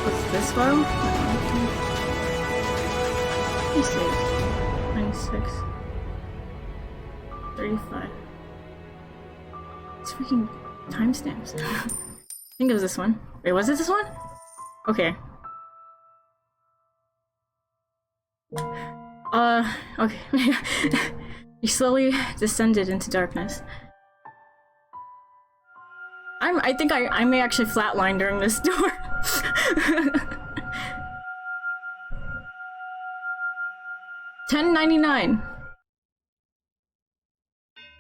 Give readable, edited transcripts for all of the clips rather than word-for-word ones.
What's this file? Let me see. 96. 35. It's freaking timestamps. I think it was this one. Wait, was it this one? Okay. Okay. You slowly descended into darkness. I think I may actually flatline during this door. $10.99.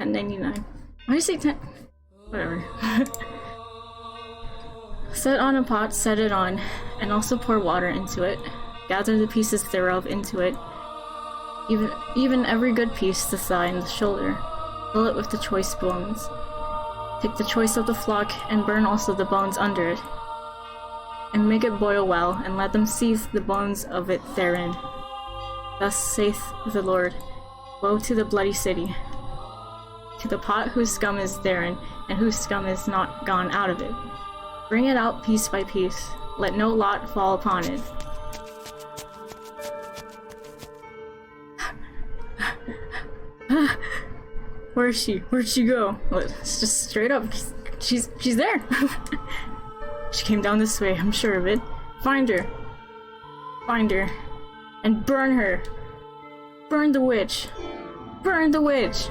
$10.99. Why do you say 10? Whatever. Set on a pot, set it on, and also pour water into it. Gather the pieces thereof into it. Even every good piece, the thigh and the shoulder. Fill it with the choice bones. Take the choice of the flock, and burn also the bones under it. And make it boil well, and let them seize the bones of it therein. Thus saith the Lord, woe to the bloody city, to the pot whose scum is therein, and whose scum is not gone out of it. Bring it out piece by piece, let no lot fall upon it. Where's she? Where'd she go? Well, it's just straight up. She's there. She came down this way, I'm sure of it. Find her. Find her. And burn her. Burn the witch. Burn the witch.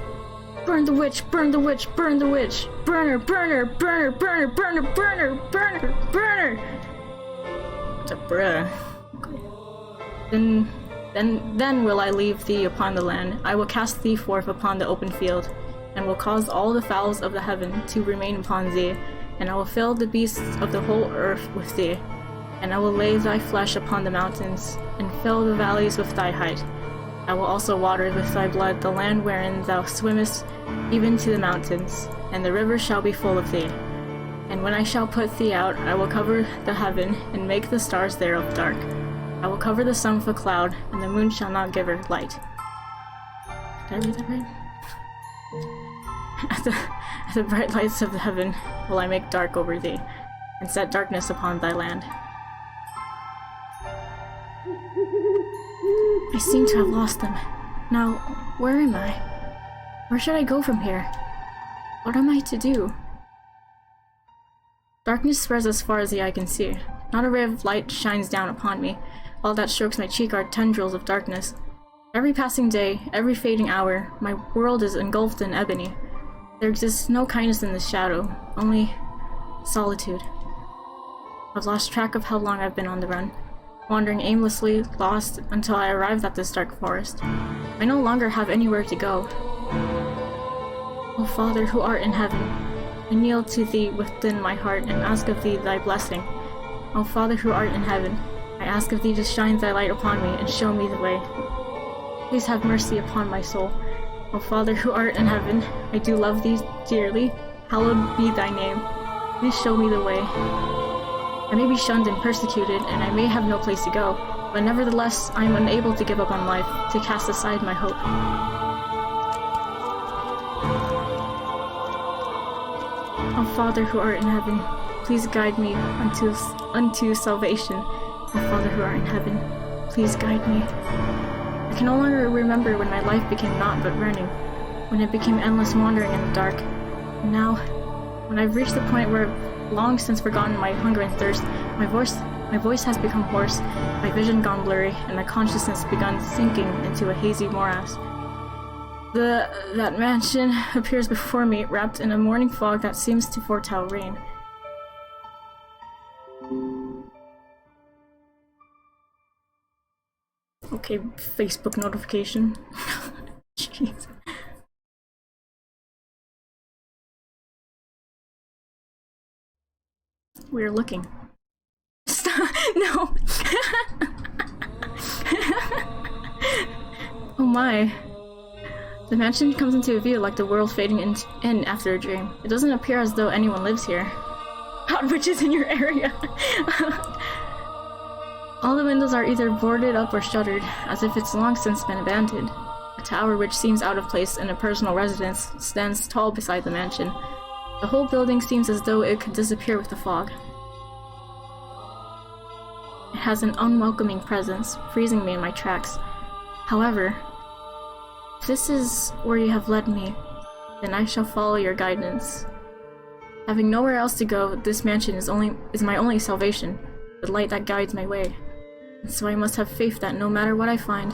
Burn the witch. Burn the witch. Burn the witch. Burn her. Burn her. Burn her. Burn her. Burn her. Burn her. Burn her. Burn her. What's up, bruh? Then will I leave thee upon the land. I will cast thee forth upon the open field, and will cause all the fowls of the heaven to remain upon thee, and I will fill the beasts of the whole earth with thee. And I will lay thy flesh upon the mountains, and fill the valleys with thy height. I will also water with thy blood the land wherein thou swimmest, even to the mountains, and the river shall be full of thee. And when I shall put thee out, I will cover the heaven, and make the stars thereof dark. I will cover the sun with a cloud, and the moon shall not give her light. Did I read that right? At the bright lights of the heaven will I make dark over thee, and set darkness upon thy land. I seem to have lost them. Now, where am I? Where should I go from here? What am I to do? Darkness spreads as far as the eye can see. Not a ray of light shines down upon me. All that strokes my cheek are tendrils of darkness. Every passing day, every fading hour, my world is engulfed in ebony. There exists no kindness in this shadow, only solitude. I've lost track of how long I've been on the run, wandering aimlessly, lost until I arrived at this dark forest. I no longer have anywhere to go. O Father who art in heaven, I kneel to thee within my heart and ask of thee thy blessing. O Father who art in heaven, I ask of thee to shine thy light upon me and show me the way. Please have mercy upon my soul. O Father who art in heaven, I do love thee dearly. Hallowed be thy name. Please show me the way. I may be shunned and persecuted, and I may have no place to go, but nevertheless I am unable to give up on life, to cast aside my hope. O Father who art in heaven, please guide me unto salvation. O Father who art in heaven, please guide me. I can no longer remember when my life became naught but running, when it became endless wandering in the dark. And now, when I've reached the point where I've long since forgotten my hunger and thirst, my voice has become hoarse, my vision gone blurry, and my consciousness begun sinking into a hazy morass. That mansion appears before me, wrapped in a morning fog that seems to foretell rain. Okay, Facebook notification. Jeez. We're looking. Stop! No! Oh my. The mansion comes into view like the world fading in after a dream. It doesn't appear as though anyone lives here. Hot witches in your area! All the windows are either boarded up or shuttered, as if it's long since been abandoned. A tower which seems out of place in a personal residence stands tall beside the mansion. The whole building seems as though it could disappear with the fog. It has an unwelcoming presence, freezing me in my tracks. However, if this is where you have led me, then I shall follow your guidance. Having nowhere else to go, this mansion is my only salvation, the light that guides my way. And so I must have faith that no matter what I find,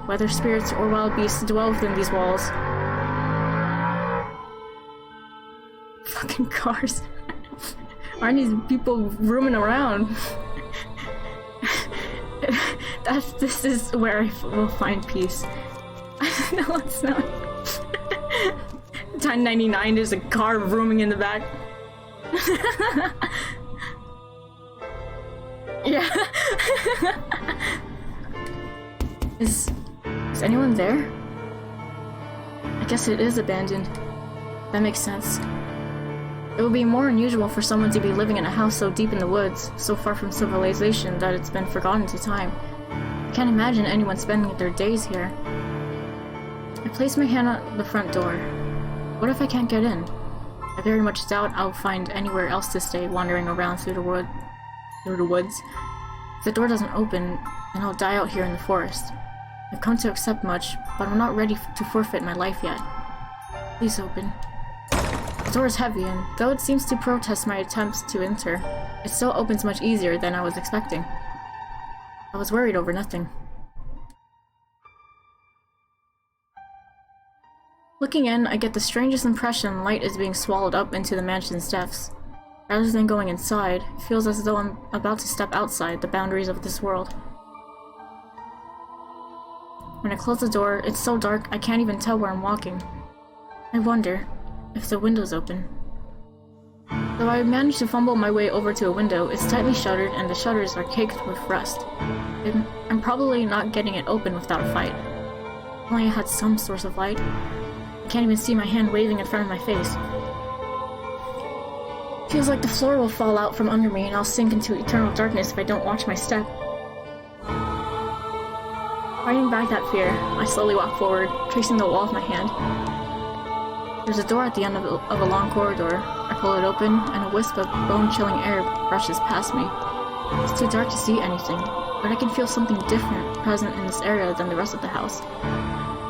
whether spirits or wild beasts dwell within these walls. Fucking cars. Aren't these people roaming around? This is where I will find peace. No, it's not. 1099, there's a car roaming in the back. Yeah. Is anyone there? I guess it is abandoned. That makes sense. It would be more unusual for someone to be living in a house so deep in the woods, so far from civilization that it's been forgotten to time. I can't imagine anyone spending their days here. I place my hand on the front door. What if I can't get in? I very much doubt I'll find anywhere else to stay wandering around through the woods. If the door doesn't open, then I'll die out here in the forest. I've come to accept much, but I'm not ready to forfeit my life yet. Please open. The door is heavy, and though it seems to protest my attempts to enter, it still opens much easier than I was expecting. I was worried over nothing. Looking in, I get the strangest impression light is being swallowed up into the mansion's depths. Rather than going inside, it feels as though I'm about to step outside the boundaries of this world. When I close the door, it's so dark I can't even tell where I'm walking. I wonder if the window's open. Though I manage to fumble my way over to a window, it's tightly shuttered and the shutters are caked with rust. I'm probably not getting it open without a fight. If only I had some source of light. I can't even see my hand waving in front of my face. Feels like the floor will fall out from under me and I'll sink into eternal darkness if I don't watch my step. Fighting back that fear, I slowly walk forward, tracing the wall with my hand. There's a door at the end of a long corridor. I pull it open, and a wisp of bone-chilling air brushes past me. It's too dark to see anything, but I can feel something different present in this area than the rest of the house.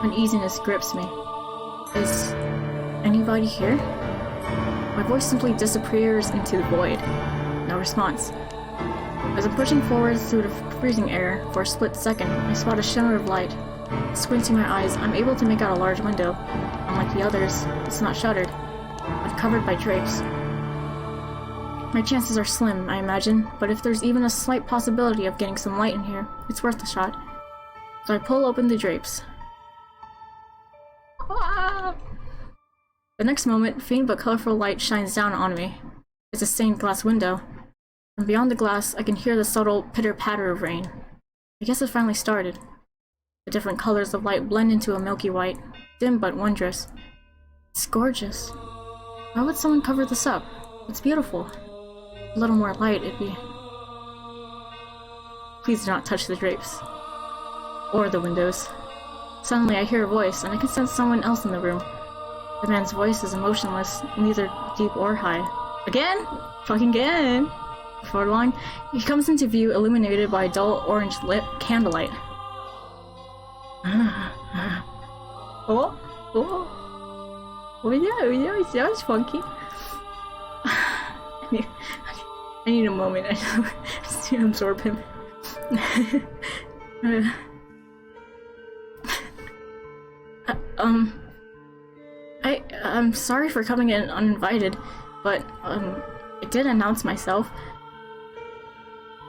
Uneasiness grips me. Is anybody here? My voice simply disappears into the void. No response. As I'm pushing forward through the freezing air, for a split second, I spot a shimmer of light. Squinting my eyes, I'm able to make out a large window. Unlike the others, it's not shuttered, but covered by drapes. My chances are slim, I imagine, but if there's even a slight possibility of getting some light in here, it's worth a shot. So I pull open the drapes. Ah! The next moment, faint but colorful light shines down on me. It's a stained glass window. From beyond the glass, I can hear the subtle pitter-patter of rain. I guess it finally started. The different colors of light blend into a milky white, dim but wondrous. It's gorgeous. Why would someone cover this up? It's beautiful. A little more light, it'd be... Please do not touch the drapes. Or the windows. Suddenly I hear a voice, and I can sense someone else in the room. The man's voice is emotionless, neither deep or high. Again? Fucking again! Before long, he comes into view illuminated by dull orange-lit candlelight. Oh, yeah, that was funky. I need a moment to absorb him. I'm sorry for coming in uninvited, but I did announce myself.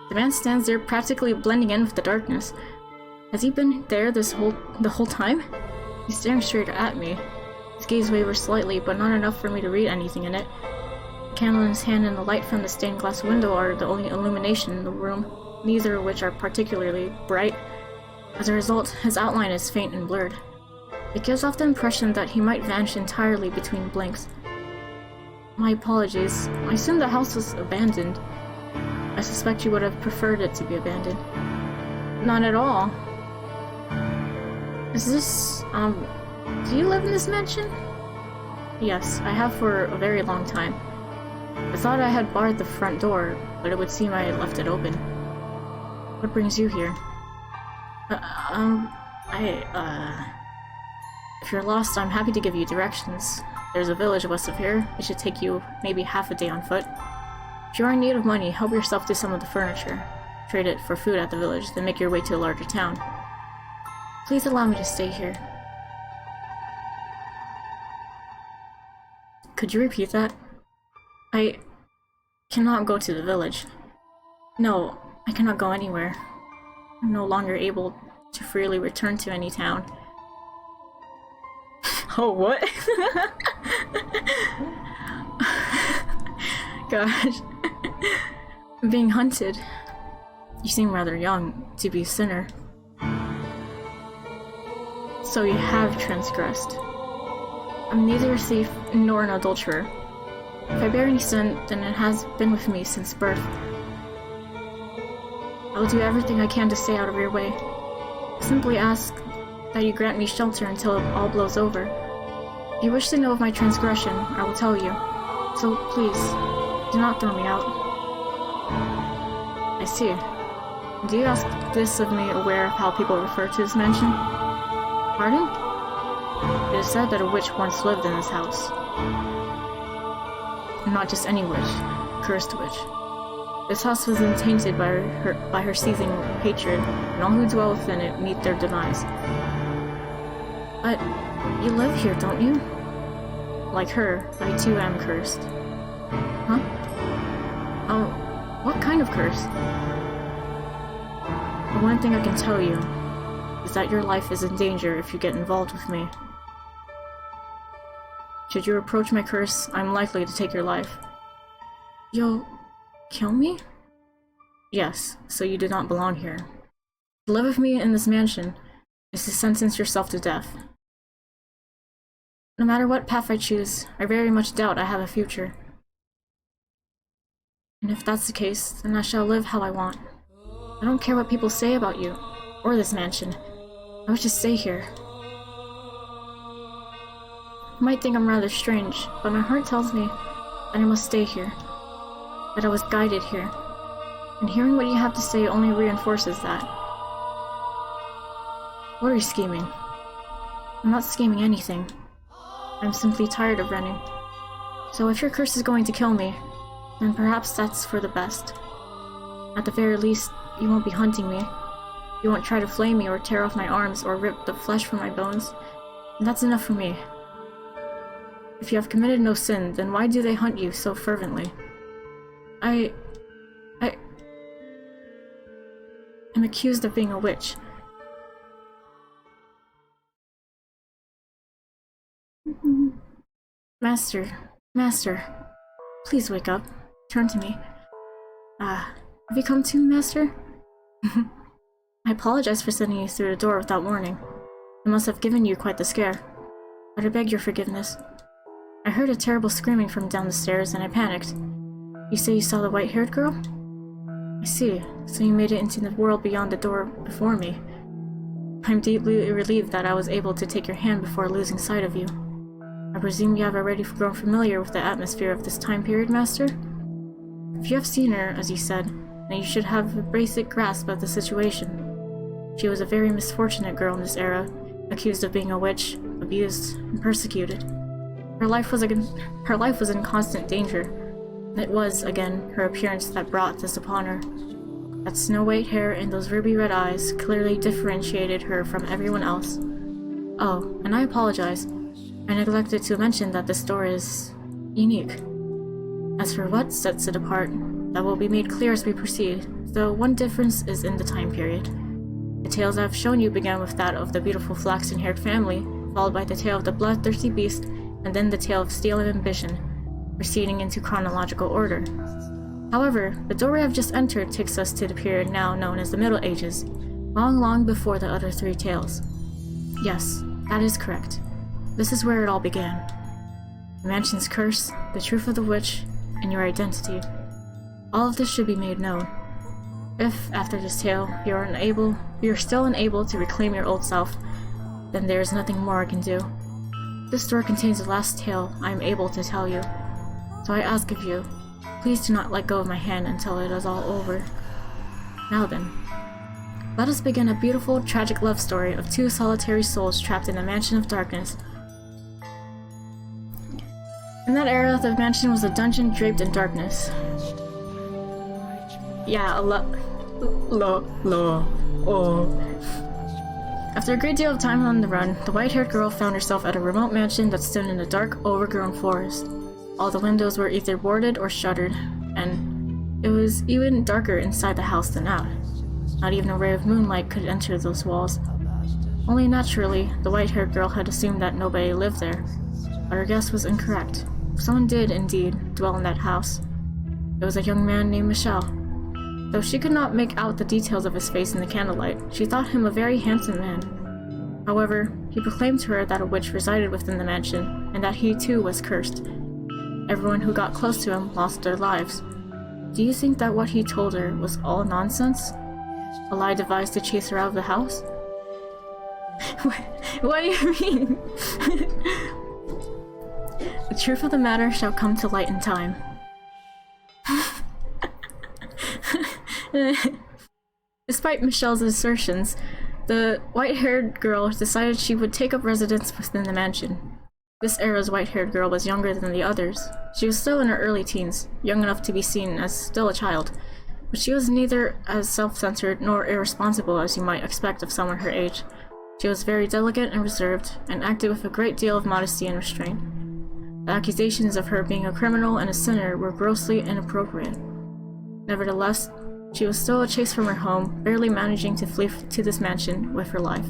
The man stands there practically blending in with the darkness. Has he been there the whole time? He's staring straight at me. His gaze wavers slightly, but not enough for me to read anything in it. The candle in his hand and the light from the stained glass window are the only illumination in the room, neither of which are particularly bright. As a result, his outline is faint and blurred. It gives off the impression that he might vanish entirely between blinks. My apologies. I assume the house was abandoned. I suspect you would have preferred it to be abandoned. Not at all. Is this, do you live in this mansion? Yes, I have for a very long time. I thought I had barred the front door, but it would seem I had left it open. What brings you here? If you're lost, I'm happy to give you directions. There's a village west of here. It should take you maybe half a day on foot. If you're in need of money, help yourself to some of the furniture. Trade it for food at the village, then make your way to a larger town. Please allow me to stay here. Could you repeat that? I cannot go to the village. No, I cannot go anywhere. I'm no longer able to freely return to any town. Oh, what? Gosh. I'm being hunted. You seem rather young to be a sinner. So you have transgressed. I'm neither a thief nor an adulterer. If I bear any sin, then it has been with me since birth. I will do everything I can to stay out of your way. I simply ask that you grant me shelter until it all blows over. If you wish to know of my transgression, I will tell you. So please, do not throw me out. I see. Do you ask this of me aware of how people refer to this mansion? Pardon? It is said that a witch once lived in this house. And not just any witch, cursed witch. This house was tainted by her seething hatred, and all who dwell within it meet their demise. But you live here, don't you? Like her, I too am cursed. Huh? Oh, what kind of curse? The one thing I can tell you is that your life is in danger if you get involved with me. Should you approach my curse, I'm likely to take your life. You'll kill me? Yes, so you do not belong here. To live with me in this mansion is to sentence yourself to death. No matter what path I choose, I very much doubt I have a future. And if that's the case, then I shall live how I want. I don't care what people say about you, or this mansion. I wish to stay here. You might think I'm rather strange, but my heart tells me that I must stay here. That I was guided here. And hearing what you have to say only reinforces that. What are you scheming? I'm not scheming anything. I'm simply tired of running. So if your curse is going to kill me, then perhaps that's for the best. At the very least, you won't be hunting me. You won't try to flay me or tear off my arms or rip the flesh from my bones. And that's enough for me. If you have committed no sin, then why do they hunt you so fervently? I'm accused of being a witch. Master, please wake up. Turn to me. Have you come to, Master? I apologize for sending you through the door without warning. I must have given you quite the scare. But I beg your forgiveness. I heard a terrible screaming from down the stairs and I panicked. You say you saw the white-haired girl? I see. So you made it into the world beyond the door before me. I'm deeply relieved that I was able to take your hand before losing sight of you. I presume you have already grown familiar with the atmosphere of this time period, Master? If you have seen her, as you said, then you should have a basic grasp of the situation. She was a very misfortunate girl in this era, accused of being a witch, abused, and persecuted. Her life was in constant danger. It was, again, her appearance that brought this upon her. That snow-white hair and those ruby-red eyes clearly differentiated her from everyone else. Oh, and I apologize. I neglected to mention that this door is unique. As for what sets it apart, that will be made clear as we proceed, though one difference is in the time period. The tales I have shown you began with that of the beautiful flaxen-haired family, followed by the tale of the bloodthirsty beast, and then the tale of steel and ambition, proceeding into chronological order. However, the door I have just entered takes us to the period now known as the Middle Ages, long before the other three tales. Yes, that is correct. This is where it all began. The mansion's curse, the truth of the witch, and your identity. All of this should be made known. If, after this tale, you are still unable to reclaim your old self, then there is nothing more I can do. This door contains the last tale I am able to tell you. So I ask of you, please do not let go of my hand until it is all over. Now then, let us begin a beautiful, tragic love story of two solitary souls trapped in a mansion of darkness. In that era, the mansion was a dungeon draped in darkness. Yeah, After a great deal of time on the run, the white-haired girl found herself at a remote mansion that stood in a dark, overgrown forest. All the windows were either boarded or shuttered, and it was even darker inside the house than out. Not even a ray of moonlight could enter those walls. Only naturally, the white-haired girl had assumed that nobody lived there, but her guess was incorrect. Someone did, indeed, dwell in that house. It was a young man named Michel. Though she could not make out the details of his face in the candlelight, she thought him a very handsome man. However, he proclaimed to her that a witch resided within the mansion, and that he too was cursed. Everyone who got close to him lost their lives. Do you think that what he told her was all nonsense? A lie devised to chase her out of the house? What do you mean? The truth of the matter shall come to light in time. Despite Michelle's assertions, the white-haired girl decided she would take up residence within the mansion. This era's white-haired girl was younger than the others. She was still in her early teens, young enough to be seen as still a child, but she was neither as self-centered nor irresponsible as you might expect of someone her age. She was very delicate and reserved, and acted with a great deal of modesty and restraint. The accusations of her being a criminal and a sinner were grossly inappropriate. Nevertheless, she was still a chase from her home, barely managing to flee to this mansion with her life.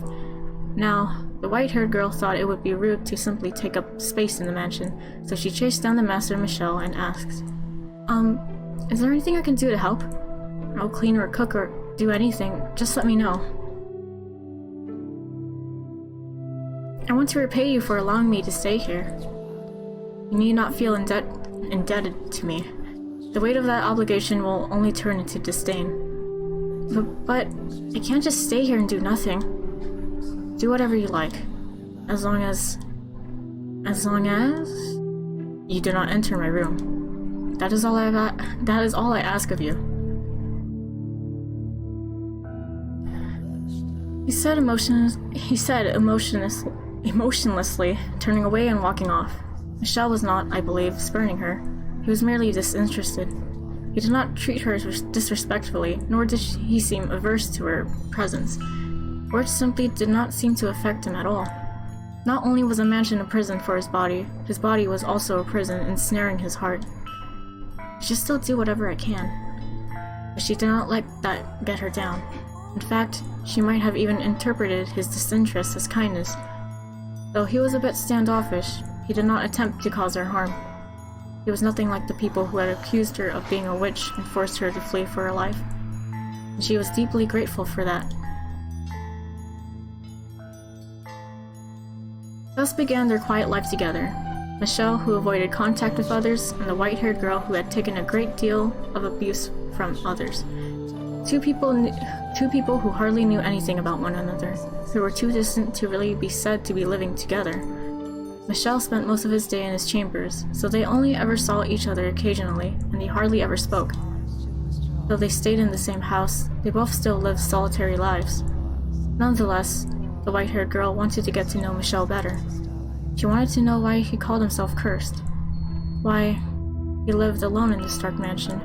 Now, the white-haired girl thought it would be rude to simply take up space in the mansion, so she chased down the master Michel and asked, is there anything I can do to help? I'll clean or cook or do anything, just let me know. I want to repay you for allowing me to stay here. You need not feel indebted to me. The weight of that obligation will only turn into disdain. But I can't just stay here and do nothing. Do whatever you like. As long as you do not enter my room. That is all I ask of you. He said emotionlessly, turning away and walking off. Michel was not, I believe, spurning her. He was merely disinterested. He did not treat her disrespectfully, nor did he seem averse to her presence. Words simply did not seem to affect him at all. Not only was a mansion a prison for his body was also a prison ensnaring his heart. I should still do whatever I can. But she did not let that get her down. In fact, she might have even interpreted his disinterest as kindness. Though he was a bit standoffish, he did not attempt to cause her harm. He was nothing like the people who had accused her of being a witch and forced her to flee for her life. And she was deeply grateful for that. Thus began their quiet life together. Michel, who avoided contact with others, and the white-haired girl who had taken a great deal of abuse from others. Two people who hardly knew anything about one another, who were too distant to really be said to be living together. Michel spent most of his day in his chambers, so they only ever saw each other occasionally, and they hardly ever spoke. Though they stayed in the same house, they both still lived solitary lives. Nonetheless, the white-haired girl wanted to get to know Michel better. She wanted to know why he called himself cursed. Why he lived alone in this dark mansion.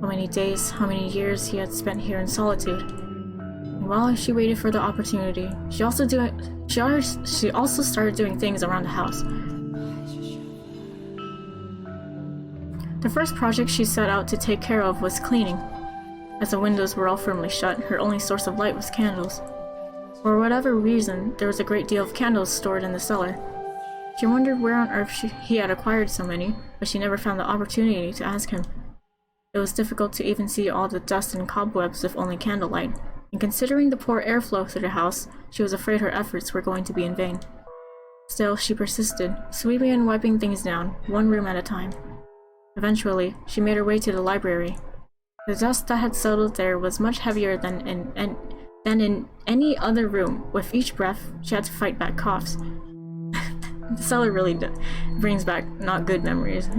How many days, how many years he had spent here in solitude. And while she waited for the opportunity, she also started doing things around the house. The first project she set out to take care of was cleaning. As the windows were all firmly shut, her only source of light was candles. For whatever reason, there was a great deal of candles stored in the cellar. She wondered where on earth he had acquired so many, but she never found the opportunity to ask him. It was difficult to even see all the dust and cobwebs with only candlelight, and considering the poor airflow through the house, she was afraid her efforts were going to be in vain. Still, she persisted, sweeping and wiping things down, one room at a time. Eventually, she made her way to the library. The dust that had settled there was much heavier than in than in any other room. With each breath, she had to fight back coughs. The cellar really brings back not good memories.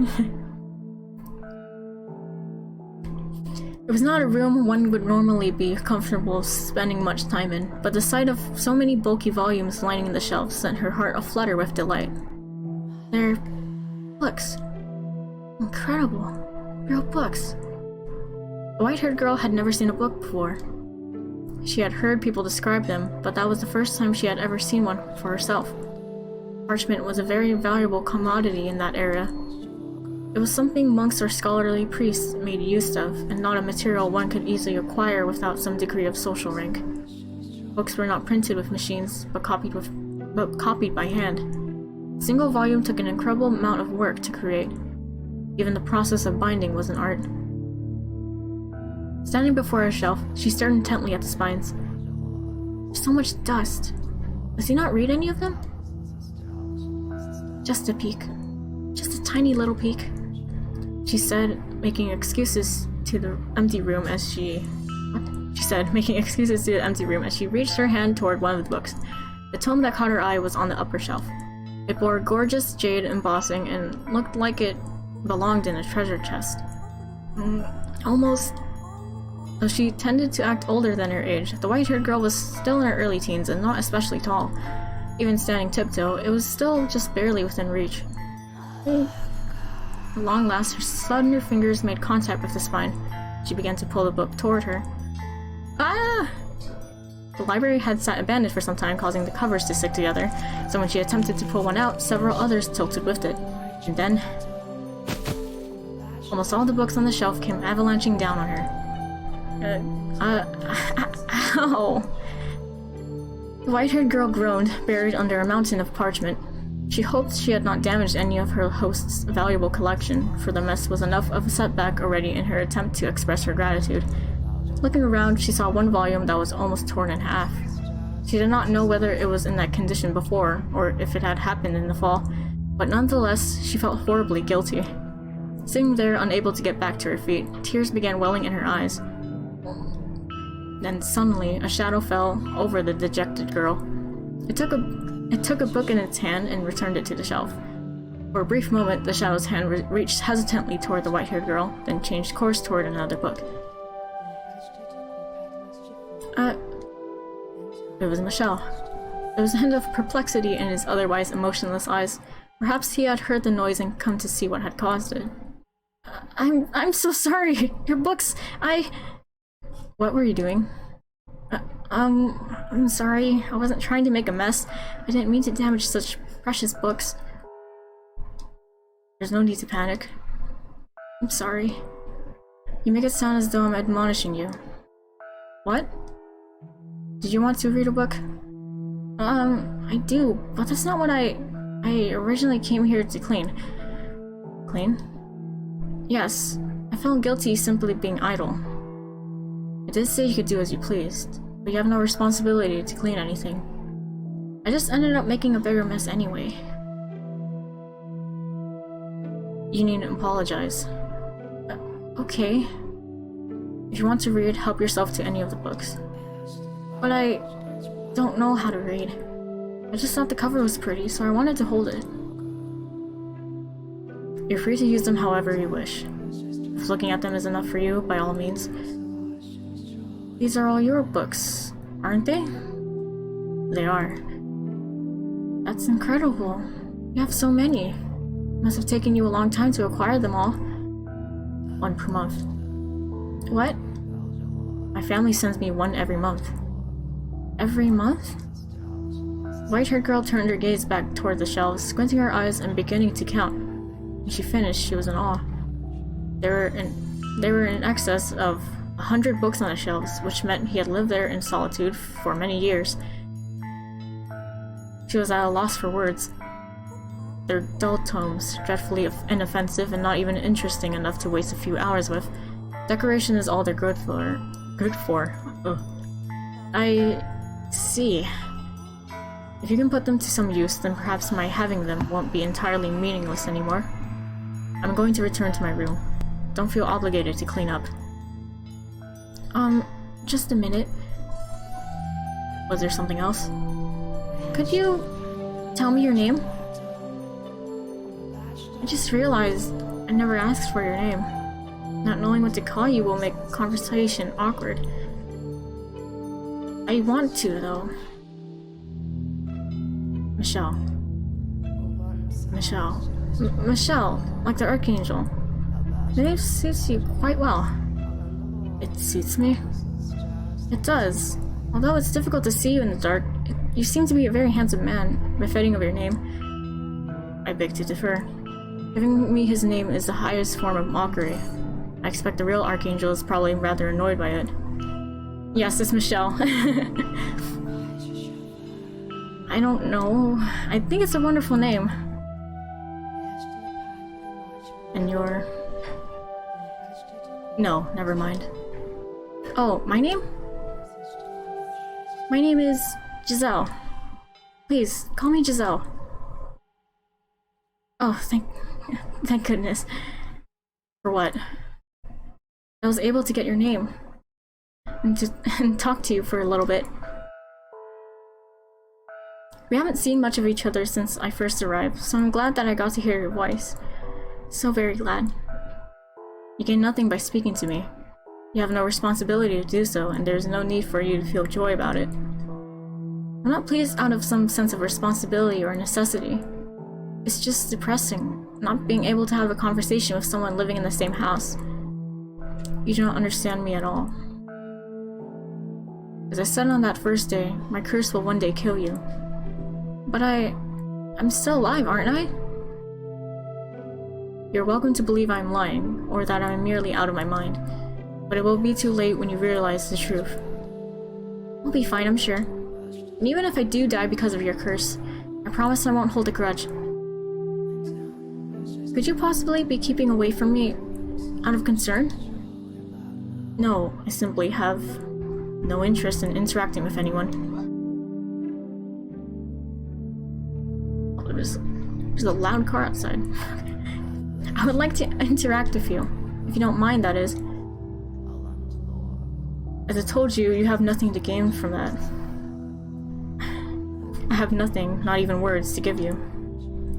It was not a room one would normally be comfortable spending much time in, but the sight of so many bulky volumes lining the shelves sent her heart aflutter with delight. They're books. Incredible. Real books. The white-haired girl had never seen a book before. She had heard people describe them, but that was the first time she had ever seen one for herself. Parchment was a very valuable commodity in that era. It was something monks or scholarly priests made use of, and not a material one could easily acquire without some degree of social rank. Books were not printed with machines, but copied by hand. A single volume took an incredible amount of work to create. Even the process of binding was an art. Standing before a shelf, she stared intently at the spines. There's so much dust. Does he not read any of them? Just a peek. Just a tiny little peek, she said, making excuses to the empty room as she reached her hand toward one of the books. The tome that caught her eye was on the upper shelf. It bore gorgeous jade embossing and looked like it belonged in a treasure chest. Almost. Though she tended to act older than her age, the white-haired girl was still in her early teens and not especially tall. Even standing tiptoe, it was still just barely within reach. At long last, her slender fingers made contact with the spine. She began to pull the book toward her. Ah! The library had sat abandoned for some time, causing the covers to stick together, so when she attempted to pull one out, several others tilted with it. And then... almost all the books on the shelf came avalanching down on her. Ow! The white-haired girl groaned, buried under a mountain of parchment. She hoped she had not damaged any of her host's valuable collection, for the mess was enough of a setback already in her attempt to express her gratitude. Looking around, she saw one volume that was almost torn in half. She did not know whether it was in that condition before, or if it had happened in the fall, but nonetheless, she felt horribly guilty. Sitting there, unable to get back to her feet, tears began welling in her eyes. Then suddenly, a shadow fell over the dejected girl. It took a book in its hand and returned it to the shelf. For a brief moment, the shadow's hand reached hesitantly toward the white-haired girl, then changed course toward another book. It was Michelle. There was a hint of perplexity in his otherwise emotionless eyes. Perhaps he had heard the noise and come to see what had caused it. I'm so sorry. Your books, What were you doing? I'm sorry. I wasn't trying to make a mess. I didn't mean to damage such precious books. There's no need to panic. I'm sorry. You make it sound as though I'm admonishing you. What? Did you want to read a book? I do, but that's not what I originally came here to clean. Clean? Yes. I felt guilty simply being idle. I did say you could do as you pleased, but you have no responsibility to clean anything. I just ended up making a bigger mess anyway. You needn't apologize. Okay. If you want to read, help yourself to any of the books. But I don't know how to read. I just thought the cover was pretty, so I wanted to hold it. You're free to use them however you wish. If looking at them is enough for you, by all means. These are all your books, aren't they? They are. That's incredible. You have so many. It must have taken you a long time to acquire them all. 1 per month. What? My family sends me 1 every month. Every month? The white-haired girl turned her gaze back toward the shelves, squinting her eyes and beginning to count. When she finished, she was in awe. There were in excess of 100 books on the shelves, which meant he had lived there in solitude for many years. She was at a loss for words. They're dull tomes, dreadfully inoffensive and not even interesting enough to waste a few hours with. Decoration is all they're good for. Ugh. I see. If you can put them to some use, then perhaps my having them won't be entirely meaningless anymore. I'm going to return to my room. Don't feel obligated to clean up. Just a minute. Was there something else? Could you tell me your name? I just realized I never asked for your name. Not knowing what to call you will make conversation awkward. I want to, though. Michelle. Michelle. Michelle, like the Archangel. The name suits you quite well. It suits me? It does. Although it's difficult to see you in the dark, you seem to be a very handsome man, befitting of your name. I beg to differ. Giving me his name is the highest form of mockery. I expect the real Archangel is probably rather annoyed by it. Yes, it's Michelle. I don't know. I think it's a wonderful name. And you're... No, never mind. Oh, my name? My name is Giselle. Please, call me Giselle. Oh, thank goodness. For what? I was able to get your name. And talk to you for a little bit. We haven't seen much of each other since I first arrived, so I'm glad that I got to hear your voice. So very glad. You gain nothing by speaking to me. You have no responsibility to do so, and there's no need for you to feel joy about it. I'm not pleased out of some sense of responsibility or necessity. It's just depressing, not being able to have a conversation with someone living in the same house. You do not understand me at all. As I said on that first day, my curse will one day kill you. But I'm still alive, aren't I? You're welcome to believe I'm lying, or that I'm merely out of my mind. But it will be too late when you realize the truth. I'll be fine, I'm sure. And even if I do die because of your curse, I promise I won't hold a grudge. Could you possibly be keeping away from me out of concern? No, I simply have no interest in interacting with anyone. Oh, there's a loud car outside. I would like to interact with you, if you don't mind, that is. As I told you, you have nothing to gain from that. I have nothing, not even words, to give you.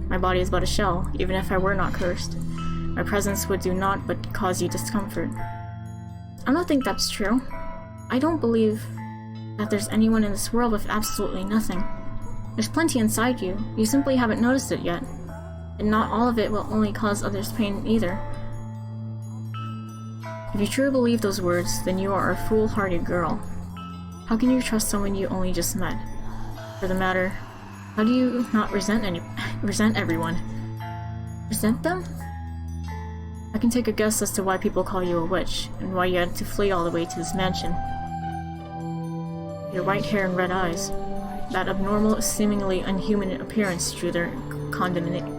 My body is but a shell, even if I were not cursed. My presence would do naught but cause you discomfort. I don't think that's true. I don't believe that there's anyone in this world with absolutely nothing. There's plenty inside you, you simply haven't noticed it yet. And not all of it will only cause others pain either. If you truly believe those words, then you are a foolhardy girl. How can you trust someone you only just met? For the matter, how do you not resent everyone? Resent them? I can take a guess as to why people call you a witch, and why you had to flee all the way to this mansion. Your white hair and red eyes. That abnormal, seemingly unhuman appearance drew their condemnation.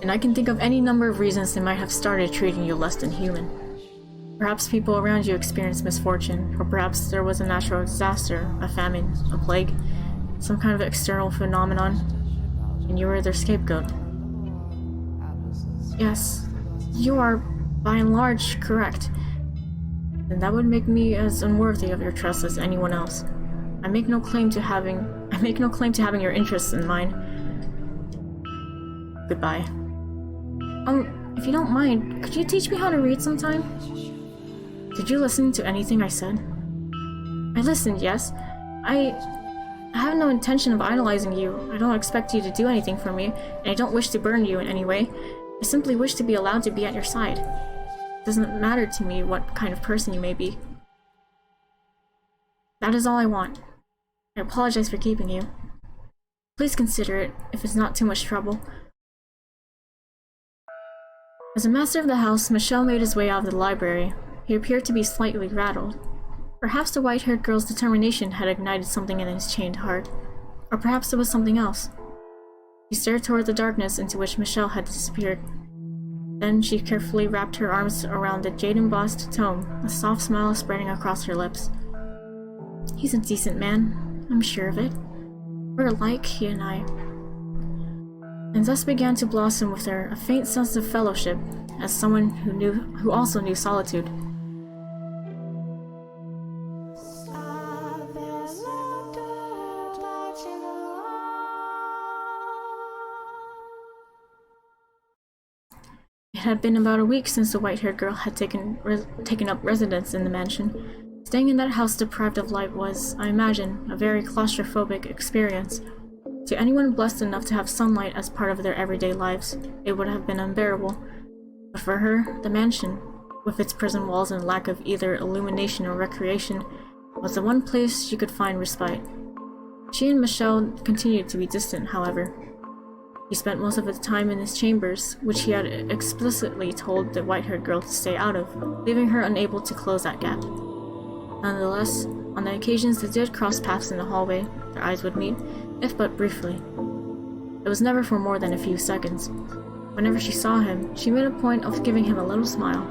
And I can think of any number of reasons they might have started treating you less than human. Perhaps people around you experienced misfortune, or perhaps there was a natural disaster, a famine, a plague, some kind of external phenomenon, and you were their scapegoat. Yes, you are, by and large, correct. And that would make me as unworthy of your trust as anyone else. I make no claim to having your interests in mind. Goodbye. If you don't mind, could you teach me how to read sometime? Did you listen to anything I said? I listened, yes. I have no intention of idolizing you. I don't expect you to do anything for me, and I don't wish to burden you in any way. I simply wish to be allowed to be at your side. It doesn't matter to me what kind of person you may be. That is all I want. I apologize for keeping you. Please consider it, if it's not too much trouble. As a master of the house, Michelle made his way out of the library. He appeared to be slightly rattled. Perhaps the white-haired girl's determination had ignited something in his chained heart. Or perhaps it was something else. He stared toward the darkness into which Michelle had disappeared. Then she carefully wrapped her arms around the jade-embossed tome, a soft smile spreading across her lips. He's a decent man, I'm sure of it. We're alike, he and I. And thus began to blossom with her a faint sense of fellowship, as someone who also knew solitude. It had been about a week since the white-haired girl had taken up residence in the mansion. Staying in that house deprived of light was, I imagine, a very claustrophobic experience. To anyone blessed enough to have sunlight as part of their everyday lives, it would have been unbearable. But for her, the mansion, with its prison walls and lack of either illumination or recreation, was the one place she could find respite. She and Michelle continued to be distant, however. He spent most of his time in his chambers, which he had explicitly told the white-haired girl to stay out of, leaving her unable to close that gap. Nonetheless, on the occasions they did cross paths in the hallway, their eyes would meet, if but briefly. It was never for more than a few seconds. Whenever she saw him, she made a point of giving him a little smile.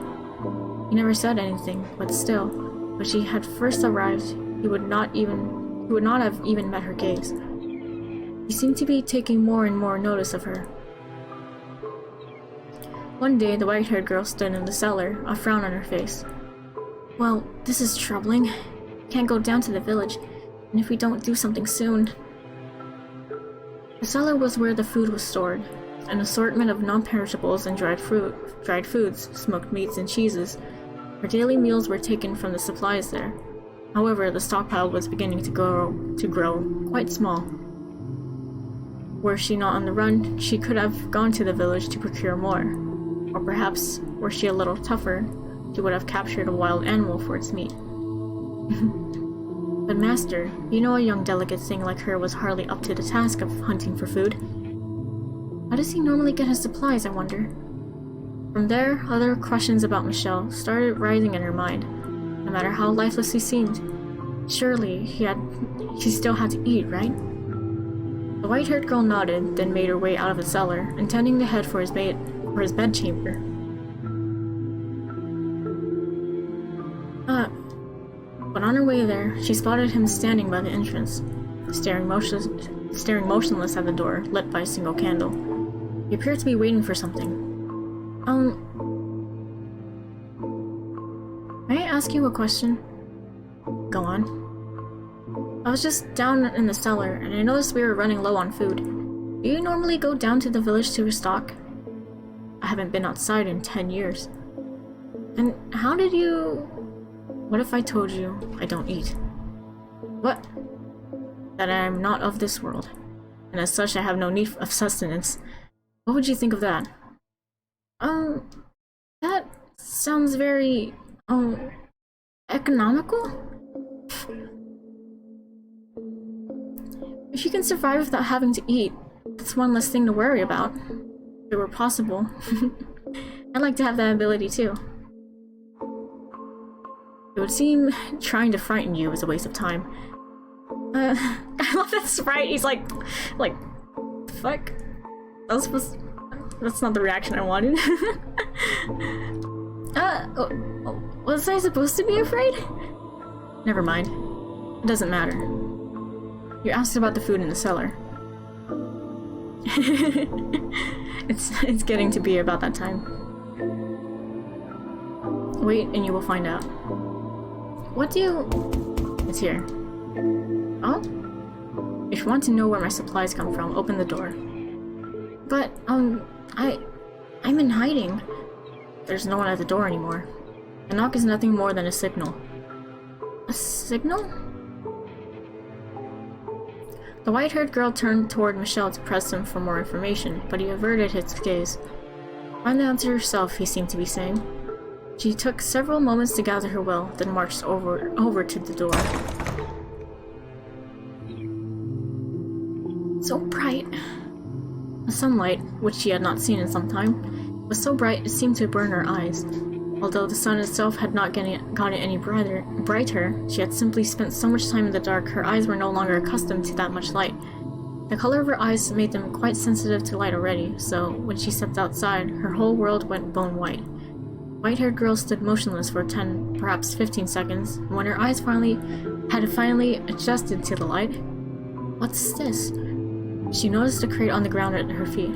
He never said anything, but still, when she had first arrived, he would not have even met her gaze. He seemed to be taking more and more notice of her. One day, the white-haired girl stood in the cellar, a frown on her face. Well, this is troubling. Can't go down to the village, and if we don't do something soon... The cellar was where the food was stored, an assortment of non-perishables and dried foods, smoked meats and cheeses. Her daily meals were taken from the supplies there. However, the stockpile was beginning to grow quite small. Were she not on the run, she could have gone to the village to procure more. Or perhaps, were she a little tougher, she would have captured a wild animal for its meat. But master, you know a young delicate thing like her was hardly up to the task of hunting for food. How does he normally get his supplies, I wonder? From there, other questions about Michelle started rising in her mind. No matter how lifeless he seemed, surely she still had to eat, right? The white-haired girl nodded, then made her way out of the cellar, intending to head for his bedchamber. But on her way there, she spotted him standing by the entrance, staring motionless at the door, lit by a single candle. He appeared to be waiting for something. May I ask you a question? Go on. I was just down in the cellar, and I noticed we were running low on food. Do you normally go down to the village to restock? I haven't been outside in 10 years. And how did you... What if I told you I don't eat? What? That I am not of this world, and as such I have no need of sustenance. What would you think of that? That sounds very, economical? If you can survive without having to eat, that's one less thing to worry about. If it were possible. I'd like to have that ability too. It would seem trying to frighten you is a waste of time. I love that sprite. He's like, fuck? That's not the reaction I wanted. Was I supposed to be afraid? Never mind. It doesn't matter. You asked about the food in the cellar. It's getting to be about that time. Wait, and you will find out. What do you... It's here. Oh? If you want to know where my supplies come from, open the door. But, I'm in hiding. There's no one at the door anymore. A knock is nothing more than a signal. A signal? The white-haired girl turned toward Michelle to press him for more information, but he averted his gaze. Find the answer yourself, he seemed to be saying. She took several moments to gather her will, then marched over to the door. So bright. The sunlight, which she had not seen in some time, was so bright it seemed to burn her eyes. Although the sun itself had not gotten any brighter, she had simply spent so much time in the dark, her eyes were no longer accustomed to that much light. The color of her eyes made them quite sensitive to light already, so when she stepped outside, her whole world went bone white. The white-haired girl stood motionless for 10, perhaps 15 seconds, and when her eyes had finally adjusted to the light, what's this? She noticed a crate on the ground at her feet.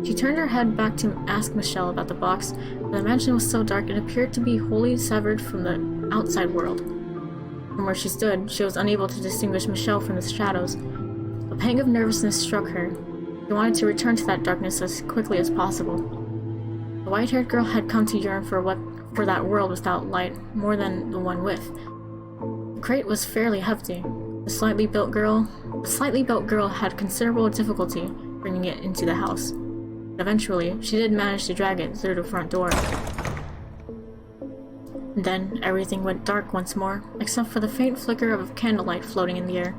She turned her head back to ask Michelle about the box, but the mansion was so dark it appeared to be wholly severed from the outside world. From where she stood, she was unable to distinguish Michelle from the shadows. A pang of nervousness struck her. She wanted to return to that darkness as quickly as possible. The The white-haired girl had come to yearn for that world without light more than the one with. The crate was fairly hefty. The slightly built girl had considerable difficulty bringing it into the house. But eventually, she did manage to drag it through the front door. And then everything went dark once more, except for the faint flicker of candlelight floating in the air.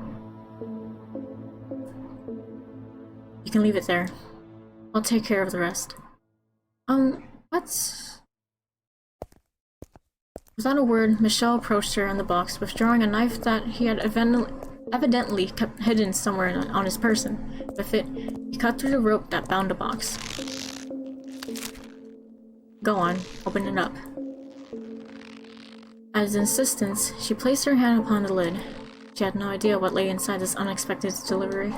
You can leave it there. I'll take care of the rest. What's... Without a word, Michelle approached her in the box, withdrawing a knife that he had evidently kept hidden somewhere on his person. With it, he cut through the rope that bound the box. Go on, open it up. At his insistence, she placed her hand upon the lid. She had no idea what lay inside this unexpected delivery.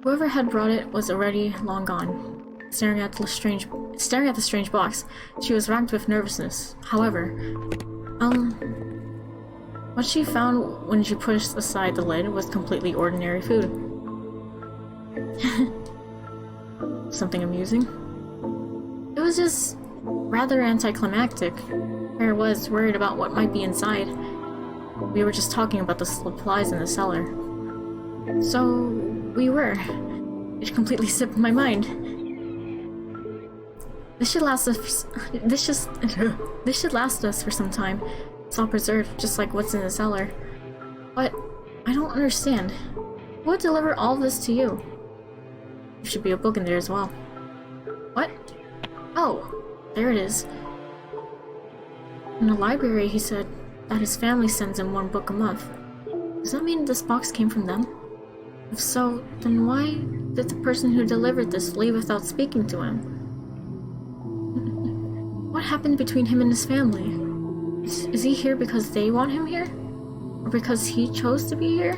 Whoever had brought it was already long gone. Staring at the strange box, she was racked with nervousness. However, what she found when she pushed aside the lid was completely ordinary food. Something amusing? It was just rather anticlimactic. Claire was worried about what might be inside. We were just talking about the supplies in the cellar. So, we were. It completely slipped my mind. This should last us for some time. It's all preserved, just like what's in the cellar. But I don't understand. Who would deliver all of this to you? There should be a book in there as well. What? Oh, there it is. In the library, he said that his family sends him one book a month. Does that mean this box came from them? If so, then why did the person who delivered this leave without speaking to him? What happened between him and his family? Is he here because they want him here? Or because he chose to be here?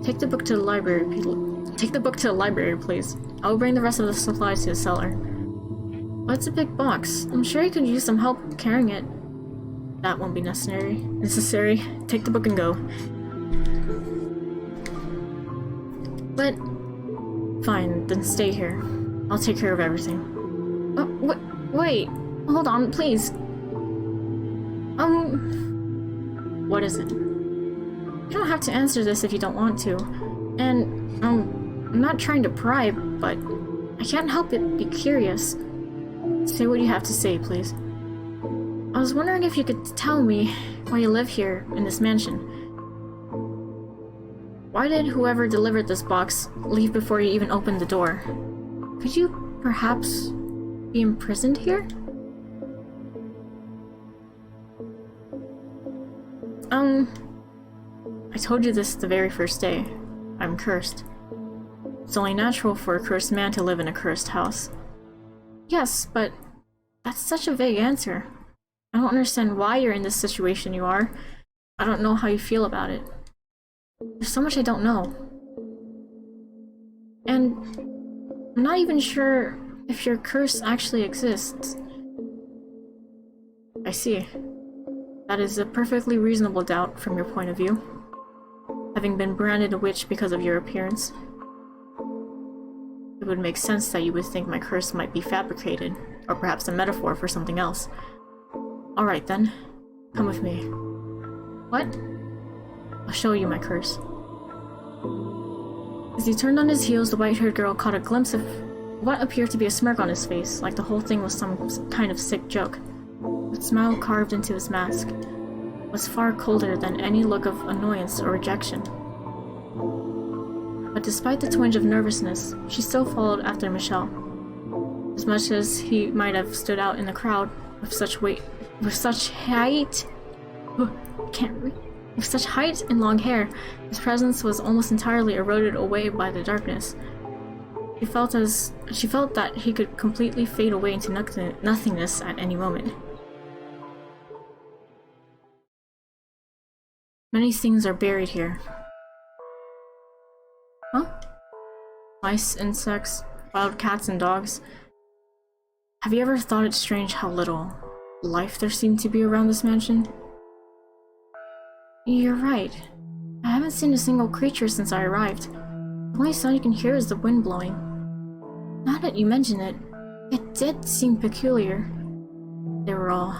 Take the book to the library, please. I will bring the rest of the supplies to the cellar. Well, it's a big box. I'm sure you could use some help carrying it. That won't be necessary. Take the book and go. But... fine, then stay here. I'll take care of everything. Wait, hold on, please. What is it? You don't have to answer this if you don't want to. And, I'm not trying to pry, but I can't help but be curious. Say what you have to say, please. I was wondering if you could tell me why you live here in this mansion. Why did whoever delivered this box leave before you even opened the door? Could you perhaps be imprisoned here? I told you this the very first day. I'm cursed. It's only natural for a cursed man to live in a cursed house. Yes, but that's such a vague answer. I don't understand why you're in this situation you are. I don't know how you feel about it. There's so much I don't know. And I'm not even sure if your curse actually exists. I see. That is a perfectly reasonable doubt from your point of view. Having been branded a witch because of your appearance, it would make sense that you would think my curse might be fabricated, or perhaps a metaphor for something else. Alright then, come with me. What? I'll show you my curse. As he turned on his heels, the white-haired girl caught a glimpse of what appeared to be a smirk on his face, like the whole thing was some kind of sick joke. The smile carved into his mask was far colder than any look of annoyance or rejection. But despite the twinge of nervousness, she still followed after Michelle. As much as he might have stood out in the crowd with such height and long hair, his presence was almost entirely eroded away by the darkness. She felt that he could completely fade away into nothingness at any moment. Many things are buried here. Huh? Mice, insects, wild cats, and dogs. Have you ever thought it strange how little life there seemed to be around this mansion? You're right. I haven't seen a single creature since I arrived. The only sound you can hear is the wind blowing. Now that you mention it, It did seem peculiar. They were all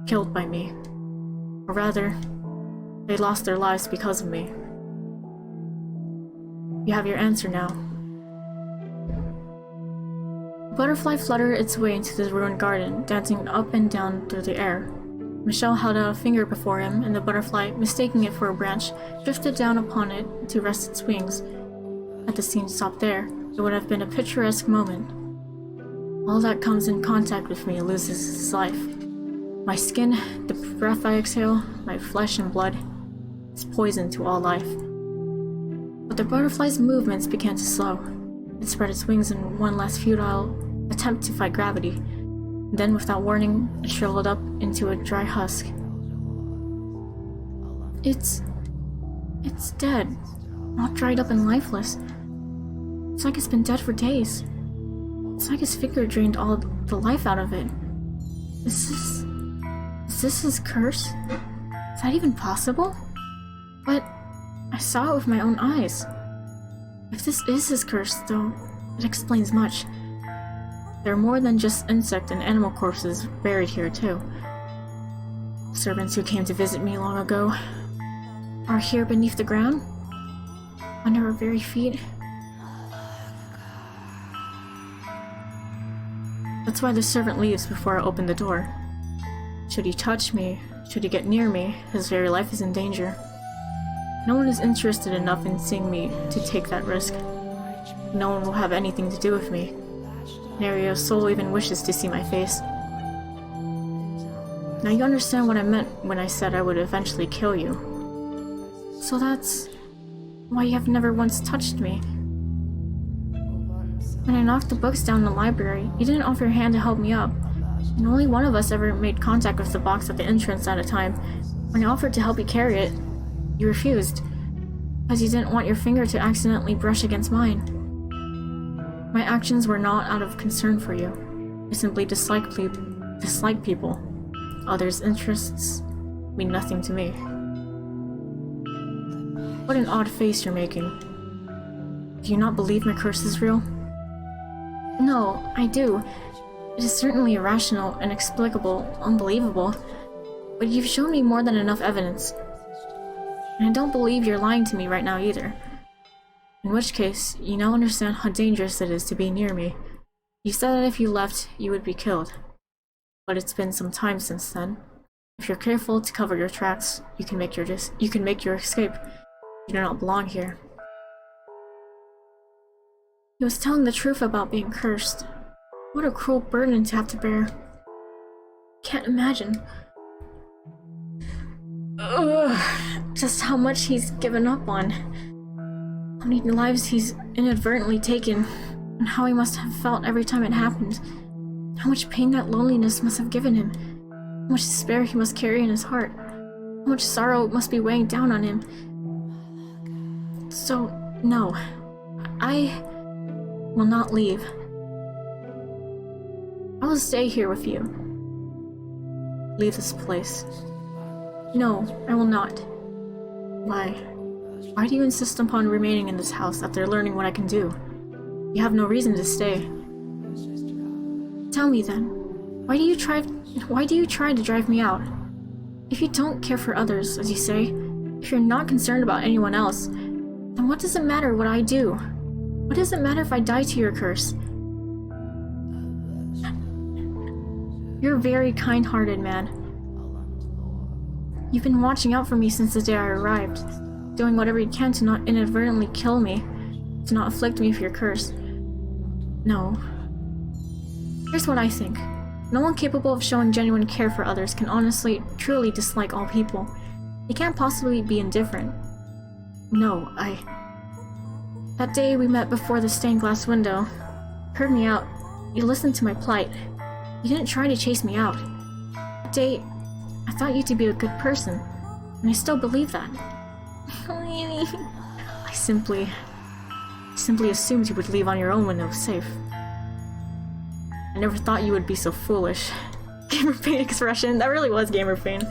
killed by me. Or rather, they lost their lives because of me. You have your answer now. The butterfly fluttered its way into the ruined garden, dancing up and down through the air. Michelle held out a finger before him, and the butterfly, mistaking it for a branch, drifted down upon it to rest its wings. Had the scene stopped there, it would have been a picturesque moment. All that comes in contact with me loses its life. My skin, the breath I exhale, my flesh and blood, is poison to all life. But the butterfly's movements began to slow. It spread its wings in one last futile attempt to fight gravity. Then, without warning, it shriveled up into a dry husk. It's dead. Not dried up and lifeless. It's like it's been dead for days. It's like his finger drained all the life out of it. Is this his curse? Is that even possible? But I saw it with my own eyes. If this is his curse, though, it explains much. There are more than just insect and animal corpses buried here, too. Servants who came to visit me long ago are here beneath the ground, under our very feet. That's why the servant leaves before I open the door. Should he touch me, should he get near me, his very life is in danger. No one is interested enough in seeing me to take that risk. No one will have anything to do with me. Nary a soul even wishes to see my face. Now you understand what I meant when I said I would eventually kill you. So that's why you have never once touched me. When I knocked the books down in the library, you didn't offer your hand to help me up. And only one of us ever made contact with the box at the entrance at a time. When I offered to help you carry it, you refused, because you didn't want your finger to accidentally brush against mine. My actions were not out of concern for you. I simply dislike people. Others' interests mean nothing to me. What an odd face you're making. Do you not believe my curse is real? No, I do. It is certainly irrational, inexplicable, unbelievable. But you've shown me more than enough evidence. And I don't believe you're lying to me right now either. In which case, you now understand how dangerous it is to be near me. You said that if you left, you would be killed. But it's been some time since then. If you're careful to cover your tracks, you can make your escape. You do not belong here. He was telling the truth about being cursed. What a cruel burden to have to bear. Can't imagine. Just how much he's given up on. How many lives he's inadvertently taken, and how he must have felt every time it happened. How much pain that loneliness must have given him. How much despair he must carry in his heart. How much sorrow must be weighing down on him. So, no. I will not leave. I will stay here with you. Leave this place. No, I will not. Why? Why do you insist upon remaining in this house after learning what I can do? You have no reason to stay. Tell me then, why do you try to drive me out? If you don't care for others, as you say, if you're not concerned about anyone else, then what does it matter what I do? What does it matter if I die to your curse? You're a very kind-hearted man. You've been watching out for me since the day I arrived, doing whatever you can to not inadvertently kill me, to not afflict me with your curse. No. Here's what I think. No one capable of showing genuine care for others can honestly, truly dislike all people. They can't possibly be indifferent. No, That day we met before the stained glass window. Heard me out. You listened to my plight. You didn't try to chase me out. That day, I thought you to be a good person, and I still believe that. I simply assumed you would leave on your own when it was safe. I never thought you would be so foolish. Gamer pain expression. That really was gamer pain.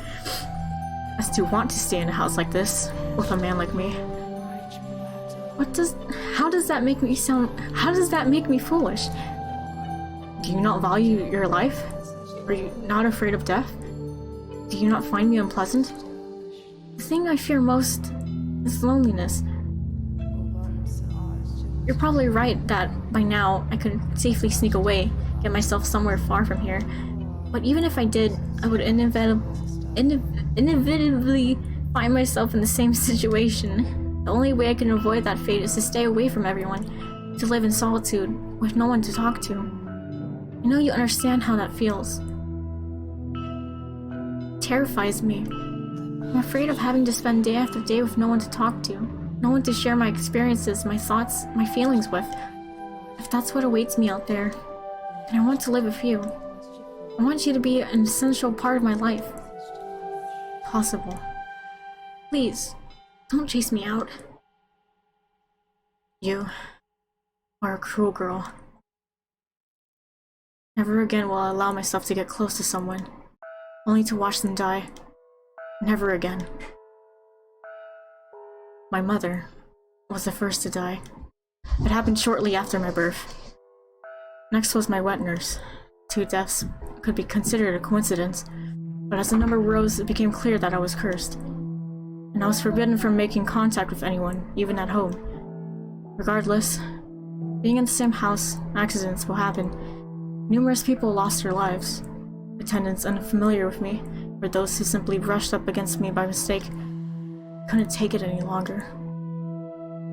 As to want to stay in a house like this, with a man like me. How does that make me foolish? Do you not value your life? Are you not afraid of death? Do you not find me unpleasant? The thing I fear most is loneliness. You're probably right that by now I could safely sneak away, get myself somewhere far from here. But even if I did, I would inevitably find myself in the same situation. The only way I can avoid that fate is to stay away from everyone, to live in solitude, with no one to talk to. I know you understand how that feels. It terrifies me. I'm afraid of having to spend day after day with no one to talk to, no one to share my experiences, my thoughts, my feelings with. If that's what awaits me out there, then I want to live with you. I want you to be an essential part of my life. Possible. Please, don't chase me out. You are a cruel girl. Never again will I allow myself to get close to someone, only to watch them die. Never again. My mother was the first to die. It happened shortly after my birth. Next was my wet nurse. 2 deaths could be considered a coincidence, but as the number rose, it became clear that I was cursed. And I was forbidden from making contact with anyone, even at home. Regardless, being in the same house, accidents will happen. Numerous people lost their lives. Attendants unfamiliar with me, or those who simply brushed up against me by mistake, couldn't take it any longer.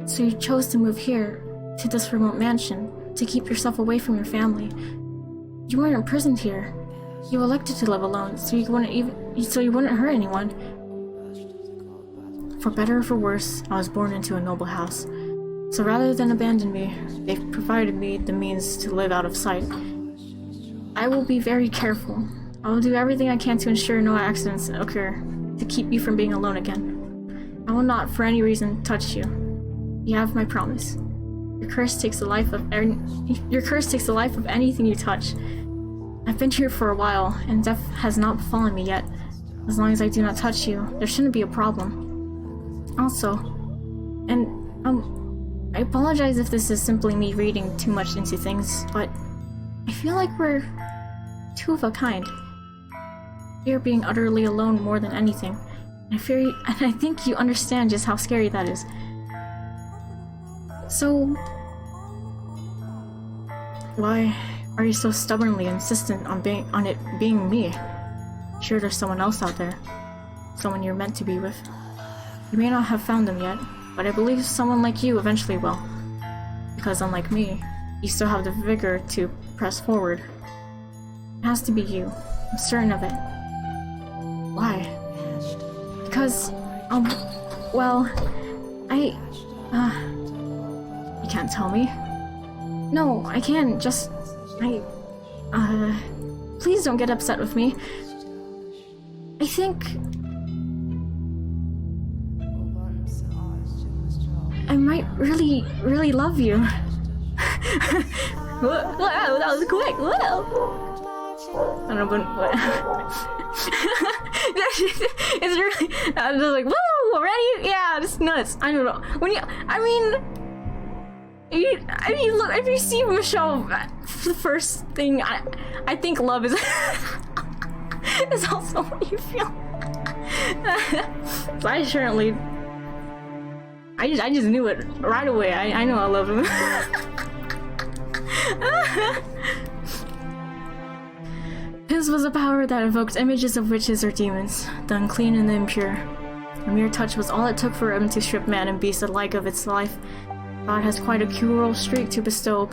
So you chose to move here, to this remote mansion, to keep yourself away from your family. You weren't imprisoned here. You elected to live alone, so you wouldn't hurt anyone. For better or for worse, I was born into a noble house. So rather than abandon me, they've provided me the means to live out of sight. I will be very careful. I will do everything I can to ensure no accidents occur, to keep you from being alone again. I will not, for any reason, touch you. You have my promise. Your curse takes the life of anything you touch. I've been here for a while, and death has not befallen me yet. As long as I do not touch you, there shouldn't be a problem. Also, I apologize if this is simply me reading too much into things, but I feel like we're two of a kind. Fear being utterly alone more than anything. And I think you understand just how scary that is. So, why are you so stubbornly insistent on it being me? Sure, there's someone else out there. Someone you're meant to be with. You may not have found them yet, but I believe someone like you eventually will. Because unlike me, you still have the vigor to press forward. It has to be you. I'm certain of it. Why? Because, well, you can't tell me. No, I can't, please don't get upset with me. I think I might really, really love you. Wow, that was quick. Wow. I don't know what. It's really. I'm just like, woo, already? Yeah, it's nuts. I don't know. If you see Michelle, the first thing I think love is is also what you feel. So I certainly. I just knew it right away. I know I love him. His was a power that evoked images of witches or demons, the unclean and the impure. A mere touch was all it took for him to strip man and beast alike of its life. God has quite a cruel streak to bestow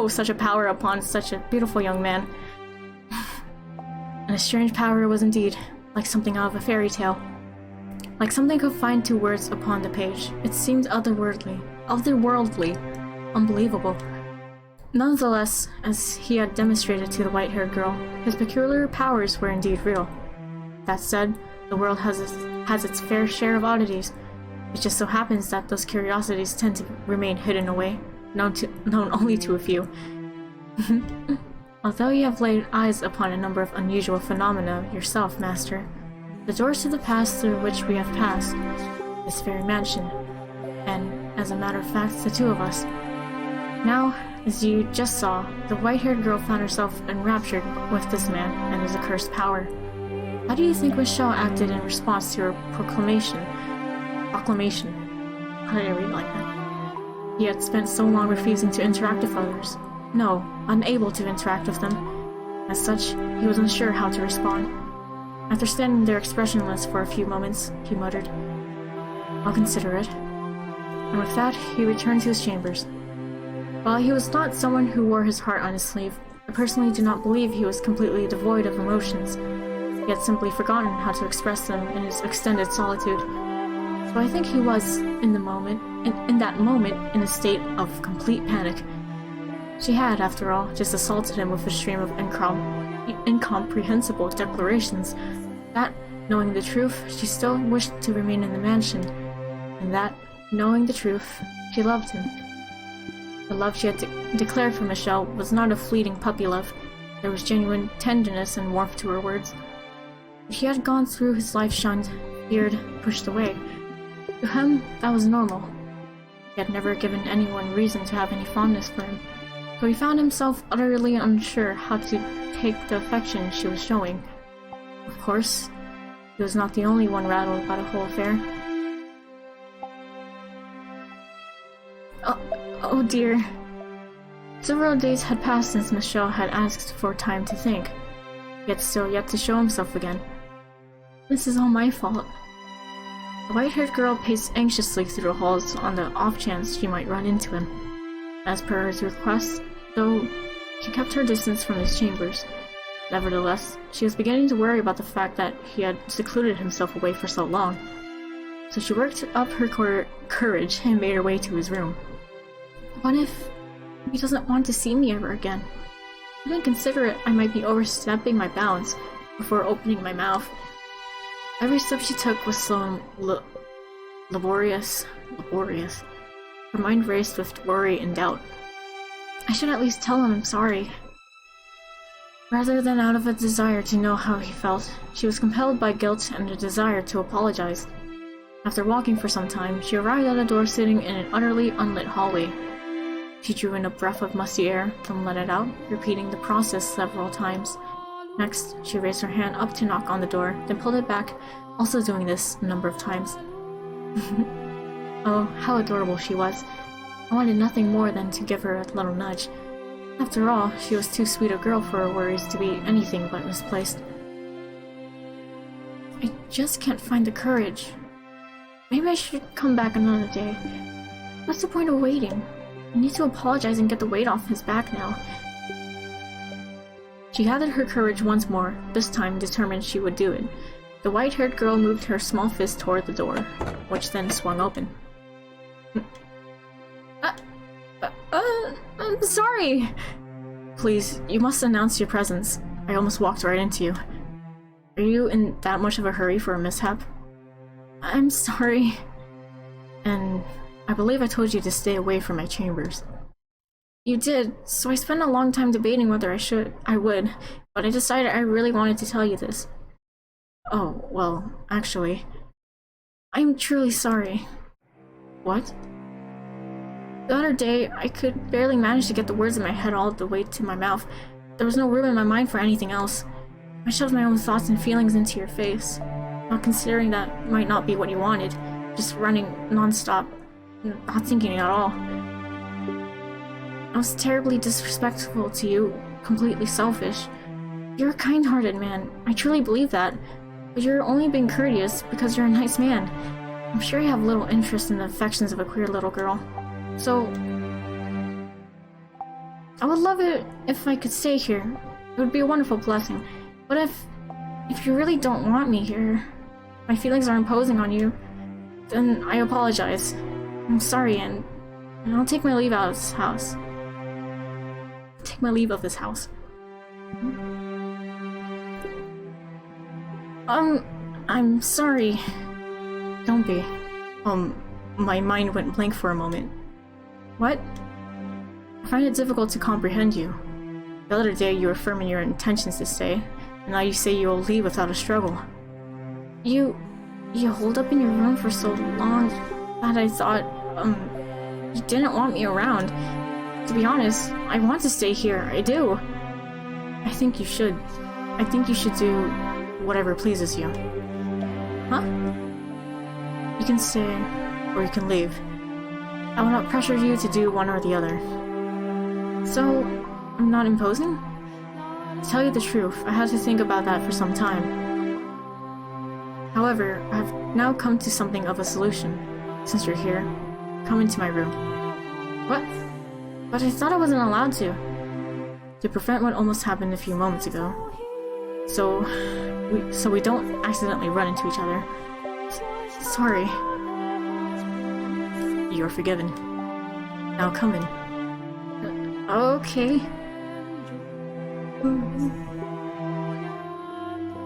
such a power upon such a beautiful young man. And a strange power it was indeed, like something out of a fairy tale. Like something could find 2 words upon the page. It seemed otherworldly, unbelievable. Nonetheless, as he had demonstrated to the white-haired girl, his peculiar powers were indeed real. That said, the world has its fair share of oddities. It just so happens that those curiosities tend to remain hidden away, known only to a few. Although you have laid eyes upon a number of unusual phenomena yourself, Master, the doors to the past through which we have passed, this very mansion, and, as a matter of fact, the 2 of us, Now, as you just saw, the white-haired girl found herself enraptured with this man and his accursed power. How do you think Michelle acted in response to her proclamation? How did I read like that? He had spent so long refusing to interact with others. No, unable to interact with them. As such, he was unsure how to respond. After standing there expressionless for a few moments, he muttered, "I'll consider it." And with that, he returned to his chambers. While he was not someone who wore his heart on his sleeve, I personally do not believe he was completely devoid of emotions. He had simply forgotten how to express them in his extended solitude. So I think he was, in that moment, in a state of complete panic. She had, after all, just assaulted him with a stream of incomprehensible declarations that, knowing the truth, she still wished to remain in the mansion, and that, knowing the truth, she loved him. The love she had declared for Michelle was not a fleeting puppy love. There was genuine tenderness and warmth to her words. He had gone through his life shunned, feared, pushed away. To him, that was normal. He had never given anyone reason to have any fondness for him, so he found himself utterly unsure how to take the affection she was showing. Of course, he was not the only one rattled by the whole affair. Oh dear. Several days had passed since Michelle had asked for time to think, yet still yet to show himself again. This is all my fault. The white-haired girl paced anxiously through the halls on the off chance she might run into him. As per his request, though, she kept her distance from his chambers. Nevertheless, she was beginning to worry about the fact that he had secluded himself away for so long. So she worked up her courage and made her way to his room. What if he doesn't want to see me ever again? I didn't consider it I might be overstepping my bounds before opening my mouth. Every step she took was slow and laborious. Her mind raced with worry and doubt. I should at least tell him I'm sorry. Rather than out of a desire to know how he felt, she was compelled by guilt and a desire to apologize. After walking for some time, she arrived at a door sitting in an utterly unlit hallway. She drew in a breath of musty air, then let it out, repeating the process several times. Next, she raised her hand up to knock on the door, then pulled it back, also doing this a number of times. Oh, how adorable she was. I wanted nothing more than to give her a little nudge. After all, she was too sweet a girl for her worries to be anything but misplaced. I just can't find the courage. Maybe I should come back another day. What's the point of waiting? I need to apologize and get the weight off his back now. She gathered her courage once more, this time determined she would do it. The white-haired girl moved her small fist toward the door, which then swung open. I'm sorry! Please, you must announce your presence. I almost walked right into you. Are you in that much of a hurry for a mishap? I'm sorry. And I believe I told you to stay away from my chambers. You did, so I spent a long time debating whether I would, but I decided I really wanted to tell you this. Oh, well, actually, I'm truly sorry. What? The other day, I could barely manage to get the words in my head all the way to my mouth. There was no room in my mind for anything else. I shoved my own thoughts and feelings into your face, not considering that might not be what you wanted, just running non-stop, not thinking at all. I was terribly disrespectful to you, completely selfish. You're a kind-hearted man, I truly believe that, but you're only being courteous because you're a nice man. I'm sure you have little interest in the affections of a queer little girl. So, I would love it if I could stay here. It would be a wonderful blessing. But if you really don't want me here, my feelings are imposing on you, then I apologize. I'm sorry, and I'll take my leave out of this house. Take my leave of this house. I'm sorry. Don't be. My mind went blank for a moment. What? I find it difficult to comprehend you. The other day you were firm in your intentions to stay, and now you say you will leave without a struggle. You holed up in your room for so long that I thought, you didn't want me around. To be honest, I want to stay here. I do. I think you should. I think you should do whatever pleases you. Huh? You can stay, or you can leave. I will not pressure you to do one or the other. So, I'm not imposing? To tell you the truth, I had to think about that for some time. However, I've now come to something of a solution. Since you're here, come into my room. What? But I thought I wasn't allowed to. To prevent what almost happened a few moments ago. So we don't accidentally run into each other. Sorry. You're forgiven. Now come in. Okay.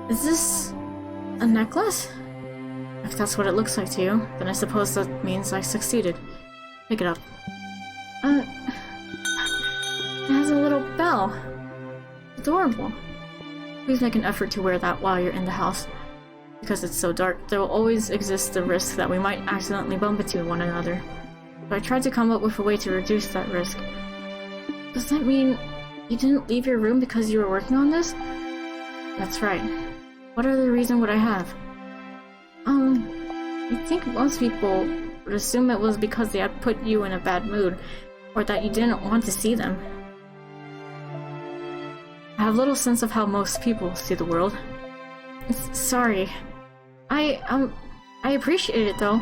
Is this a necklace? If that's what it looks like to you, then I suppose that means I succeeded. Pick it up. It has a little bell. Adorable. Please make an effort to wear that while you're in the house. Because it's so dark, there will always exist the risk that we might accidentally bump into one another. So I tried to come up with a way to reduce that risk. Does that mean you didn't leave your room because you were working on this? That's right. What other reason would I have? I think most people would assume it was because they had put you in a bad mood, or that you didn't want to see them. I have little sense of how most people see the world. Sorry. I appreciate it though.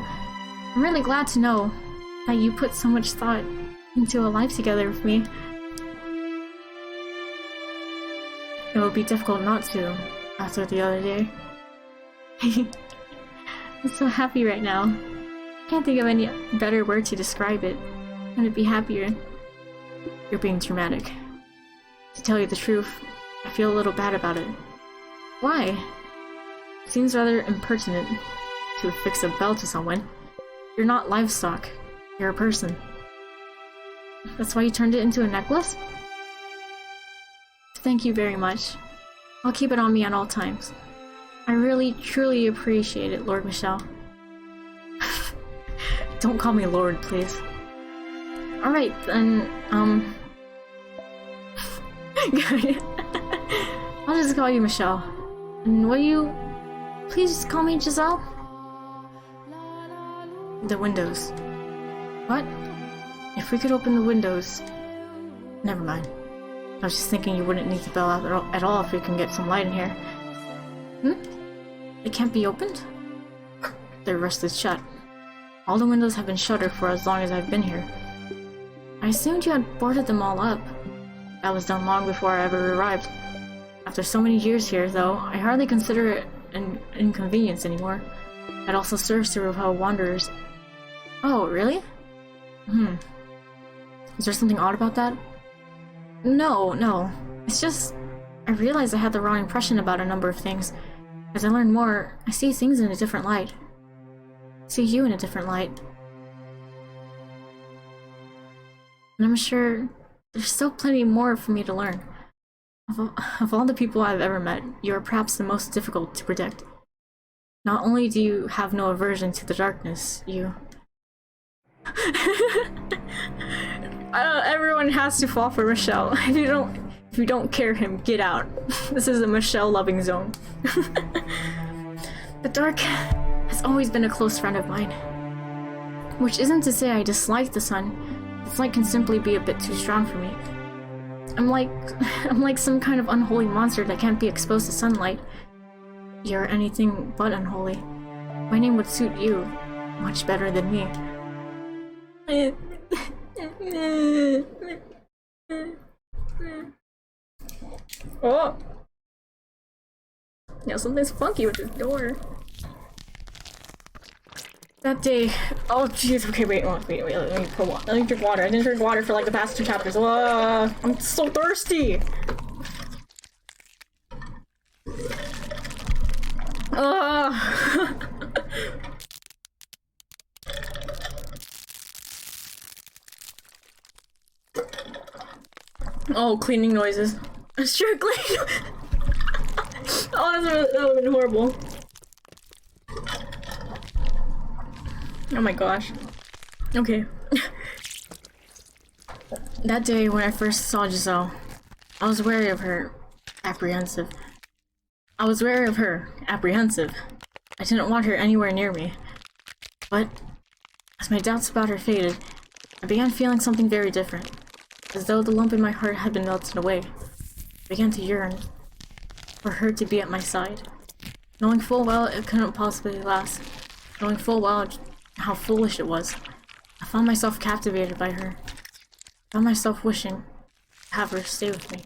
I'm really glad to know that you put so much thought into a life together with me. It would be difficult not to, after the other day. I'm so happy right now. Can't think of any better word to describe it. Couldn't be happier. You're being dramatic. To tell you the truth, I feel a little bad about it. Why? It seems rather impertinent to affix a bell to someone. You're not livestock. You're a person. That's why you turned it into a necklace? Thank you very much. I'll keep it on me at all times. I really, truly appreciate it, Lord Michelle. Don't call me Lord, please. Alright, then, I'll just call you Michelle. And will you please just call me Giselle? The windows. What? If we could open the windows... Never mind. I was just thinking you wouldn't need the bell at all if we can get some light in here. They can't be opened? They're rusted shut. All the windows have been shuttered for as long as I've been here. I assumed you had boarded them all up. That was done long before I ever arrived. After so many years here, though, I hardly consider it an inconvenience anymore. It also serves to repel wanderers. Oh, really? Is there something odd about that? No. It's just... I realized I had the wrong impression about a number of things. As I learn more, I see things in a different light. I see you in a different light. And I'm sure there's still plenty more for me to learn. Of all the people I've ever met, you are perhaps the most difficult to predict. Not only do you have no aversion to the darkness, you... everyone has to fall for Michelle. If you don't care him, get out. This is a Michelle-loving zone. The dark has always been a close friend of mine. Which isn't to say I dislike the sun. Dislike can simply be a bit too strong for me. I'm like some kind of unholy monster that can't be exposed to sunlight. You're anything but unholy. My name would suit you much better than me. Oh! Yeah, something's funky with this door. That day... Oh, jeez. Okay, wait, let me drink water. I didn't drink water for like the past 2 chapters. I'm so thirsty! Oh, cleaning noises. Strictly! Oh, that would have been horrible. Oh my gosh. Okay. That day when I first saw Giselle, I was wary of her, apprehensive. I didn't want her anywhere near me. But, as my doubts about her faded, I began feeling something very different. As though the lump in my heart had been melted away. I began to yearn for her to be at my side. Knowing full well it couldn't possibly last. Knowing full well how foolish it was. I found myself captivated by her. I found myself wishing to have her stay with me.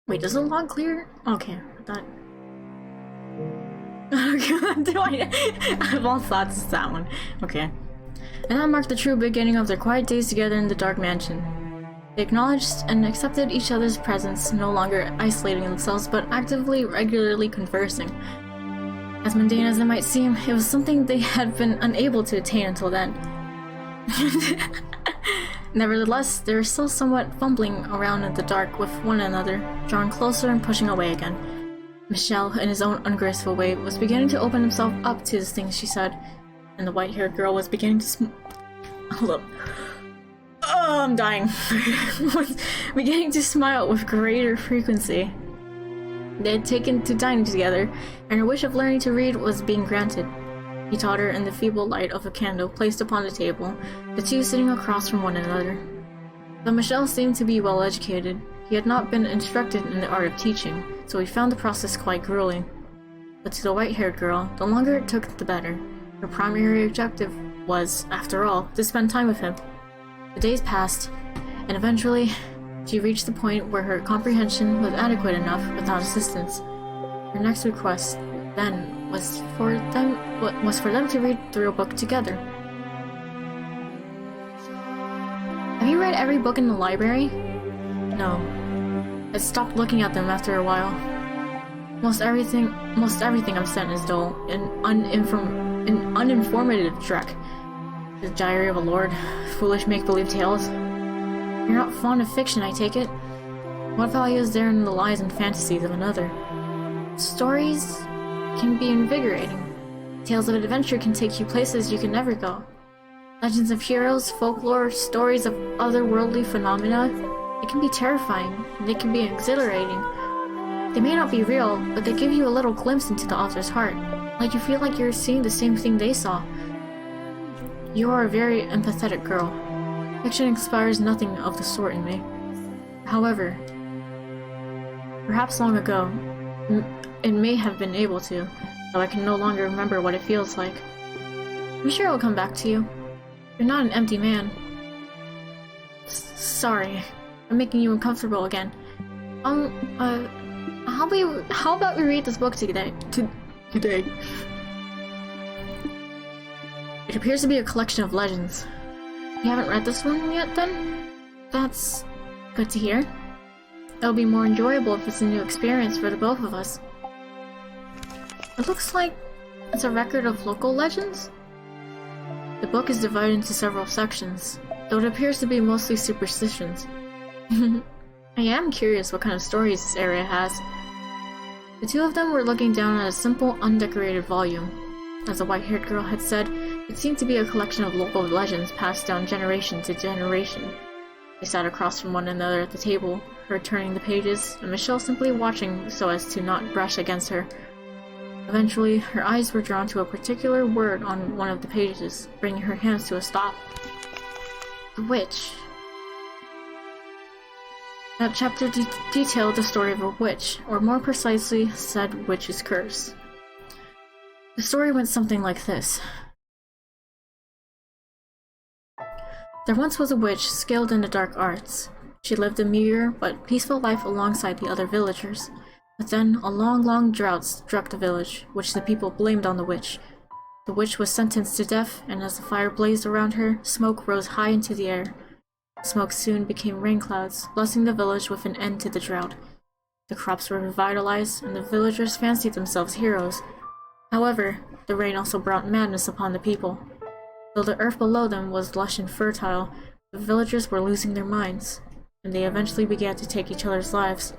Wait, does the log clear? Okay, I thought... I have all thoughts it's that one. Okay. And that marked the true beginning of their quiet days together in the dark mansion. They acknowledged and accepted each other's presence, no longer isolating themselves, but actively, regularly conversing. As mundane as it might seem, it was something they had been unable to attain until then. Nevertheless, they were still somewhat fumbling around in the dark with one another, drawing closer and pushing away again. Michel, in his own ungraceful way, was beginning to open himself up to the things she said, and the white-haired girl was beginning to I'm dying. Was beginning to smile with greater frequency. They had taken to dining together, and her wish of learning to read was being granted. He taught her in the feeble light of a candle placed upon the table, the two sitting across from one another. Though Michel seemed to be well educated, he had not been instructed in the art of teaching, so he found the process quite grueling. But to the white-haired girl, the longer it took, the better. Her primary objective was, after all, to spend time with him. The days passed, and eventually, she reached the point where her comprehension was adequate enough without assistance. Her next request, then, was for them to read through a book together. Have you read every book in the library? No. I stopped looking at them after a while. Most everything I'm sent is dull and uninformative dreck. The Diary of a Lord, foolish make-believe tales. You're not fond of fiction, I take it. What value is there in the lies and fantasies of another? Stories can be invigorating. Tales of adventure can take you places you can never go. Legends of heroes, folklore, stories of otherworldly phenomena, it can be terrifying, and they can be exhilarating. They may not be real, but they give you a little glimpse into the author's heart, like you feel like you're seeing the same thing they saw. You are a very empathetic girl. Fiction inspires nothing of the sort in me. However, perhaps long ago, it may have been able to, though I can no longer remember what it feels like. I'm sure it'll come back to you. You're not an empty man. Sorry, I'm making you uncomfortable again. How about we read this book today? Today. It appears to be a collection of legends. You haven't read this one yet, then? That's good to hear. It'll be more enjoyable if it's a new experience for the both of us. It looks like it's a record of local legends. The book is divided into several sections, though it appears to be mostly superstitions. I am curious what kind of stories this area has. The two of them were looking down at a simple, undecorated volume. As the white-haired girl had said, it seemed to be a collection of local legends passed down generation to generation. They sat across from one another at the table, her turning the pages, and Michelle simply watching so as to not brush against her. Eventually, her eyes were drawn to a particular word on one of the pages, bringing her hands to a stop. The witch. That chapter detailed the story of a witch, or more precisely, said witch's curse. The story went something like this. There once was a witch skilled in the dark arts. She lived a meager but peaceful life alongside the other villagers. But then a long drought struck the village, which the people blamed on the witch. The witch was sentenced to death, and as the fire blazed around her, smoke rose high into the air. Smoke soon became rain clouds, blessing the village with an end to the drought. The crops were revitalized, and the villagers fancied themselves heroes. However, the rain also brought madness upon the people. Though the earth below them was lush and fertile, The villagers were losing their minds, and they eventually began to take each other's lives.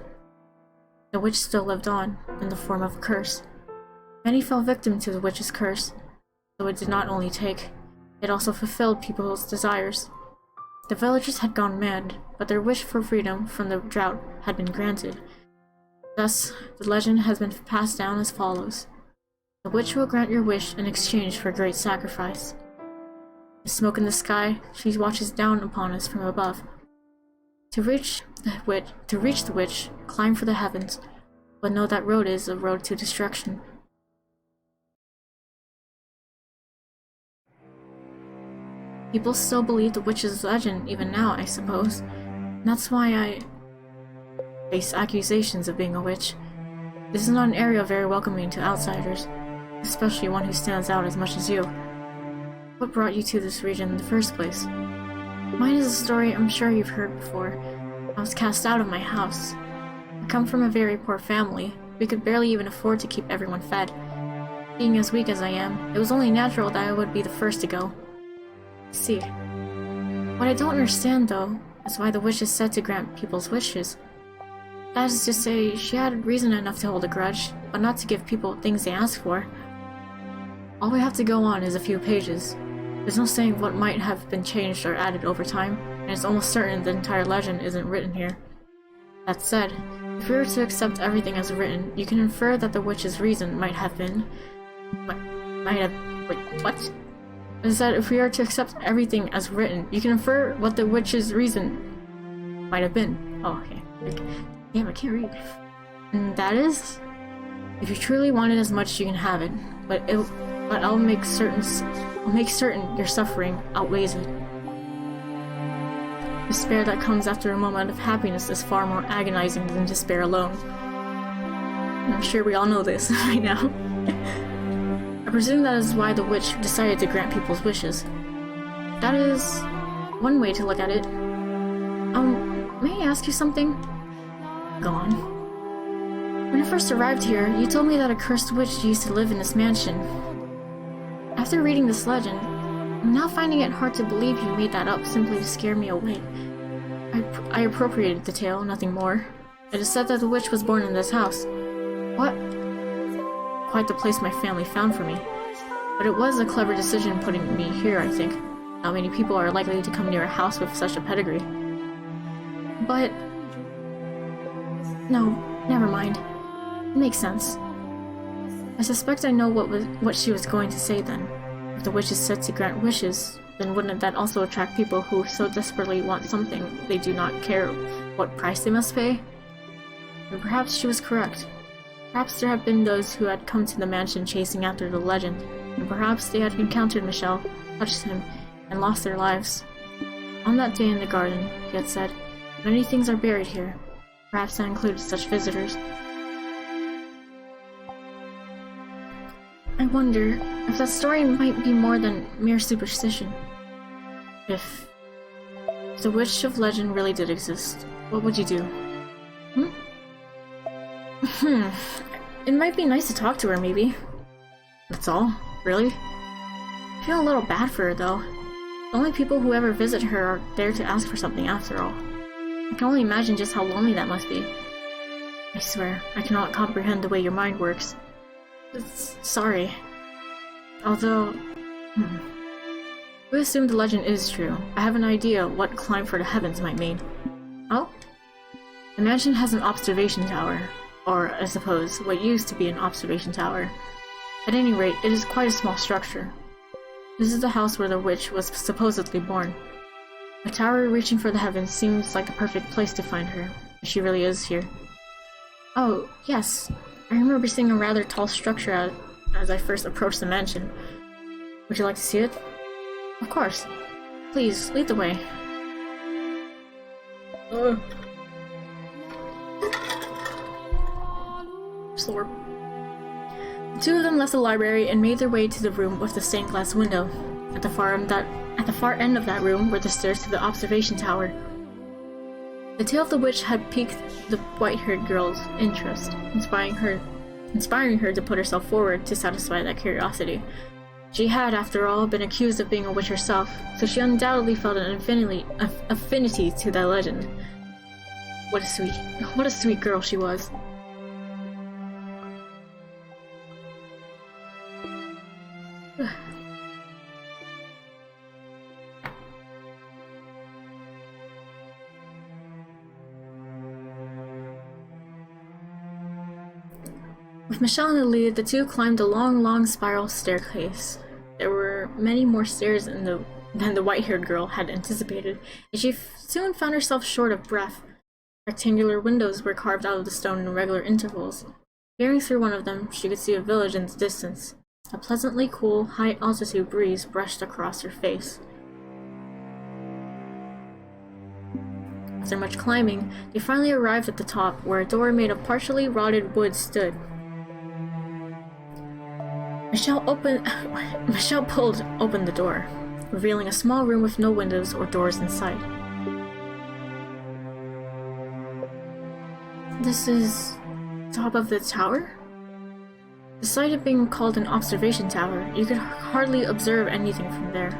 The witch still lived on, in the form of a curse. Many fell victim to the witch's curse, though it did not only take, it also fulfilled people's desires. The villagers had gone mad, but their wish for freedom from the drought had been granted. Thus, the legend has been passed down as follows. The witch will grant your wish in exchange for a great sacrifice. The smoke in the sky, she watches down upon us from above. To reach the witch, climb for the heavens, but know that road is a road to destruction. People still believe the witch's legend even now, I suppose. And that's why I face accusations of being a witch. This is not an area very welcoming to outsiders, especially one who stands out as much as you. What brought you to this region in the first place? Mine is a story I'm sure you've heard before. I was cast out of my house. I come from a very poor family. We could barely even afford to keep everyone fed. Being as weak as I am, it was only natural that I would be the first to go. See. What I don't understand, though, is why the witch is said to grant people's wishes. That is to say, she had reason enough to hold a grudge, but not to give people things they ask for. All we have to go on is a few pages. There's no saying what might have been changed or added over time, and it's almost certain the entire legend isn't written here. That said, if we were to accept everything as written, you can infer that the witch's reason might have been... wait, what? Is that if we are to accept everything as written, you can infer what the witch's reason might have been. Oh, okay. Damn, I can't read. And that is, if you truly want it as much, you can have it. But I'll make certain your suffering outweighs it. Despair that comes after a moment of happiness is far more agonizing than despair alone. I'm sure we all know this right now. I presume that is why the witch decided to grant people's wishes. That is one way to look at it. May I ask you something? Go on. When I first arrived here, you told me that a cursed witch used to live in this mansion. After reading this legend, I'm now finding it hard to believe you made that up simply to scare me away. I appropriated the tale, nothing more. It is said that the witch was born in this house. What? Quite the place my family found for me. But it was a clever decision putting me here, I think. Not many people are likely to come near a house with such a pedigree. But... no, never mind. It makes sense. I suspect I know what she was going to say then. If the witch is said to grant wishes, then wouldn't that also attract people who so desperately want something they do not care what price they must pay? And perhaps she was correct. Perhaps there had been those who had come to the mansion chasing after the legend, and perhaps they had encountered Michel, touched him, and lost their lives. On that day in the garden, he had said, many things are buried here. Perhaps that included such visitors. I wonder if that story might be more than mere superstition. If the witch of legend really did exist, what would you do? It might be nice to talk to her, maybe. That's all? Really? I feel a little bad for her, though. The only people who ever visit her are there to ask for something after all. I can only imagine just how lonely that must be. I swear, I cannot comprehend the way your mind works. Sorry. Although... we assume the legend is true. I have an idea what climb for the heavens might mean. Oh? The mansion has an observation tower. Or, I suppose, what used to be an observation tower. At any rate, it is quite a small structure. This is the house where the witch was supposedly born. A tower reaching for the heavens seems like the perfect place to find her, if she really is here. Oh, yes. I remember seeing a rather tall structure as I first approached the mansion. Would you like to see it? Of course. Please, lead the way. Slurp. The two of them left the library and made their way to the room with the stained glass window. At the far end of that room were the stairs to the observation tower. The tale of the witch had piqued the white-haired girl's interest, inspiring her to put herself forward to satisfy that curiosity. She had, after all, been accused of being a witch herself, so she undoubtedly felt an affinity to that legend. What a sweet girl she was. With Michelle in the lead, the two climbed a long spiral staircase. There were many more stairs than the white-haired girl had anticipated, and she soon found herself short of breath. Rectangular windows were carved out of the stone in regular intervals. Peering through one of them, she could see a village in the distance. A pleasantly cool, high-altitude breeze brushed across her face. After much climbing, they finally arrived at the top, where a door made of partially rotted wood stood. Michelle pulled open the door, revealing a small room with no windows or doors in sight. This is top of the tower? Despite it being called an observation tower, you could hardly observe anything from there.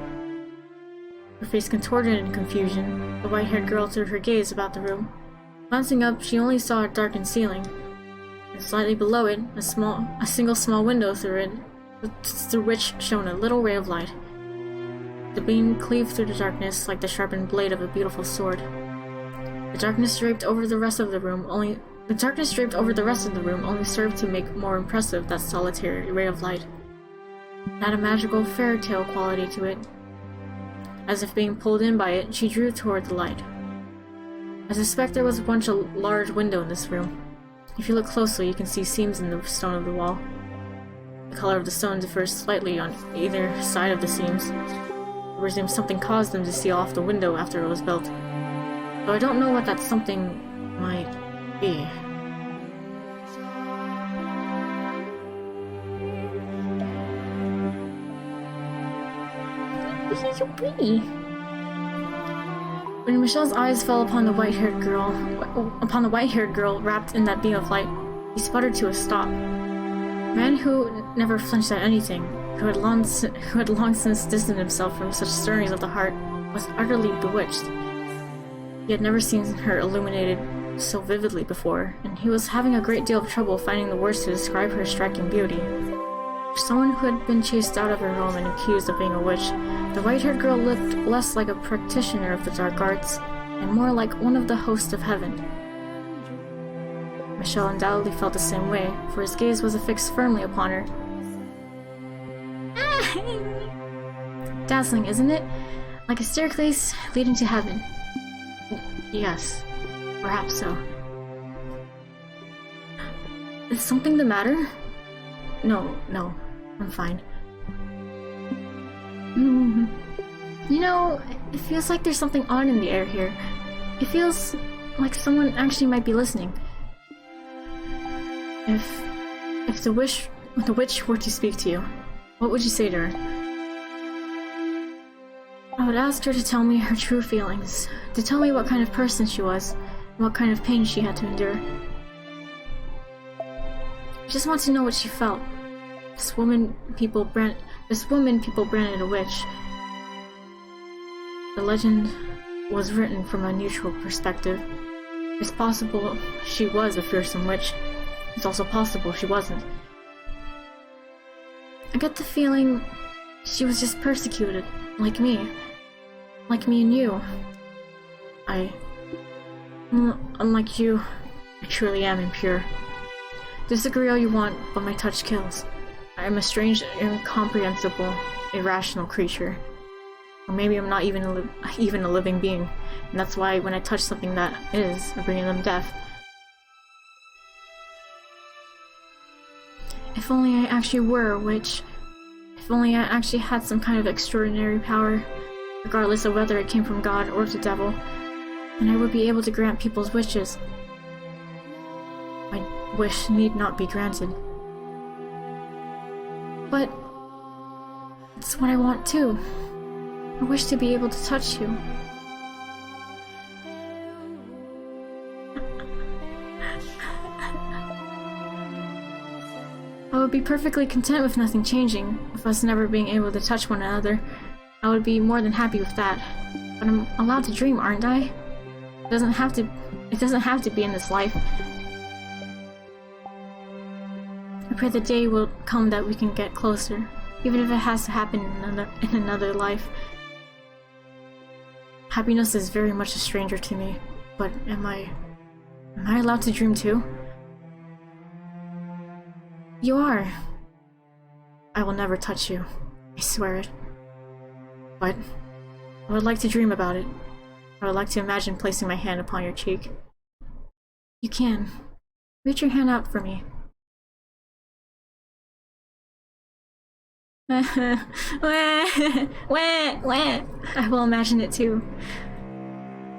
Her face contorted in confusion, the white-haired girl turned her gaze about the room. Glancing up, she only saw a darkened ceiling, and slightly below it, a single small window through which shone a little ray of light. The beam cleaved through the darkness like the sharpened blade of a beautiful sword. The darkness draped over the rest of the room only served to make more impressive that solitary ray of light. It had a magical fairy tale quality to it. As if being pulled in by it, she drew toward the light. I suspect there was once a large window in this room. If you look closely, you can see seams in the stone of the wall. The color of the stone differs slightly on either side of the seams. I presume something caused them to seal off the window after it was built. Though I don't know what that something might be. What are you pretty? When Michelle's eyes fell upon the white-haired girl wrapped in that beam of light, he sputtered to a stop. A man who never flinched at anything, who had long since distanced himself from such stirrings of the heart, was utterly bewitched. He had never seen her illuminated so vividly before, and he was having a great deal of trouble finding the words to describe her striking beauty. For someone who had been chased out of her home and accused of being a witch, the white-haired girl looked less like a practitioner of the dark arts, and more like one of the hosts of heaven. Michelle undoubtedly felt the same way, for his gaze was affixed firmly upon her. Dazzling, isn't it? Like a staircase leading to heaven. Yes, perhaps so. Is something the matter? No, I'm fine. You know, it feels like there's something odd in the air here. It feels like someone actually might be listening. If the witch were to speak to you, what would you say to her? I would ask her to tell me her true feelings, to tell me what kind of person she was, and what kind of pain she had to endure. I just want to know what she felt. This woman people branded a witch. The legend was written from a neutral perspective. It's possible she was a fearsome witch. It's also possible she wasn't. I get the feeling she was just persecuted, like me. Like me and you. Unlike you, I truly am impure. Disagree all you want, but my touch kills. I am a strange, incomprehensible, irrational creature. Or maybe I'm not even a living being, and that's why when I touch something that is, I bring them death. If only I actually were a witch. If only I actually had some kind of extraordinary power, regardless of whether it came from God or the devil, then I would be able to grant people's wishes. My wish need not be granted. But it's what I want too. I wish to be able to touch you. would be perfectly content with nothing changing, with us never being able to touch one another. I would be more than happy with that. But I'm allowed to dream, aren't I? It doesn't have to be in this life. I pray the day will come that we can get closer, even if it has to happen in another life. Happiness is very much a stranger to me, but am I allowed to dream too? You are. I will never touch you. I swear it. But I would like to dream about it. I would like to imagine placing my hand upon your cheek. You can. Reach your hand out for me. I will imagine it too.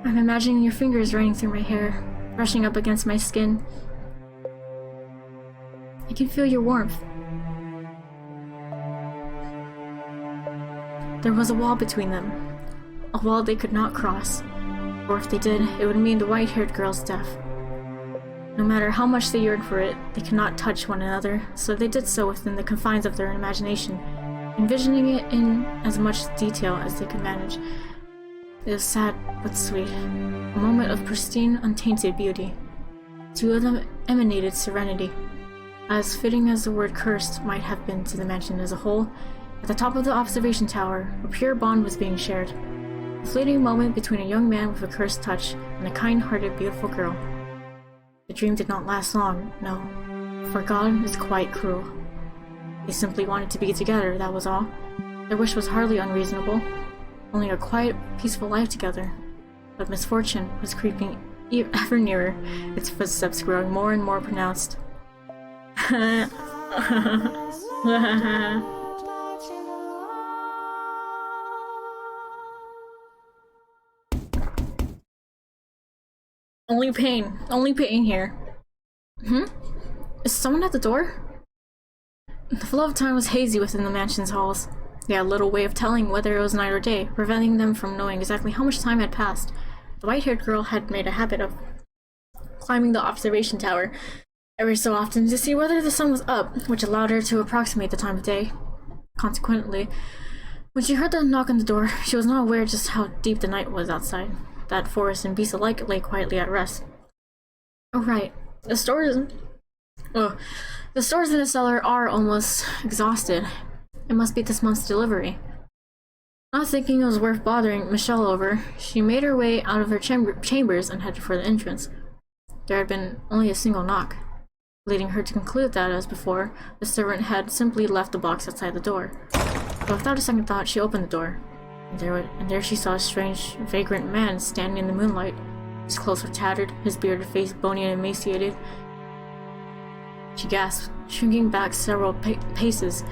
I'm imagining your fingers running through my hair, brushing up against my skin. I can feel your warmth. There was a wall between them. A wall they could not cross. Or if they did, it would mean the white-haired girl's death. No matter how much they yearned for it, they could not touch one another, so they did so within the confines of their imagination, envisioning it in as much detail as they could manage. It was sad, but sweet. A moment of pristine, untainted beauty. Two of them emanated serenity. As fitting as the word cursed might have been to the mansion as a whole, at the top of the observation tower, a pure bond was being shared. A fleeting moment between a young man with a cursed touch and a kind-hearted, beautiful girl. The dream did not last long, no, for God is quite cruel. They simply wanted to be together, that was all. Their wish was hardly unreasonable, only a quiet, peaceful life together. But misfortune was creeping ever nearer, its footsteps growing more and more pronounced. Only pain here. Is someone at the door? The flow of time was hazy within the mansion's halls. They had little way of telling whether it was night or day, preventing them from knowing exactly how much time had passed. The white-haired girl had made a habit of climbing the observation tower every so often to see whether the sun was up, which allowed her to approximate the time of day. Consequently, when she heard the knock on the door, she was not aware just how deep the night was outside. That forest and beasts alike lay quietly at rest. Oh right, the stores in the cellar are almost exhausted. It must be this month's delivery. Not thinking it was worth bothering Michelle over, she made her way out of her chambers and headed for the entrance. There had been only a single knock, leading her to conclude that, as before, the servant had simply left the box outside the door. But without a second thought, she opened the door. And there she saw a strange, vagrant man standing in the moonlight. His clothes were tattered, his bearded face bony and emaciated. She gasped, shrinking back several paces.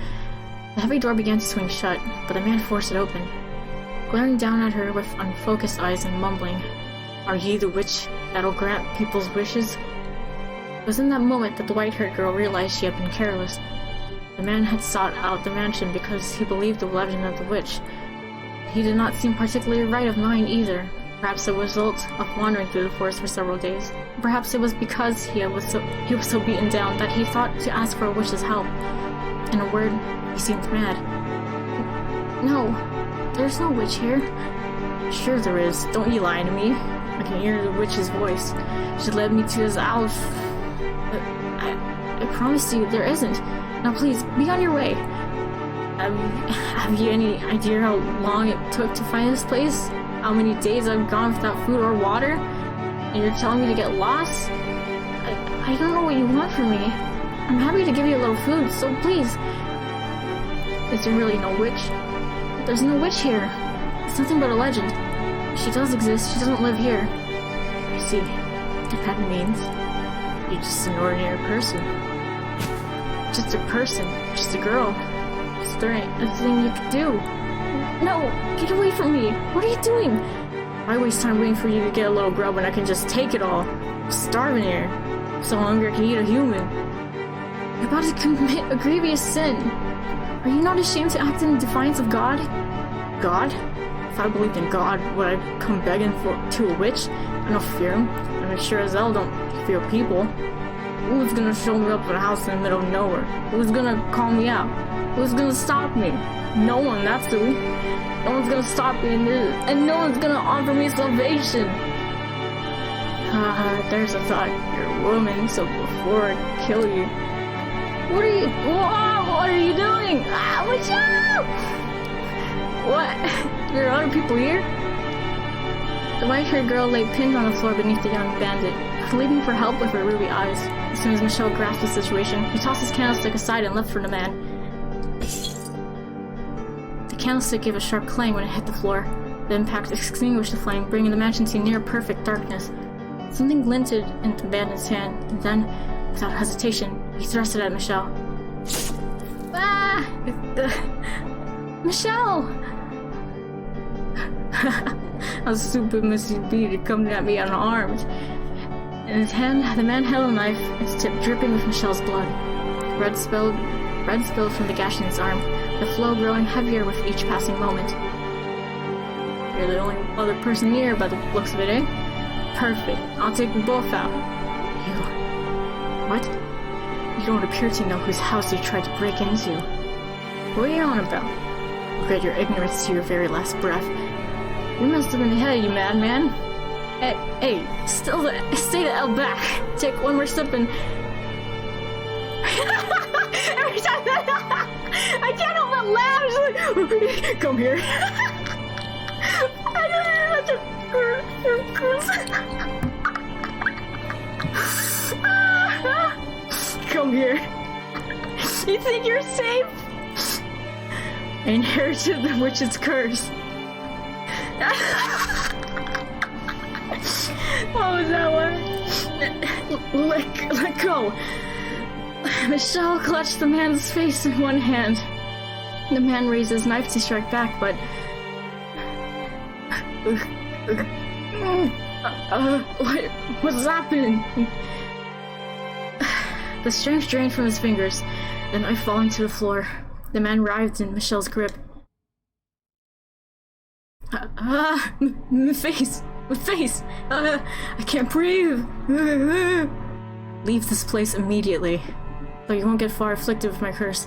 The heavy door began to swing shut, but the man forced it open, glaring down at her with unfocused eyes and mumbling, "Are ye the witch that'll grant people's wishes?" It was in that moment that the white-haired girl realized she had been careless. The man had sought out the mansion because he believed the legend of the witch. He did not seem particularly right of mind either. Perhaps a result of wandering through the forest for several days. Perhaps it was because he was so beaten down that he thought to ask for a witch's help. In a word, he seemed mad. No, there's no witch here. Sure there is. Don't you lie to me. I can hear the witch's voice. She led me to his house. But I promise you, there isn't. Now please, be on your way. Have you any idea how long it took to find this place? How many days I've gone without food or water? And you're telling me to get lost? I don't know what you want from me. I'm happy to give you a little food, so please. Is there really no witch? There's no witch here. It's nothing but a legend. She does exist, she doesn't live here. I see. If that means you're just an ordinary person. Just a person. Just a girl. There ain't a thing you could do. No! Get away from me! What are you doing? Why waste time waiting for you to get a little grub when I can just take it all? I'm starving here. I'm so hungry I can eat a human. You're about to commit a grievous sin. Are you not ashamed to act in defiance of God? God? If I believed in God, would I come begging to a witch? I don't fear him. And I sure as hell don't fear people. Who's gonna show me up at a house in the middle of nowhere? Who's gonna call me out? Who's gonna stop me? No one, that's who. No one's gonna stop me, and no one's gonna offer me salvation. There's a thought. You're a woman, so before I kill you... What are you... Whoa, what are you doing? Watch out! What? There are other people here? The white-haired girl lay pinned on the floor beneath the young bandit, pleading for help with her ruby eyes. As soon as Michelle grasped the situation, he tossed his candlestick aside and leapt for the man. The candlestick gave a sharp clang when it hit the floor. The impact extinguished the flame, bringing the mansion to near perfect darkness. Something glinted in the bandit's hand, and then, without hesitation, he thrust it at Michelle. Michelle! How stupid must you be to come at me unarmed? In his hand, the man held a knife, its tip dripping with Michelle's blood. Red spilled from the gash in his arm, the flow growing heavier with each passing moment. You're the only other person here by the looks of it, eh? Perfect. I'll take them both out. You... What? You don't appear to know whose house you tried to break into. What are you on about? Regret your ignorance to your very last breath. You must have been ahead, you madman. Hey, stay the hell back. Take one more sip and... Every time I can't help but laugh. Like, come here. I don't know such a Come here. You think you're safe? I inherited the witch's curse. What was that one? Let go. Michelle clutched the man's face in one hand. The man raised his knife to strike back, but... What's happening? The strength drained from his fingers, the knife falling to the floor. The man writhed in Michelle's grip. My face! I can't breathe! Leave this place immediately, though you won't get far afflicted with my curse.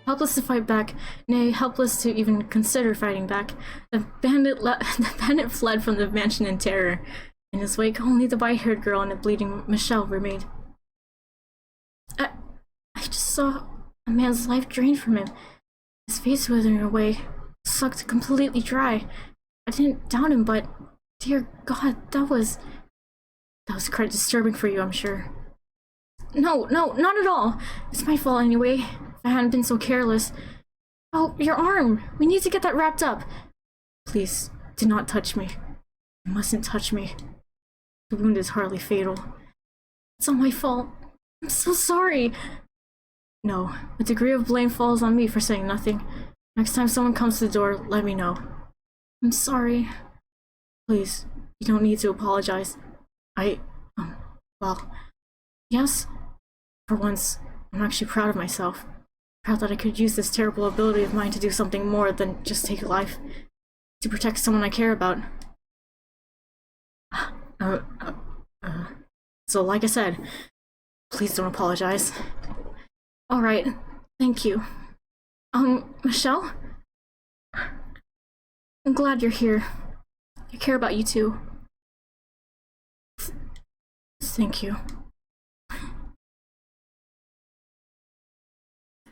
Helpless to fight back, nay, helpless to even consider fighting back, the bandit fled from the mansion in terror. In his wake, only the white-haired girl and the bleeding Michelle remained. I just saw a man's life drained from him, his face withering away, sucked completely dry. I didn't doubt him, but dear God, that was quite disturbing for you, I'm sure. No, not at all. It's my fault anyway. If I hadn't been so careless. Oh, your arm! We need to get that wrapped up. Please, do not touch me. You mustn't touch me. The wound is hardly fatal. It's all my fault. I'm so sorry. No, a degree of blame falls on me for saying nothing. Next time someone comes to the door, let me know. I'm sorry. Please, you don't need to apologize. Well, yes. For once, I'm actually proud of myself. Proud that I could use this terrible ability of mine to do something more than just take a life. To protect someone I care about. So like I said, please don't apologize. Alright, thank you. Michelle? I'm glad you're here. I care about you too. Thank you.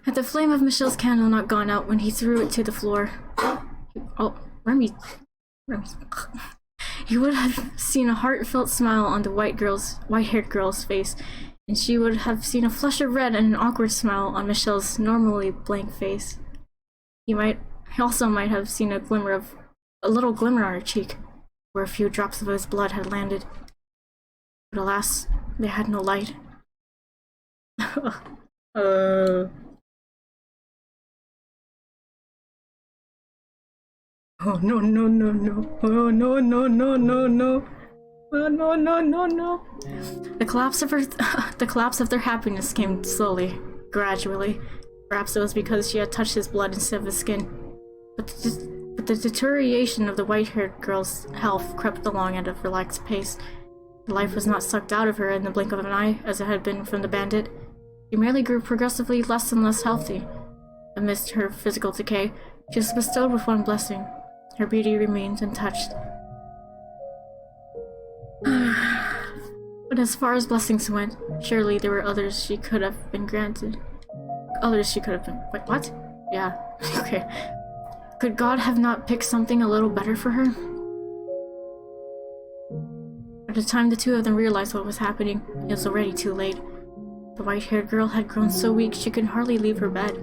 Had the flame of Michelle's candle not gone out when he threw it to the floor, Remy. He would have seen a heartfelt smile on the white-haired girl's face, and she would have seen a flush of red and an awkward smile on Michelle's normally blank face. He also might have seen a little glimmer on her cheek, where a few drops of his blood had landed. But alas, they had no light. Oh no. Oh no. Oh no. The collapse of their happiness came slowly, gradually. Perhaps it was because she had touched his blood instead of his skin. But the deterioration of the white-haired girl's health crept along at a relaxed pace. The life was not sucked out of her in the blink of an eye, as it had been from the bandit. She merely grew progressively less and less healthy. Amidst her physical decay, she was bestowed with one blessing. Her beauty remained untouched. But as far as blessings went, surely there were others she could have been granted. Wait, what? Yeah, okay. Could God have not picked something a little better for her? By the time the two of them realized what was happening, it was already too late. The white-haired girl had grown so weak she could hardly leave her bed.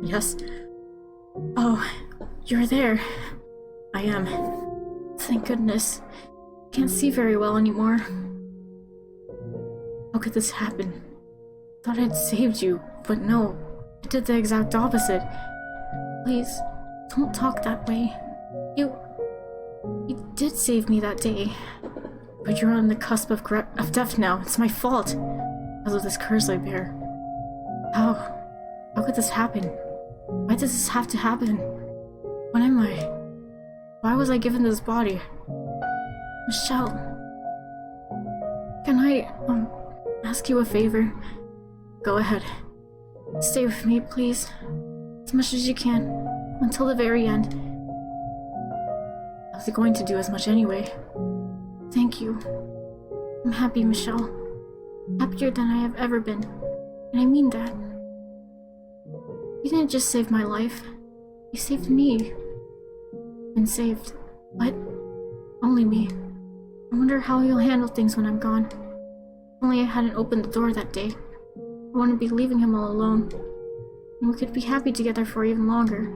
Yes. Oh, you're there. I am. Thank goodness. Can't see very well anymore. How could this happen? Thought I'd saved you, but no. I did the exact opposite. Please, don't talk that way. You did save me that day. But you're on the cusp of death now. It's my fault. Because of this curse I bear. How could this happen? Why does this have to happen? What am I? Why was I given this body? Michelle, can I, ask you a favor? Go ahead. Stay with me, please. As much as you can. Until the very end. I was going to do as much anyway. Thank you. I'm happy, Michelle. Happier than I have ever been. And I mean that. You didn't just save my life. You saved me. Been saved. What? Only me. I wonder how you'll handle things when I'm gone. If only I hadn't opened the door that day. I wouldn't be leaving him all alone. And we could be happy together for even longer.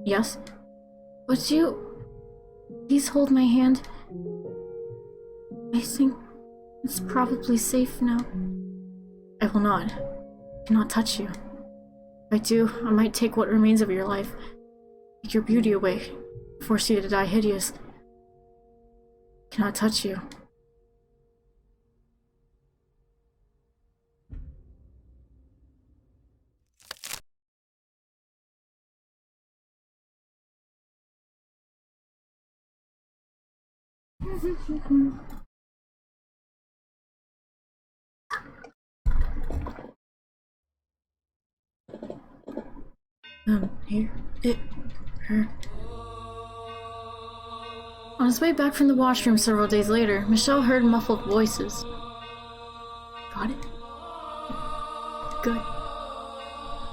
Yes? Would you please hold my hand? I think it's probably safe now. I will not. I cannot touch you. If I do, I might take what remains of your life, take your beauty away, force you to die hideous. I cannot touch you. Her. On his way back from the washroom several days later, Michelle heard muffled voices. Got it? Good.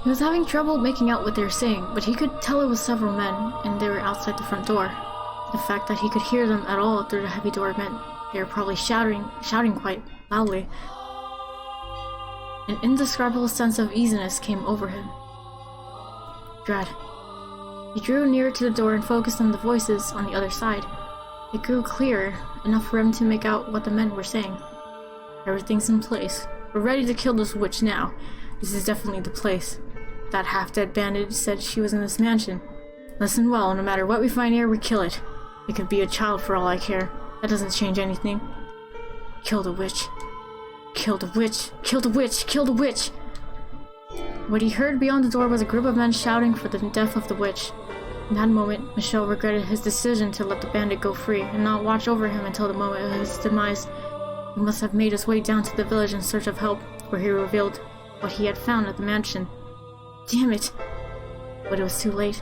He was having trouble making out what they were saying, but he could tell it was several men, and they were outside the front door. The fact that he could hear them at all through the heavy door meant they were probably shouting quite loudly. An indescribable sense of easiness came over him. Dread. He drew nearer to the door and focused on the voices on the other side. It grew clearer, enough for him to make out what the men were saying. Everything's in place. We're ready to kill this witch now. This is definitely the place. That half-dead bandit said she was in this mansion. Listen well, no matter what we find here, we kill it. It could be a child for all I care. That doesn't change anything. Kill the witch. Kill the witch. Kill the witch. Kill the witch. What he heard beyond the door was a group of men shouting for the death of the witch. In that moment, Michelle regretted his decision to let the bandit go free and not watch over him until the moment of his demise. He must have made his way down to the village in search of help, where he revealed what he had found at the mansion. Damn it! But it was too late.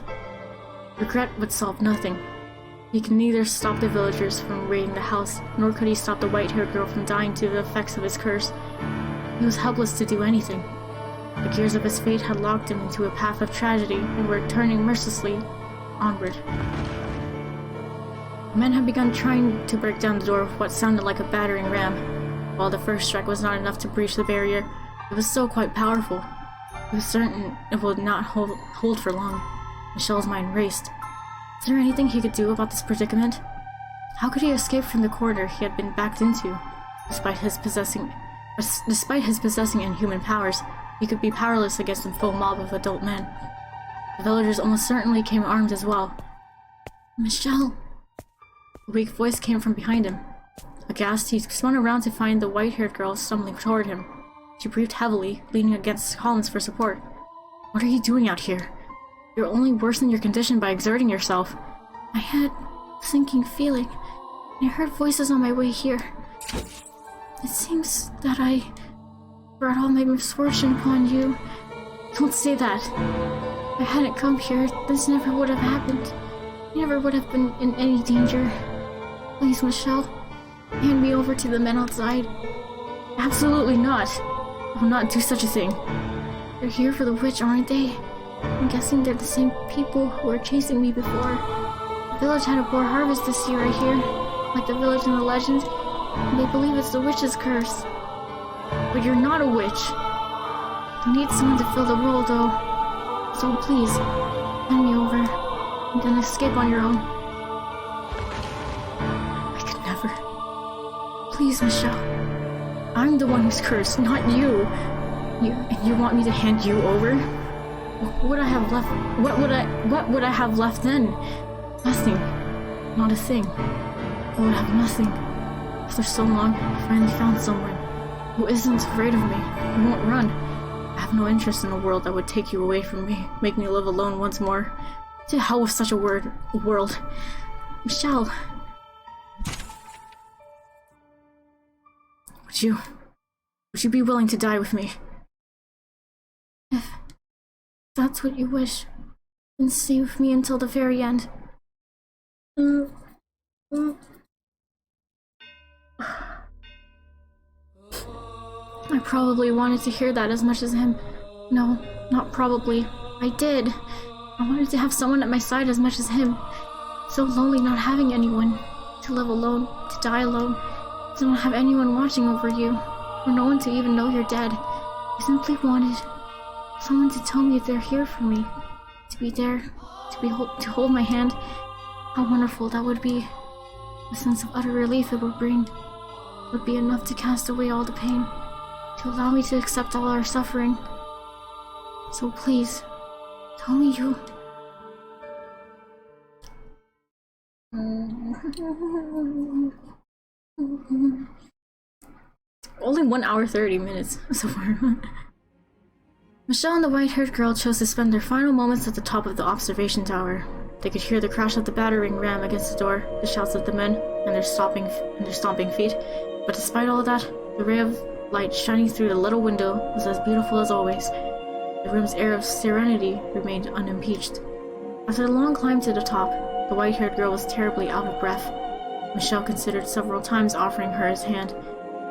Regret would solve nothing. He could neither stop the villagers from raiding the house, nor could he stop the white-haired girl from dying to the effects of his curse. He was helpless to do anything. The gears of his fate had locked him into a path of tragedy and were turning mercilessly onward. The men had begun trying to break down the door with what sounded like a battering ram. While the first strike was not enough to breach the barrier, it was still quite powerful. He was certain it would not hold for long. Michelle's mind raced. Is there anything he could do about this predicament? How could he escape from the corner he had been backed into? Despite his possessing inhuman powers, he could be powerless against a full mob of adult men. The villagers almost certainly came armed as well. Michelle! A weak voice came from behind him. Aghast, he spun around to find the white-haired girl stumbling toward him. She breathed heavily, leaning against columns for support. What are you doing out here? You're only worsening your condition by exerting yourself. I had a sinking feeling, and I heard voices on my way here. It seems that I brought all my misfortune upon you. Don't say that. If I hadn't come here, this never would have happened. I never would have been in any danger. Please, Michelle, hand me over to the men outside. Absolutely not. I will not do such a thing. They're here for the witch, aren't they? I'm guessing they're the same people who were chasing me before. The village had a poor harvest this year, I hear. Like the village in the legend. And they believe it's the witch's curse. But you're not a witch. You need someone to fill the role, though. So please, hand me over. And then escape on your own. I could never. Please, Michelle. I'm the one who's cursed, not you. You want me to hand you over? What would I have left? What would I have left then? Nothing. Not a thing. I would have nothing. After so long, I finally found someone who isn't afraid of me, who won't run. I have no interest in a world that would take you away from me, make me live alone once more. To hell with such a world. Michelle. Would you be willing to die with me? If that's what you wish, then stay with me until the very end. I probably wanted to hear that as much as him. No, not probably. I did. I wanted to have someone at my side as much as him. So lonely not having anyone. To live alone, to die alone. To not have anyone watching over you. Or no one to even know you're dead. I simply wanted someone to tell me they're here for me. To be there. To hold my hand. How wonderful that would be. A sense of utter relief it would bring. Would be enough to cast away all the pain. To allow me to accept all our suffering. So please, tell me you... Only 1 hour 30 minutes so far. Michelle and the white-haired girl chose to spend their final moments at the top of the observation tower. They could hear the crash of the battering ram against the door, the shouts of the men, and their stomping feet. But despite all that, the ray of light shining through the little window was as beautiful as always. The room's air of serenity remained unimpeached. After the long climb to the top, the white-haired girl was terribly out of breath. Michelle considered several times offering her his hand,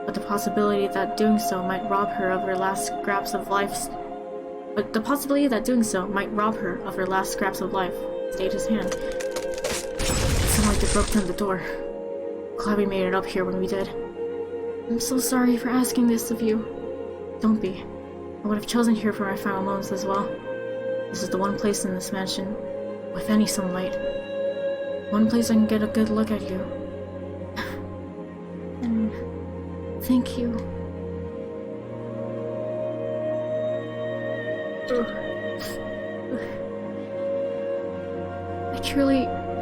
but the possibility that doing so might rob her of her last scraps of life stayed his hand. It sounded like they broke down the door. Glad we made it up here when we did. I'm so sorry for asking this of you. Don't be. I would have chosen here for my final moments as well. This is the one place in this mansion with any sunlight. One place I can get a good look at you. And thank you.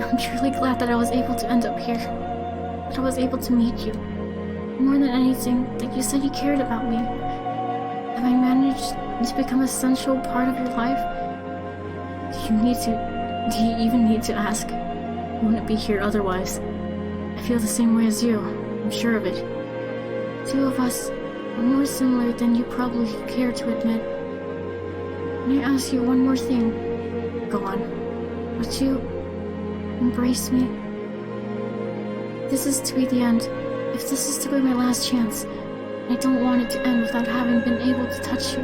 I'm truly glad that I was able to end up here. That I was able to meet you. More than anything, that you said you cared about me. Have I managed to become an essential part of your life? Do you even need to ask? I wouldn't be here otherwise. I feel the same way as you. I'm sure of it. Two of us are more similar than you probably care to admit. Can I ask you one more thing? Go on. Would you embrace me? This is to be the end. If this is to be my last chance, I don't want it to end without having been able to touch you.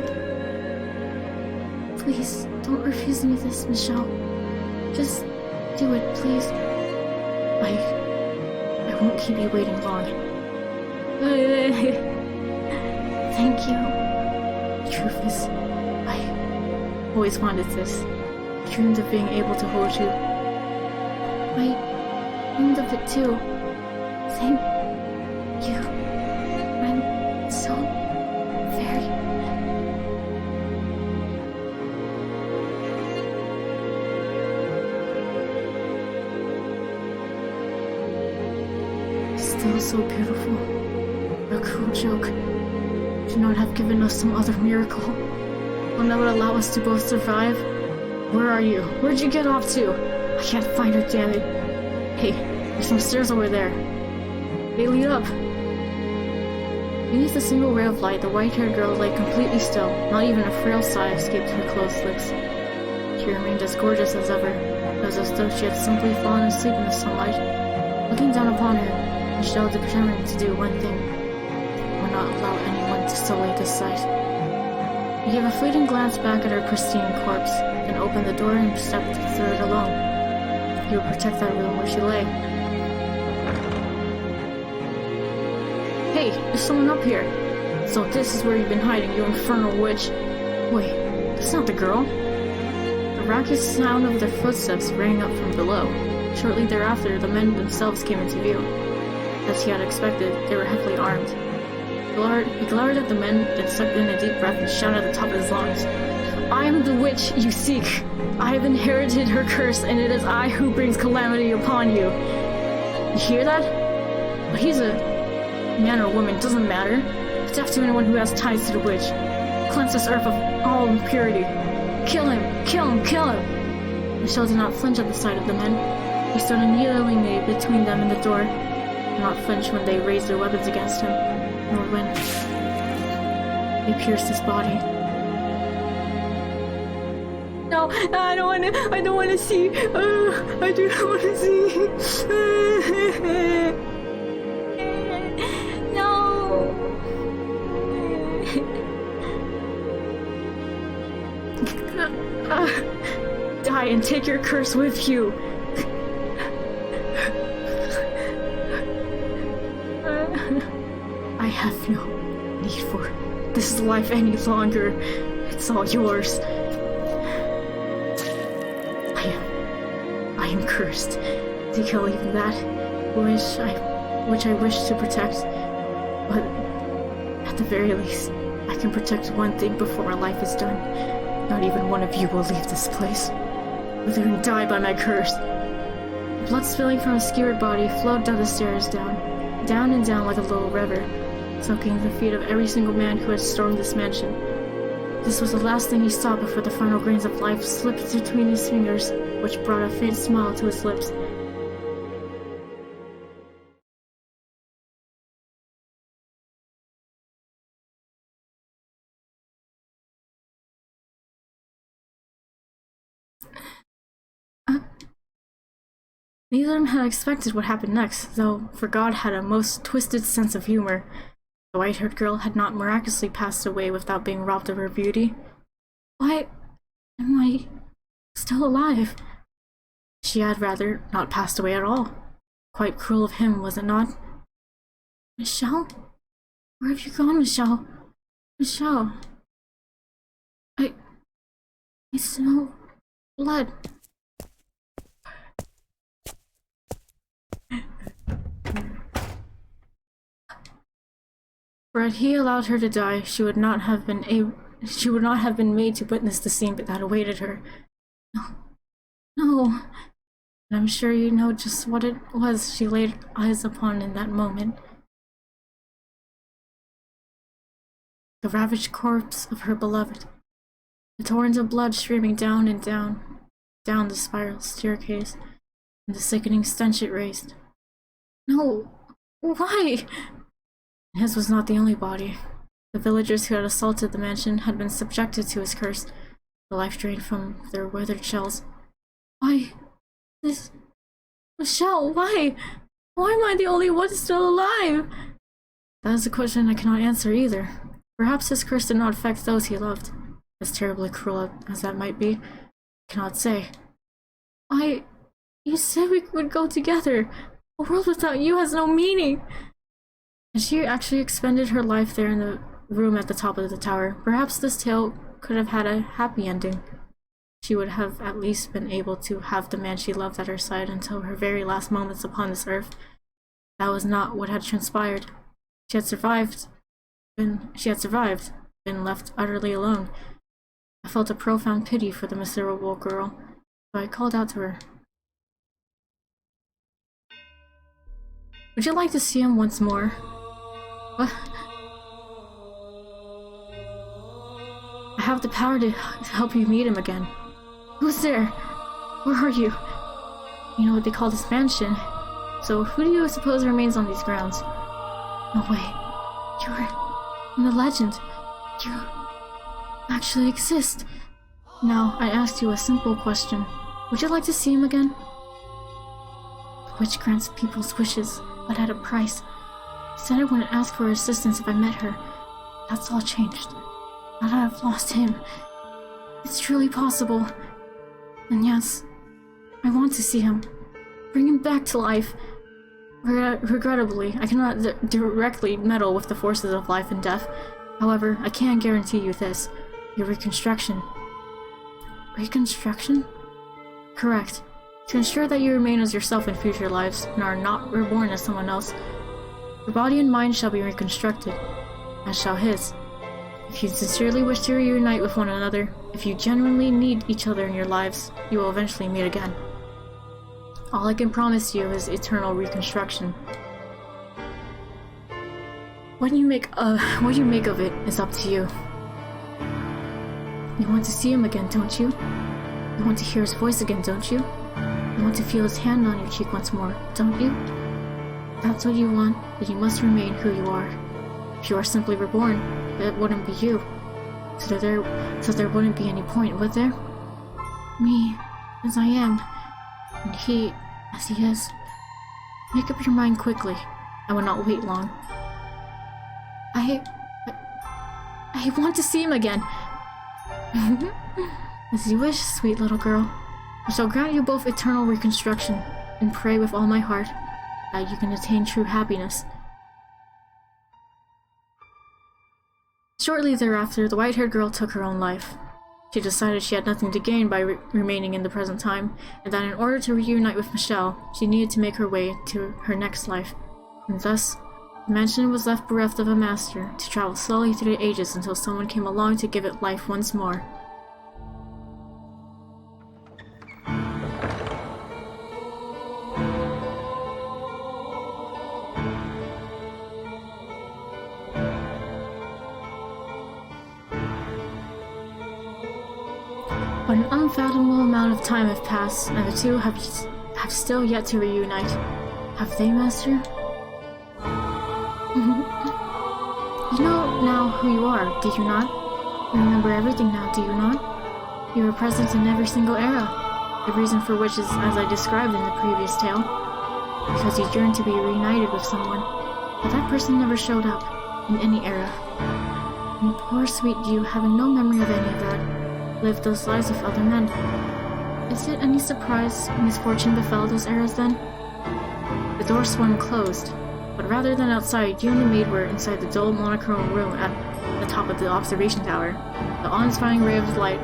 Please, don't refuse me this, Michelle. Just do it, please. I won't keep you waiting long. Thank you. The truth is, I always wanted this. I dreamed of being able to hold you. I dreamed of it too. Thank you. I'm so very... Still so beautiful. A cruel joke. Should not have given us some other miracle. One that would allow us to both survive? Where are you? Where'd you get off to? I can't find her, damn it. Hey, there's some stairs over there. They lead up. Beneath a single ray of light, the white-haired girl lay completely still. Not even a frail sigh escaped her closed lips. She remained as gorgeous as ever, as though she had simply fallen asleep in the sunlight. Looking down upon her, Michelle determined to do one thing: would not allow anyone to sully this sight. He gave a fleeting glance back at her pristine corpse, then opened the door and stepped through it alone. He would protect that room where she lay. Hey, there's someone up here. So this is where you've been hiding, you infernal witch. Wait, that's not the girl. The raucous sound of their footsteps rang up from below. Shortly thereafter, the men themselves came into view. As he had expected, they were heavily armed. He glowered at the men, then sucked in a deep breath and shouted at the top of his lungs. I am the witch you seek. I have inherited her curse, and it is I who brings calamity upon you. You hear that? Well, he's a man or woman, doesn't matter. Death to anyone who has ties to the witch. Cleanse this earth of all impurity. Kill him! Kill him! Kill him! Michelle did not flinch at the sight of the men. He stood kneelingly between them and the door, did not flinch when they raised their weapons against him, nor when they pierced his body. No, I don't want to see. I do not want to see. No. Die and take your curse with you. I have no need for this life any longer. It's all yours. I am cursed to kill even that which I wish to protect. But at the very least, I can protect one thing before my life is done. Not even one of you will leave this place. Wither and die by my curse. Blood spilling from his skewered body flowed down the stairs, down and down like a little river, soaking the feet of every single man who had stormed this mansion. This was the last thing he saw before the final grains of life slipped between his fingers, which brought a faint smile to his lips. Neither of them had expected what happened next, though, for God had a most twisted sense of humor. The white-haired girl had not miraculously passed away without being robbed of her beauty. Why am I still alive? She had rather not passed away at all. Quite cruel of him, was it not? Michelle? Where have you gone, Michelle? Michelle? I smell blood. For had he allowed her to die, she would not have been made to witness the scene that awaited her. No. And I'm sure you know just what it was she laid eyes upon in that moment. The ravaged corpse of her beloved. The torrent of blood streaming down and down the spiral staircase, and the sickening stench it raised. No! Why? His was not the only body. The villagers who had assaulted the mansion had been subjected to his curse, the life drained from their withered shells. Why? This... Michelle, why? Why am I the only one still alive? That is a question I cannot answer either. Perhaps his curse did not affect those he loved. As terribly cruel as that might be, I cannot say. Why? You said we would go together. A world without you has no meaning. And she actually expended her life there in the room at the top of the tower. Perhaps this tale could have had a happy ending. She would have at least been able to have the man she loved at her side until her very last moments upon this earth. That was not what had transpired. She had survived, been left utterly alone. I felt a profound pity for the miserable girl, so I called out to her. Would you like to see him once more? have the power to help you meet him again. Who's there? Where are you? You know what they call this mansion. So who do you suppose remains on these grounds? No way. You're in the legend. You actually exist. Now, I asked you a simple question. Would you like to see him again? The witch grants people's wishes, but at a price. She said I wouldn't ask for her assistance if I met her. That's all changed. Now that I've lost him, it's truly possible. And yes, I want to see him. Bring him back to life. Regrettably, I cannot directly meddle with the forces of life and death. However, I can guarantee you this. Your reconstruction. Reconstruction? Correct. To ensure that you remain as yourself in future lives, and are not reborn as someone else. Your body and mind shall be reconstructed, as shall his. If you sincerely wish to reunite with one another, if you genuinely need each other in your lives, you will eventually meet again. All I can promise you is eternal reconstruction. What you make of it is up to you. You want to see him again, don't you? You want to hear his voice again, don't you? You want to feel his hand on your cheek once more, don't you? If that's what you want, then you must remain who you are. If you are simply reborn, that wouldn't be you. So there wouldn't be any point, would there? Me, as I am, and he, as he is. Make up your mind quickly. I will not wait long. I want to see him again. As you wish, sweet little girl. I shall grant you both eternal reconstruction, and pray with all my heart that you can attain true happiness. Shortly thereafter, the white-haired girl took her own life. She decided she had nothing to gain by remaining in the present time, and that in order to reunite with Michelle, she needed to make her way to her next life. And thus, the mansion was left bereft of a master, to travel slowly through the ages until someone came along to give it life once more. But an unfathomable amount of time have passed, and the two have still yet to reunite. Have they, Master? You know now who you are, do you not? You remember everything now, do you not? You were present in every single era, the reason for which is as I described in the previous tale. Because you yearned to be reunited with someone, but that person never showed up, in any era. And poor sweet you, having no memory of any of that, lived those lives with other men. Is it any surprise misfortune befell those eras then? The door swung closed, but rather than outside, you and the maid were inside the dull monochrome room at the top of the observation tower. The awe-inspiring ray of light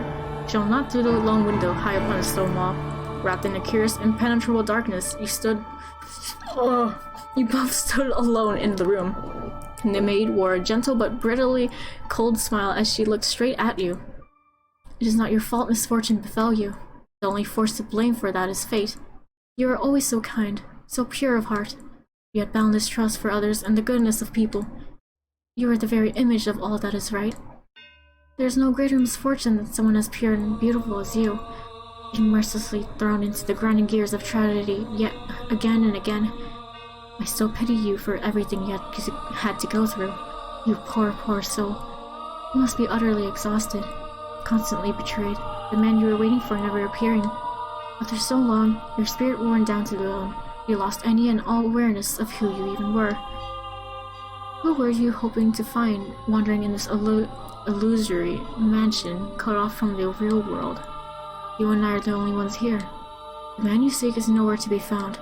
shone not through the long window high upon a stone wall. Wrapped in a curious, impenetrable darkness, you both stood alone in the room. And the maid wore a gentle but brittlely cold smile as she looked straight at you. It is not your fault misfortune befell you. The only force to blame for that is fate. You are always so kind, so pure of heart. You had boundless trust for others and the goodness of people. You are the very image of all that is right. There is no greater misfortune than someone as pure and beautiful as you, being mercilessly thrown into the grinding gears of tragedy yet again and again. I still pity you for everything you had to go through. You poor, poor soul. You must be utterly exhausted, constantly betrayed, the man you were waiting for never appearing. After so long, your spirit worn down to the bone, you lost any and all awareness of who you even were. Who were you hoping to find wandering in this illusory mansion cut off from the real world? You and I are the only ones here. The man you seek is nowhere to be found.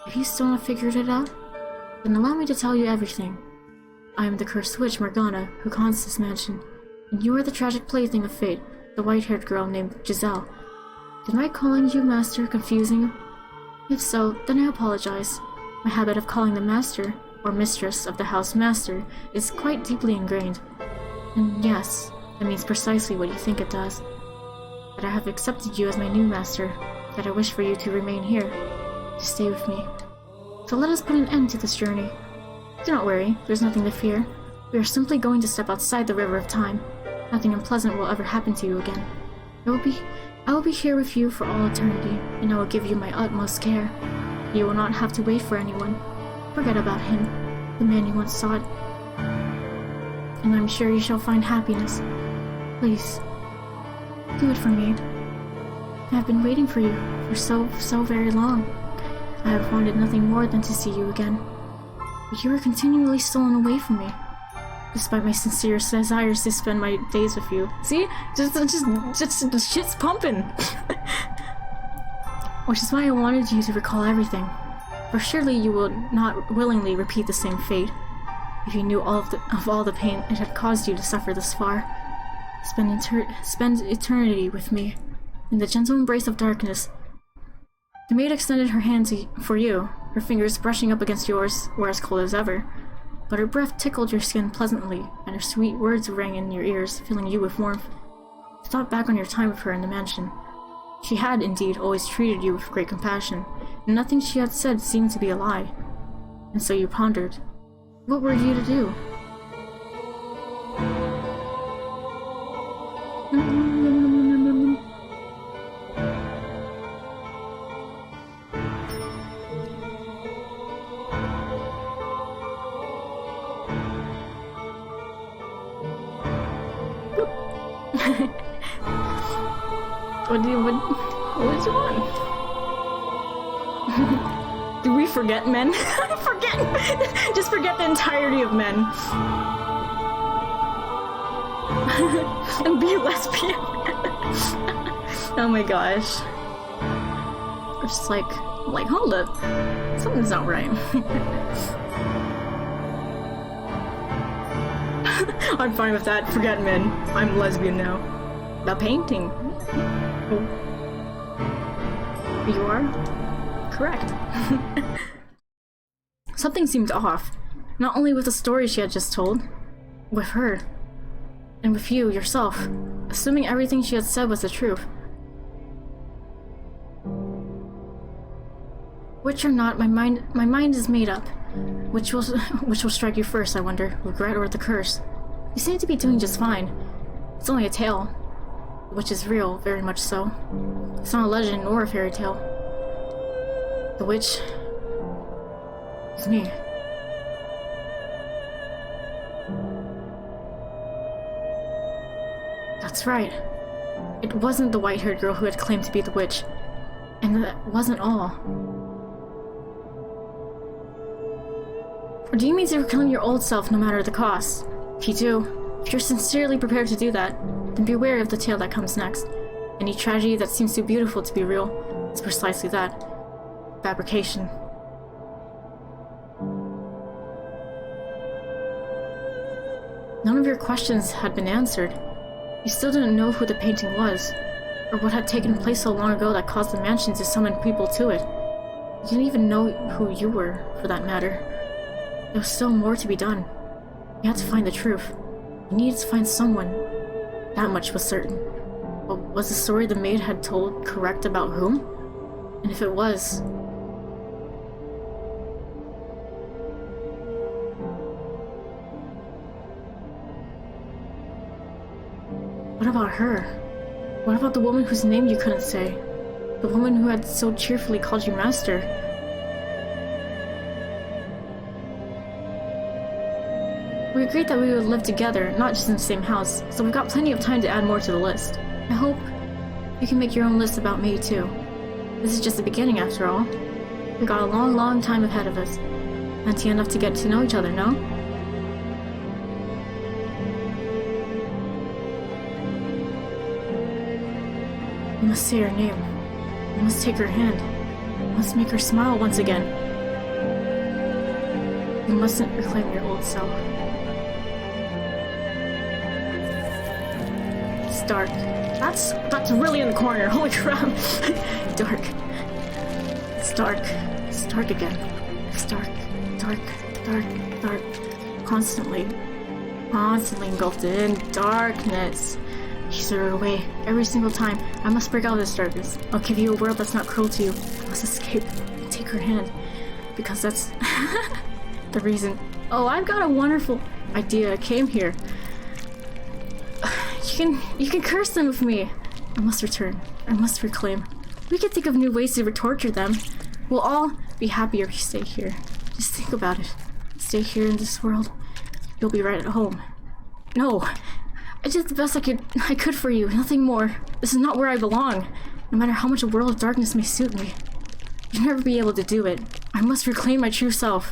Have you still not figured it out? Then allow me to tell you everything. I am the cursed witch Morgana, who haunts this mansion, and you are the tragic plaything of fate, the white-haired girl named Giselle. Did my calling you Master confuse you? If so, then I apologize. My habit of calling the Master, or Mistress of the House Master, is quite deeply ingrained. And yes, it means precisely what you think it does. That I have accepted you as my new Master, that I wish for you to remain here, to stay with me. So let us put an end to this journey. Do not worry, there's nothing to fear. We are simply going to step outside the river of time. Nothing unpleasant will ever happen to you again. I will be here with you for all eternity, and I will give you my utmost care. You will not have to wait for anyone. Forget about him, the man you once sought. And I'm sure you shall find happiness. Please, do it for me. I have been waiting for you for so very long. I have wanted nothing more than to see you again. But you are continually stolen away from me, despite my sincere desires to spend my days with you. See? Just the shit's pumping. Which is why I wanted you to recall everything. For surely you will not willingly repeat the same fate, if you knew all of all the pain it had caused you to suffer thus far. Spend eternity with me, in the gentle embrace of darkness. The maid extended her hand for you, her fingers brushing up against yours, were as cold as ever. But her breath tickled your skin pleasantly, and her sweet words rang in your ears, filling you with warmth. You thought back on your time with her in the mansion. She had, indeed, always treated you with great compassion, and nothing she had said seemed to be a lie. And so you pondered. What were you to do? What did you want? Do we forget men? Just forget the entirety of men. And be a lesbian. Oh my gosh. We're just like, hold up. Something's not right. I'm fine with that. Forget men. I'm lesbian now. The painting. Oh. You are? Correct. Something seemed off. Not only with the story she had just told, with her. And with you, yourself. Assuming everything she had said was the truth. Which or not, my mind is made up. Which will strike you first, I wonder, regret or the curse? You seem to be doing just fine. It's only a tale, which is real, very much so. It's not a legend or a fairy tale. The witch is me. That's right. It wasn't the white-haired girl who had claimed to be the witch. And that wasn't all. Or do you mean to reclaim your old self no matter the cost? If you do, if you're sincerely prepared to do that, then beware of the tale that comes next. Any tragedy that seems too beautiful to be real is precisely that. Fabrication. None of your questions had been answered. You still didn't know who the painting was, or what had taken place so long ago that caused the mansion to summon people to it. You didn't even know who you were, for that matter. There was still more to be done. You had to find the truth. You needed to find someone. That much was certain. But was the story the maid had told correct about whom? And if it was... What about her? What about the woman whose name you couldn't say? The woman who had so cheerfully called you master? We agreed that we would live together, not just in the same house, so we've got plenty of time to add more to the list. I hope you can make your own list about me, too. This is just the beginning, after all. We've got a long, long time ahead of us. Plenty enough to get to know each other, no? You must say her name. You must take her hand. You must make her smile once again. You mustn't reclaim your old self. It's dark. That's really in the corner. Holy crap. Dark. It's dark. It's dark again. It's dark. Dark. Dark. Dark. Constantly engulfed in darkness. She threw her away every single time. I must break out of this darkness. I'll give you a world that's not cruel to you. I must escape. Take her hand. Because that's the reason. Oh, I've got a wonderful idea. I came here. You can curse them with me. I must return. I must reclaim. We can think of new ways to torture them. We'll all be happier if you stay here. Just think about it. Stay here in this world. You'll be right at home. No. I did the best I could for you, nothing more. This is not where I belong. No matter how much a world of darkness may suit me. You'll never be able to do it. I must reclaim my true self.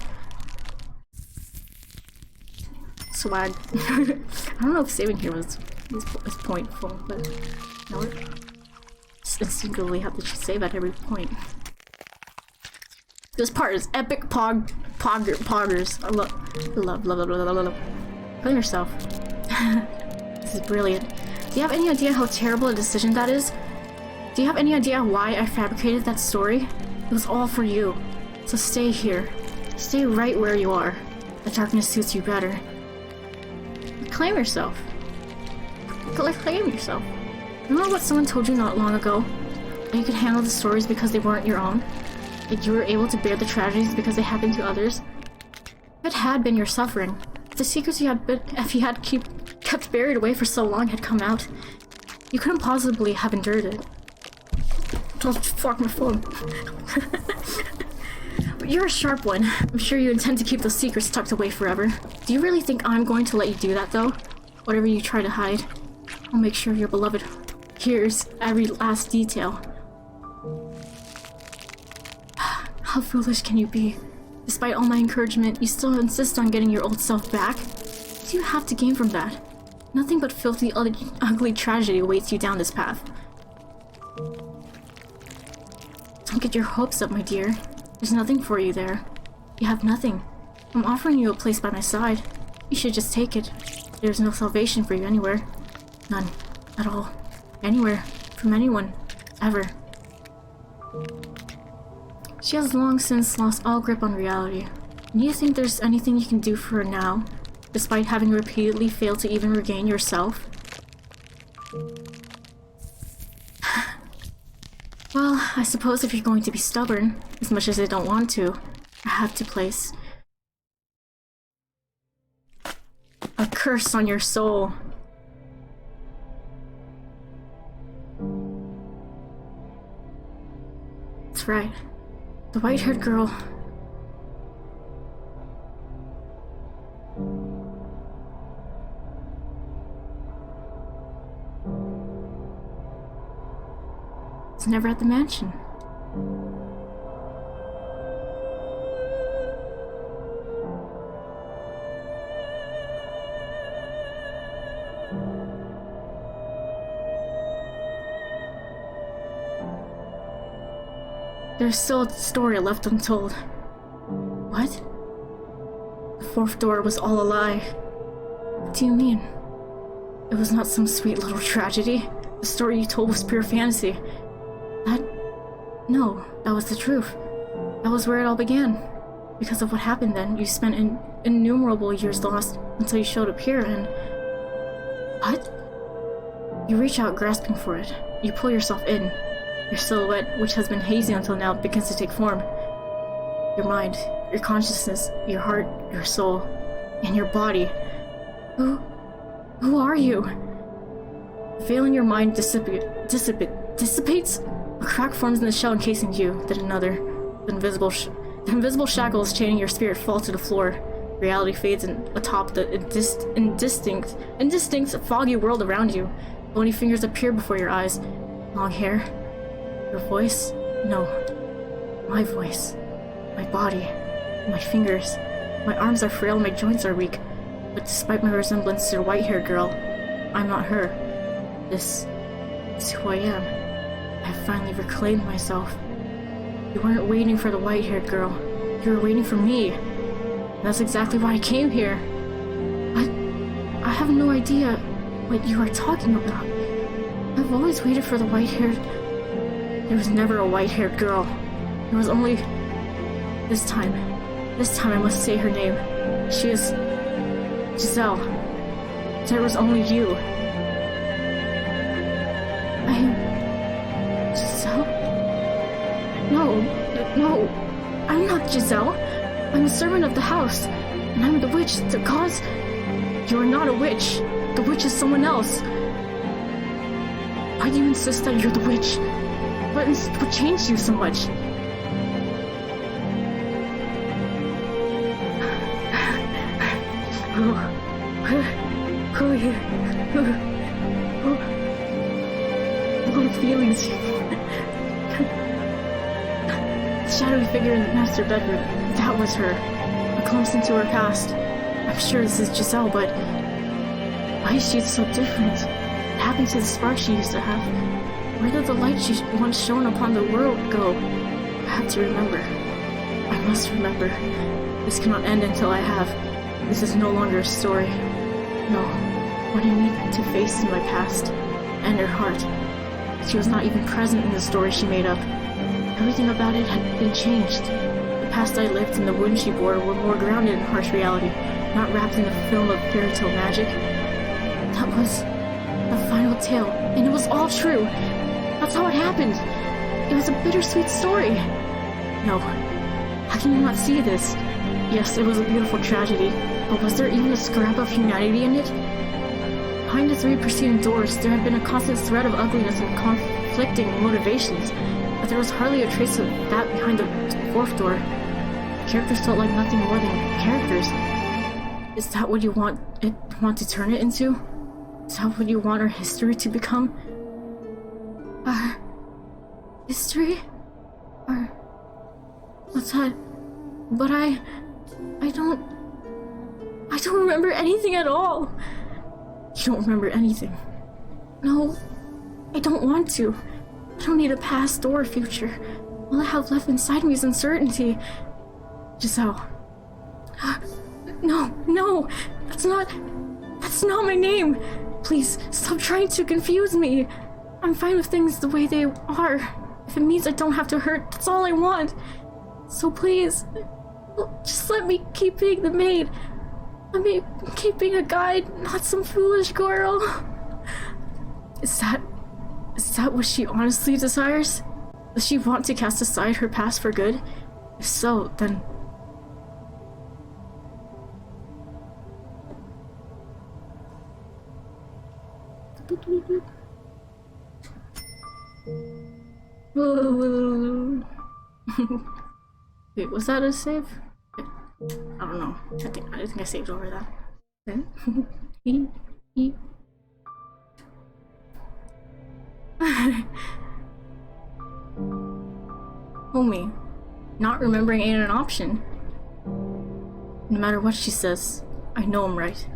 Swag. I don't know if saving here was pointful, but you know what? Just instinctively have to save at every point. This part is epic poggers. I love. Play yourself. This is brilliant. Do you have any idea how terrible a decision that is? Do you have any idea why I fabricated that story? It was all for you. So stay here. Stay right where you are. The darkness suits you better. Claim yourself. Claim yourself. Remember what someone told you not long ago? That you could handle the stories because they weren't your own? That you were able to bear the tragedies because they happened to others? If it had been your suffering, if the secrets you had kept buried away for so long had come out, you couldn't possibly have endured it. Don't fuck my phone. But you're a sharp one. I'm sure you intend to keep those secrets tucked away forever. Do you really think I'm going to let you do that, though? Whatever you try to hide, I'll make sure your beloved hears every last detail. How foolish can you be? Despite all my encouragement, you still insist on getting your old self back? What do you have to gain from that? Nothing but filthy, ugly tragedy awaits you down this path. Don't get your hopes up, my dear. There's nothing for you there. You have nothing. I'm offering you a place by my side. You should just take it. There's no salvation for you anywhere. None. At all. Anywhere. From anyone. Ever. She has long since lost all grip on reality. And you think there's anything you can do for her now, despite having repeatedly failed to even regain yourself? Well, I suppose if you're going to be stubborn, as much as I don't want to, I have to place a curse on your soul. That's right. The white-haired girl. It's never at the mansion. There's still a story left untold. What? The fourth door was all a lie. What do you mean? It was not some sweet little tragedy. The story you told was pure fantasy. No, that was the truth. That was where it all began. Because of what happened then, you spent innumerable years lost until you showed up here and... What? You reach out grasping for it. You pull yourself in. Your silhouette, which has been hazy until now, begins to take form. Your mind, your consciousness, your heart, your soul, and your body. Who are you? The veil in your mind dissipates? A crack forms in the shell encasing you, then another. The invisible shackles chaining your spirit fall to the floor. Reality fades atop the indistinct, foggy world around you. Bony fingers appear before your eyes. Long hair. Your voice? No. My voice. My body. My fingers. My arms are frail, my joints are weak. But despite my resemblance to the white-haired girl, I'm not her. This is who I am. I have finally reclaimed myself. You weren't waiting for the white-haired girl. You were waiting for me. And that's exactly why I came here. I have no idea what you are talking about. I've always waited for the white-haired... There was never a white-haired girl. There was only... This time I must say her name. She is... Giselle. There was only you. I am... Giselle? No, I'm not Giselle. I'm a servant of the house, and I'm the witch, the cause. You are not a witch. The witch is someone else. Why do you insist that you're the witch? What changed you so much? What feelings? The shadowy figure in the master bedroom. That was her. A glimpse into her past. I'm sure this is Giselle, but why is she so different? What happened to the spark she used to have? Where did the light she once shone upon the world go? I have to remember. I must remember. This cannot end until I have. This is no longer a story. No. What I need to face in my past. And her heart. She was not even present in the story she made up. Everything about it had been changed. The past I lived and the wounds she bore were more grounded in harsh reality, not wrapped in a film of fairy tale magic. That was the final tale, and it was all true. That's how it happened. It was a bittersweet story. No. How can you not see this? Yes, it was a beautiful tragedy, but was there even a scrap of humanity in it? Behind the 3 preceding doors, there had been a constant thread of ugliness and conflicting motivations, but there was hardly a trace of that behind the 4th door. The characters felt like nothing more than characters. Is that what you want to turn it into? Is that what you want our history to become? Our history? Or what's that? But I don't remember anything at all. You don't remember anything? No, I don't want to. I don't need a past or a future. All I have left inside me is uncertainty. Giselle. No, that's not my name. Please, stop trying to confuse me. I'm fine with things the way they are. If it means I don't have to hurt, that's all I want. So please, just let me keep being the maid. Let me keep being a guide, not some foolish girl. Is that what she honestly desires? Does she want to cast aside her past for good? If so, then... Wait, was that a save? I don't know. I think I saved over that. Homie, not remembering ain't an option. No matter what she says, I know I'm right.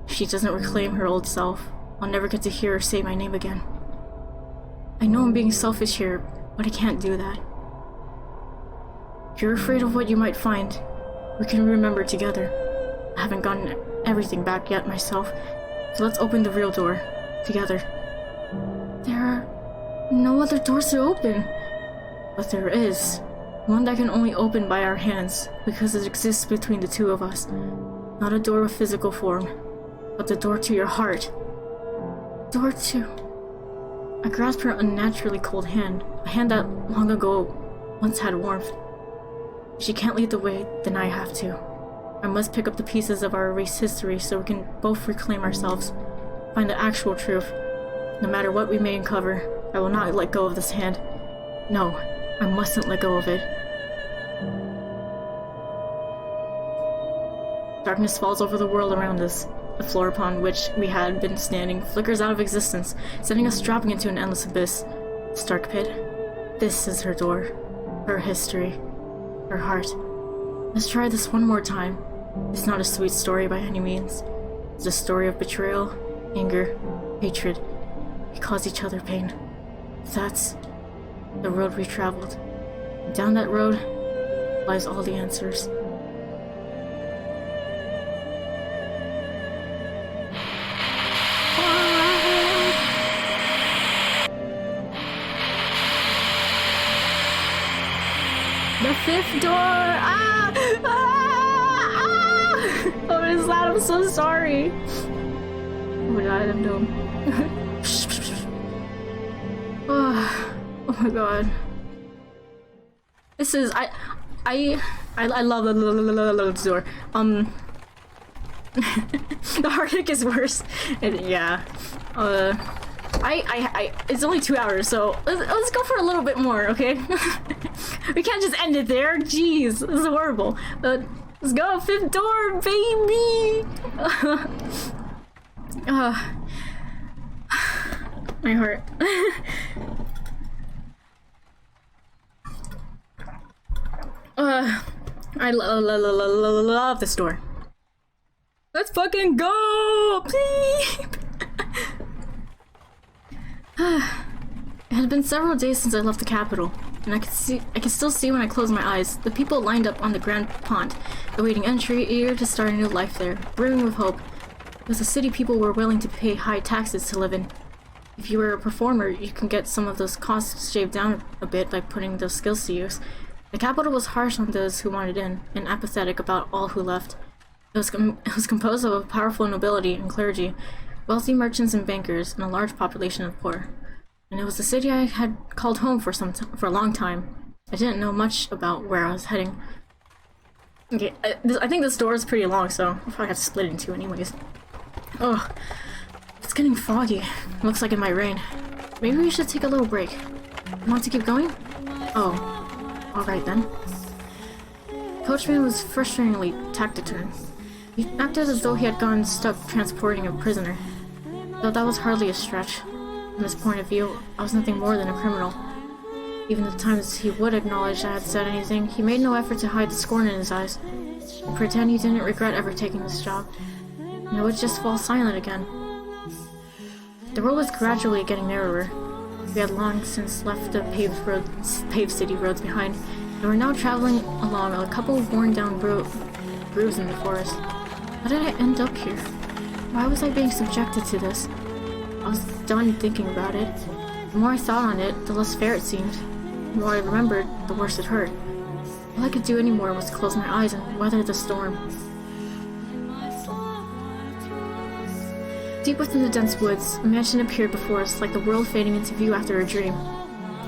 If she doesn't reclaim her old self, I'll never get to hear her say my name again. I know I'm being selfish here, but I can't do that. If you're afraid of what you might find, we can remember together. I haven't gotten everything back yet myself, so let's open the real door together. There are no other doors to open. But there is. One that can only open by our hands, because it exists between the 2 of us. Not a door with physical form, but the door to your heart. Door to... I grasped her unnaturally cold hand, a hand that long ago once had warmth. If she can't lead the way, then I have to. I must pick up the pieces of our erased history so we can both reclaim ourselves, find the actual truth. No matter what we may uncover, I will not let go of this hand. No, I mustn't let go of it. Darkness falls over the world around us. The floor upon which we had been standing flickers out of existence, sending us dropping into an endless abyss. This dark pit. This is her door. Her history. Her heart. Let's try this one more time. It's not a sweet story by any means. It's a story of betrayal, anger, hatred. We cause each other pain. That's the road we traveled. And down that road lies all the answers. The 5th door! What is that? I'm so sorry. Oh my god, I'm dumb. Oh my god. This is I love the door. The Arctic is worse. Yeah. it's only 2 hours, so let's go for a little bit more, okay? We can't just end it there. Jeez, this is horrible. Let's go, 5th door, baby. My heart. I love this door. Let's fucking go, please. It had been several days since I left the capital, and I could still see when I closed my eyes the people lined up on the Grand Pont, awaiting entry, eager to start a new life there, brimming with hope. It was a city people were willing to pay high taxes to live in. If you were a performer, you can get some of those costs shaved down a bit by putting those skills to use. The capital was harsh on those who wanted in, and apathetic about all who left. It was composed of a powerful nobility and clergy, wealthy merchants and bankers, and a large population of poor. And it was the city I had called home for a long time. I didn't know much about where I was heading. Okay, I think this door is pretty long, so I'll probably have to split it in two anyways. Oh, it's getting foggy. Looks like it might rain. Maybe we should take a little break. You want to keep going? Oh, alright then. Coachman was frustratingly taciturn. He acted as though he had gotten stuck transporting a prisoner. Though that was hardly a stretch. From his point of view, I was nothing more than a criminal. Even the times he would acknowledge I had said anything, he made no effort to hide the scorn in his eyes. He'd pretend he didn't regret ever taking this job. And I would just fall silent again. The road was gradually getting narrower. We had long since left the paved city roads behind, and were now traveling along a couple of worn-down grooves in the forest. How did I end up here? Why was I being subjected to this? I was done thinking about it. The more I thought on it, the less fair it seemed. The more I remembered, the worse it hurt. All I could do anymore was close my eyes and weather the storm. Deep within the dense woods, a mansion appeared before us like the world fading into view after a dream.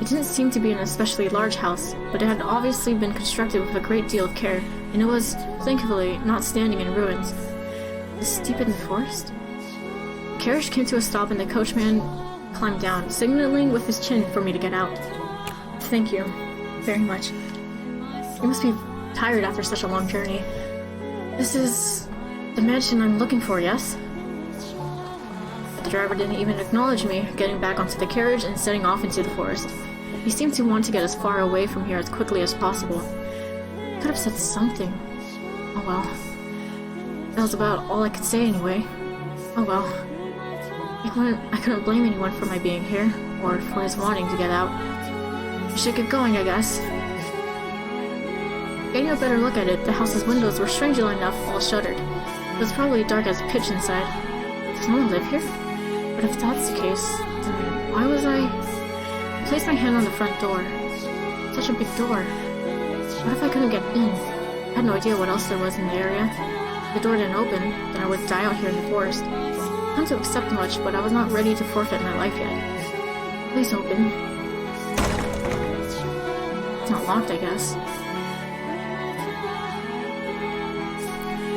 It didn't seem to be an especially large house, but it had obviously been constructed with a great deal of care, and it was, thankfully, not standing in ruins. Was this deep in the forest? The carriage came to a stop and the coachman climbed down, signaling with his chin for me to get out. Thank you. Very much. You must be tired after such a long journey. This is the mansion I'm looking for, yes? But the driver didn't even acknowledge me, getting back onto the carriage and setting off into the forest. He seemed to want to get as far away from here as quickly as possible. I could have said something. Oh well. That was about all I could say anyway. Oh well. I couldn't blame anyone for my being here, or for his wanting to get out. We should get going, I guess. Getting a better look at it, the house's windows were strangely enough all shuttered. It was probably dark as pitch inside. Does no one live here? But if that's the case, then why was I placed my hand on the front door? Such a big door. What if I couldn't get in? I had no idea what else there was in the area. If the door didn't open, then I would die out here in the forest. I had to accept much, but I was not ready to forfeit my life yet. Please open. It's not locked, I guess.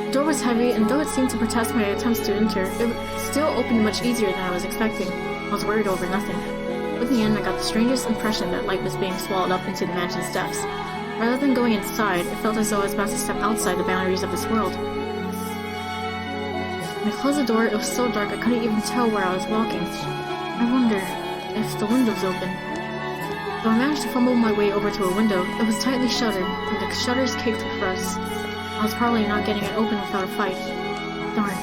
The door was heavy, and though it seemed to protest my attempts to enter, it still opened much easier than I was expecting. I was worried over nothing. Looking in, I got the strangest impression that light was being swallowed up into the mansion's depths. Rather than going inside, it felt as though I was about to step outside the boundaries of this world. When I closed the door, it was so dark I couldn't even tell where I was walking. I wonder if the window's open. Though I managed to fumble my way over to a window, it was tightly shuttered, and the shutters caked with rust. I was probably not getting it open without a fight. Darn,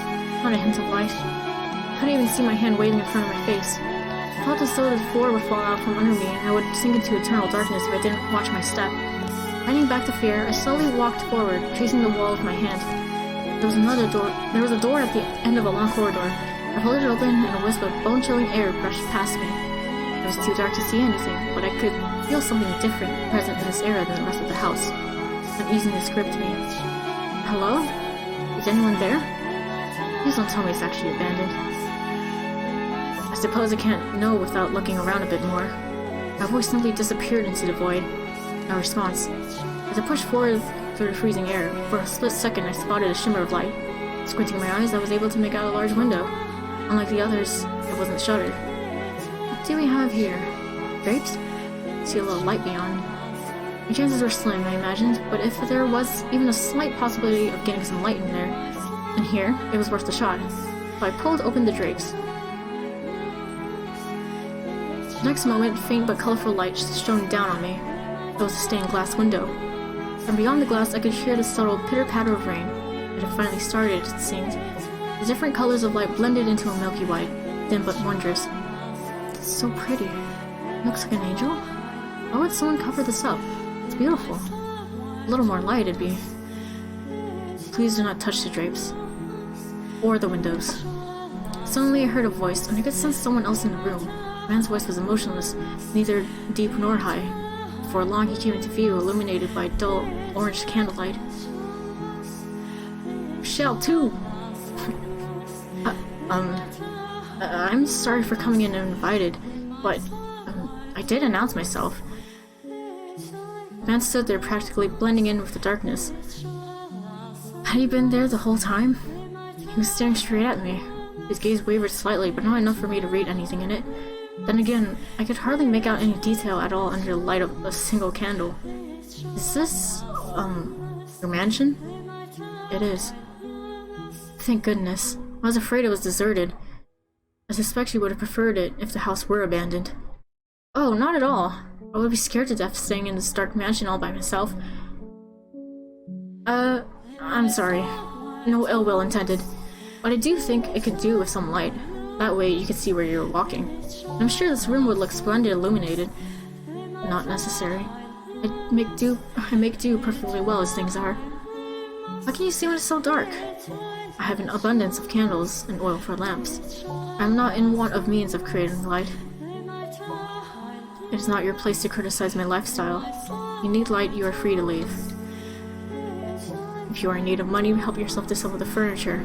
not a hint of light. I couldn't even see my hand waving in front of my face. I felt as though the floor would fall out from under me, and I would sink into eternal darkness if I didn't watch my step. Fighting back the fear, I slowly walked forward, tracing the wall with my hand. There was a door at the end of a long corridor. I pulled it open, and a wisp of bone-chilling air brushed past me. It was too dark to see anything, but I could feel something different present in this area than the rest of the house. Uneasiness gripped me. Hello? Is anyone there? Please don't tell me it's actually abandoned. I suppose I can't know without looking around a bit more. My voice simply disappeared into the void. No response. As I pushed forward through the freezing air, for a split second I spotted a shimmer of light. Squinting my eyes, I was able to make out a large window. Unlike the others, it wasn't shuttered. do we have here? Grapes? See a little light beyond. My chances were slim, I imagined, but if there was even a slight possibility of getting some light in there, and here, it was worth the shot. So I pulled open the drapes. The next moment, faint but colorful light shone down on me. It was a stained glass window. From beyond the glass, I could hear the subtle pitter-patter of rain. It had finally started, it seemed. The different colors of light blended into a milky white, dim but wondrous. It's so pretty. It looks like an angel. Why would someone cover this up? It's beautiful. A little more light, it'd be. Please do not touch the drapes. Or the windows. Suddenly I heard a voice, and I could sense someone else in the room. The man's voice was emotionless, neither deep nor high. Before long he came into view, illuminated by dull, orange candlelight. Shell, too! I'm sorry for coming in uninvited, but, I did announce myself. The man stood there practically blending in with the darkness. Had he been there the whole time? He was staring straight at me. His gaze wavered slightly, but not enough for me to read anything in it. Then again, I could hardly make out any detail at all under the light of a single candle. Is this, your mansion? It is. Thank goodness. I was afraid it was deserted. I suspect you would have preferred it if the house were abandoned. Oh, not at all. I would be scared to death staying in this dark mansion all by myself. I'm sorry. No ill will intended. But I do think it could do with some light. That way you could see where you're walking. I'm sure this room would look splendid illuminated. Not necessary. I make do perfectly well as things are. How can you see when it's so dark? I have an abundance of candles and oil for lamps. I am not in want of means of creating light. It is not your place to criticize my lifestyle. You need light, you are free to leave. If you are in need of money, help yourself to some of the furniture.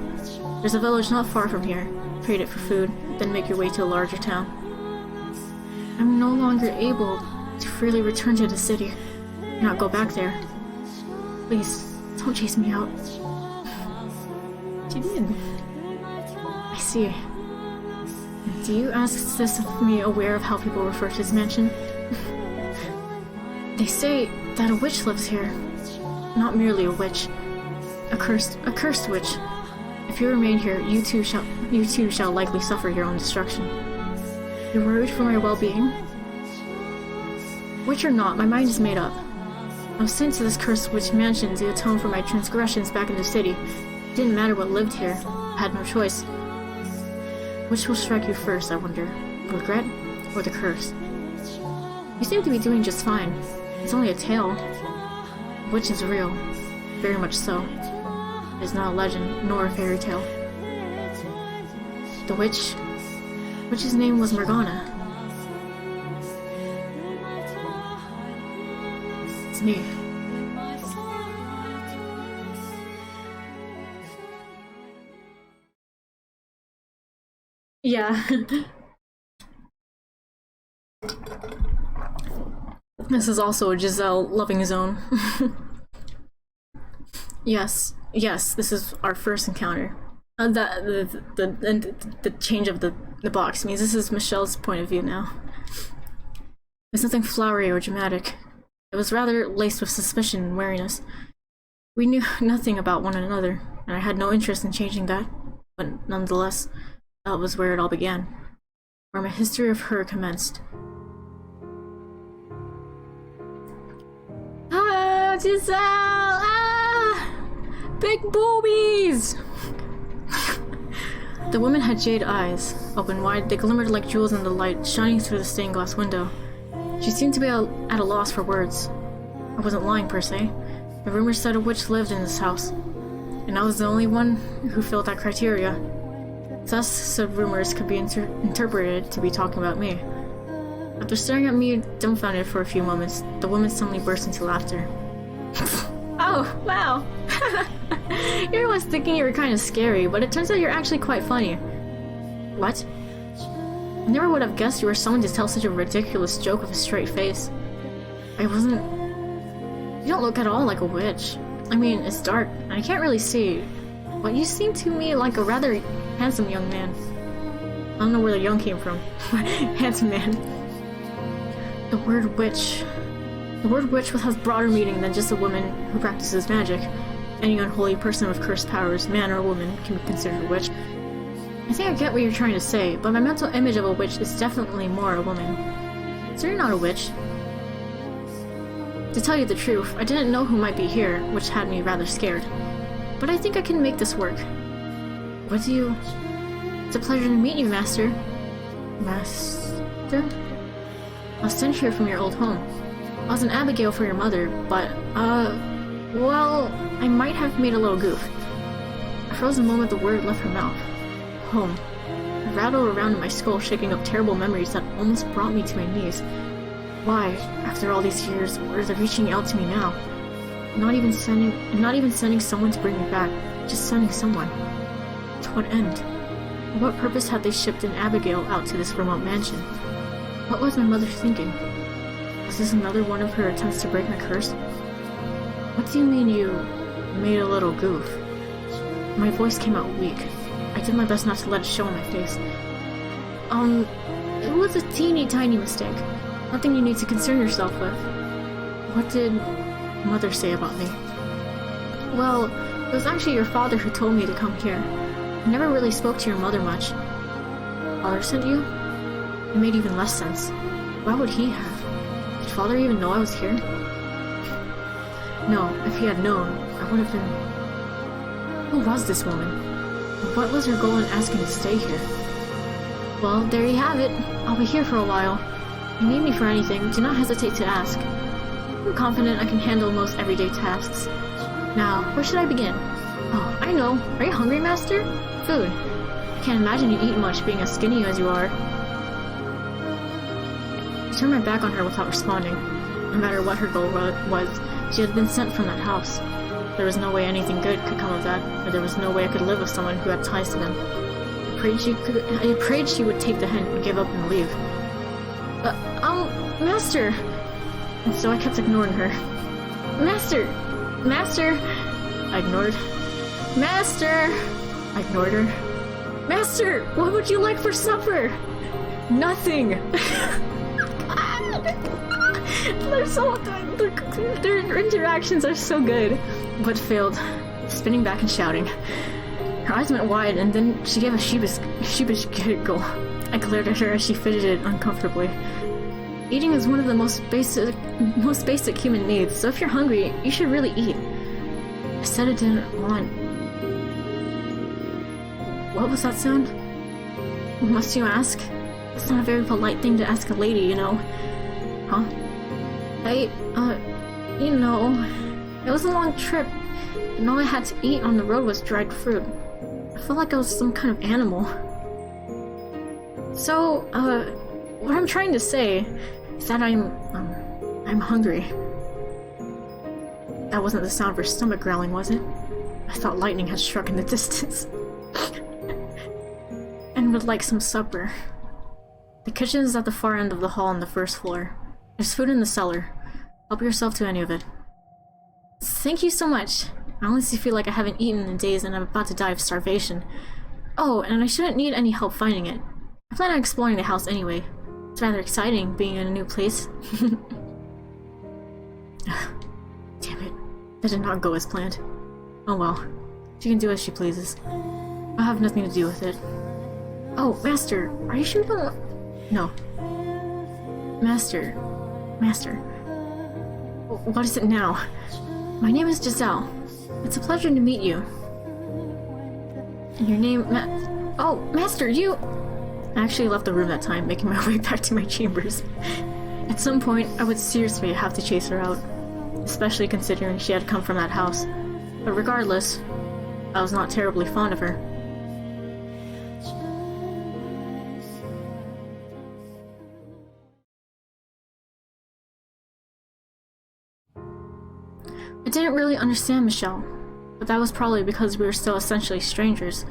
There's a village not far from here. Trade it for food, then make your way to a larger town. I'm no longer able to freely return to the city. Do not go back there. Please, don't chase me out. She did. I see. Do you ask this of me aware of how people refer to this mansion? They say that a witch lives here. Not merely a witch. A cursed witch. If you remain here, you too shall likely suffer your own destruction. You're worried for my well-being? Witch or not, my mind is made up. I was sent to this cursed witch mansion to atone for my transgressions back in the city. It didn't matter what lived here. I had no choice. Which will strike you first, I wonder? The regret or the curse? You seem to be doing just fine. It's only a tale. The witch is real. Very much so. It is not a legend, nor a fairy tale. The witch's name was Morgana. It's me. Yeah. This is also a Giselle loving zone. Yes, this is our first encounter. The change of the box means this is Michelle's point of view now. There's nothing flowery or dramatic. It was rather laced with suspicion and wariness. We knew nothing about one another, and I had no interest in changing that, but nonetheless, that was where it all began, where my history of her commenced. Ah, Giselle! Ah! Big boobies! The woman had jade eyes. Open wide, they glimmered like jewels in the light, shining through the stained glass window. She seemed to be at a loss for words. I wasn't lying, per se. The rumors said a witch lived in this house, and I was the only one who filled that criteria. Thus, said rumors could be interpreted to be talking about me. After staring at me dumbfounded for a few moments, the woman suddenly burst into laughter. Oh, wow! You was thinking you were kind of scary, but it turns out you're actually quite funny. What? I never would have guessed you were someone to tell such a ridiculous joke with a straight face. I wasn't... You don't look at all like a witch. I mean, it's dark, and I can't really see, but you seem to me like a rather handsome young man. I don't know where the young came from. Handsome man. The word witch. The word witch has broader meaning than just a woman who practices magic. Any unholy person with cursed powers, man or woman, can be considered a witch. I think I get what you're trying to say, but my mental image of a witch is definitely more a woman. So you're not a witch. To tell you the truth, I didn't know who might be here, which had me rather scared. But I think I can make this work. What do you... It's a pleasure to meet you, Master. Master? I was sent here from your old home. I was an Abigail for your mother, but, well, I might have made a little goof. I froze the moment the word left her mouth. Home. I rattled around in my skull, shaking up terrible memories that almost brought me to my knees. Why, after all these years, were they reaching out to me now? Not even sending someone to bring me back, just sending someone. To what end? For what purpose had they shipped an Abigail out to this remote mansion? What was my mother thinking? Was this another one of her attempts to break my curse? What do you mean you made a little goof? My voice came out weak. I did my best not to let it show on my face. It was a teeny tiny mistake. Nothing you need to concern yourself with. What did Mother say about me? Well, it was actually your father who told me to come here. I never really spoke to your mother much. Father sent you? It made even less sense. Why would he have? Did Father even know I was here? No, if he had known, I would have been... Who was this woman? What was her goal in asking to stay here? Well, there you have it. I'll be here for a while. If you need me for anything, do not hesitate to ask. I'm confident I can handle most everyday tasks. Now, where should I begin? Oh, I know. Are you hungry, Master? Food. I can't imagine you eat much being as skinny as you are. I turned my back on her without responding. No matter what her goal was, she had been sent from that house. There was no way anything good could come of that, or there was no way I could live with someone who had ties to them. I prayed she would take the hint and give up and leave. Master! And so I kept ignoring her. Master! Master! I ignored. Master! I ignored her. Master! What would you like for supper? Nothing! They're so... Their interactions are so good. But failed, spinning back and shouting. Her eyes went wide, and then she gave a sheepish giggle. I glared at her as she fidgeted uncomfortably. Eating is one of the most basic human needs, so if you're hungry, you should really eat. I said I didn't want... What was that sound? Must you ask? It's not a very polite thing to ask a lady, you know. Huh? You know... It was a long trip, and all I had to eat on the road was dried fruit. I felt like I was some kind of animal. So, what I'm trying to say is that I'm hungry. That wasn't the sound of her stomach growling, was it? I thought lightning had struck in the distance. And would like some supper. The kitchen is at the far end of the hall on the first floor. There's food in the cellar. Help yourself to any of it. Thank you so much. I honestly feel like I haven't eaten in days and I'm about to die of starvation. Oh, and I shouldn't need any help finding it. I plan on exploring the house anyway. It's rather exciting being in a new place. Damn it. That did not go as planned. Oh well. She can do as she pleases. I'll have nothing to do with it. Oh, Master, are you sure you don't want... No. Master. What is it now? My name is Giselle. It's a pleasure to meet you. And your name, Oh, Master, you... I actually left the room that time, making my way back to my chambers. At some point, I would seriously have to chase her out. Especially considering she had come from that house. But regardless, I was not terribly fond of her. I didn't really understand Michelle, but that was probably because we were still essentially strangers.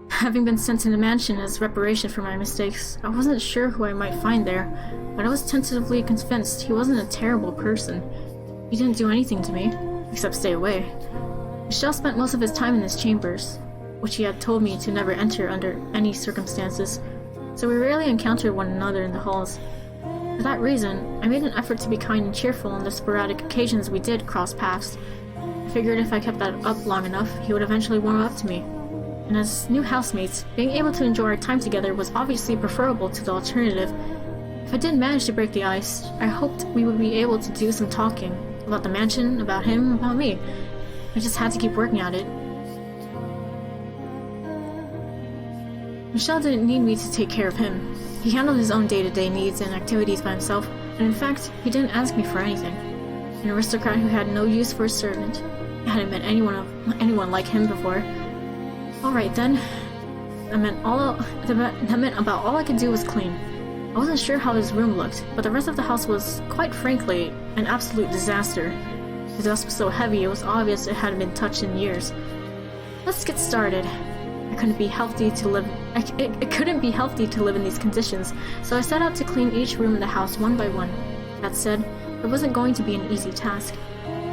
Having been sent to the mansion as reparation for my mistakes, I wasn't sure who I might find there, but I was tentatively convinced he wasn't a terrible person. He didn't do anything to me, except stay away. Michelle spent most of his time in his chambers. which he had told me to never enter under any circumstances, so we rarely encountered one another in the halls. For that reason, I made an effort to be kind and cheerful on the sporadic occasions we did cross paths. I figured if I kept that up long enough, he would eventually warm up to me. And as new housemates, being able to enjoy our time together was obviously preferable to the alternative. If I did manage to break the ice, I hoped we would be able to do some talking. About the mansion, about him, about me. I just had to keep working at it. Michel didn't need me to take care of him. He handled his own day-to-day needs and activities by himself, and in fact, he didn't ask me for anything. An aristocrat who had no use for a servant. I hadn't met anyone like him before. Alright then. That meant about all I could do was clean. I wasn't sure how his room looked, but the rest of the house was, quite frankly, an absolute disaster. The dust was so heavy it was obvious it hadn't been touched in years. Let's get started. It couldn't be healthy to live in these conditions, so I set out to clean each room in the house one by one. That said, it wasn't going to be an easy task.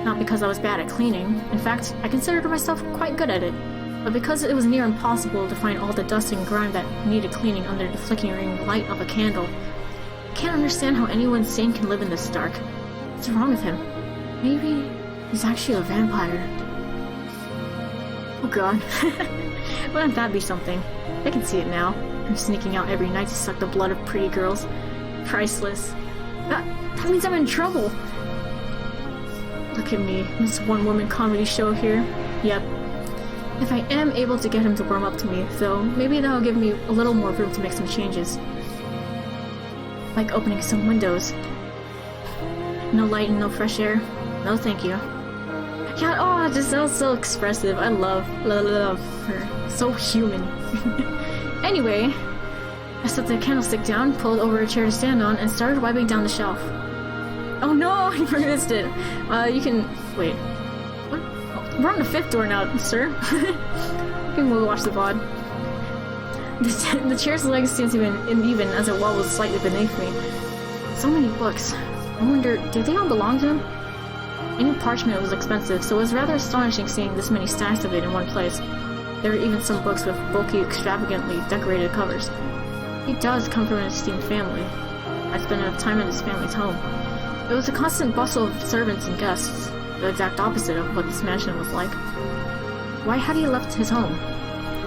Not because I was bad at cleaning. In fact, I considered myself quite good at it. But because it was near impossible to find all the dust and grime that needed cleaning under the flickering light of a candle. I can't understand how anyone sane can live in this dark. What's wrong with him? Maybe he's actually a vampire. Oh god. Wouldn't that be something? I can see it now. I'm sneaking out every night to suck the blood of pretty girls. Priceless. That means I'm in trouble! Look at me, this one-woman comedy show here. Yep. If I am able to get him to warm up to me, though, maybe that'll give me a little more room to make some changes. Like opening some windows. No light and no fresh air. No thank you. Yeah, oh, it just sounds so expressive. I love her. So human. Anyway, I set the candlestick down, pulled over a chair to stand on, and started wiping down the shelf. Oh no, I missed it. You can... wait. What? Oh, we're on the 5th door now, sir. You can watch the VOD. The chair's legs seemed uneven as the wall was slightly beneath me. So many books. I wonder, did they all belong to him? Any parchment was expensive, so it was rather astonishing seeing this many stacks of it in one place. There were even some books with bulky, extravagantly decorated covers. He does come from an esteemed family. I spent enough time in his family's home. It was a constant bustle of servants and guests, the exact opposite of what this mansion was like. Why had he left his home?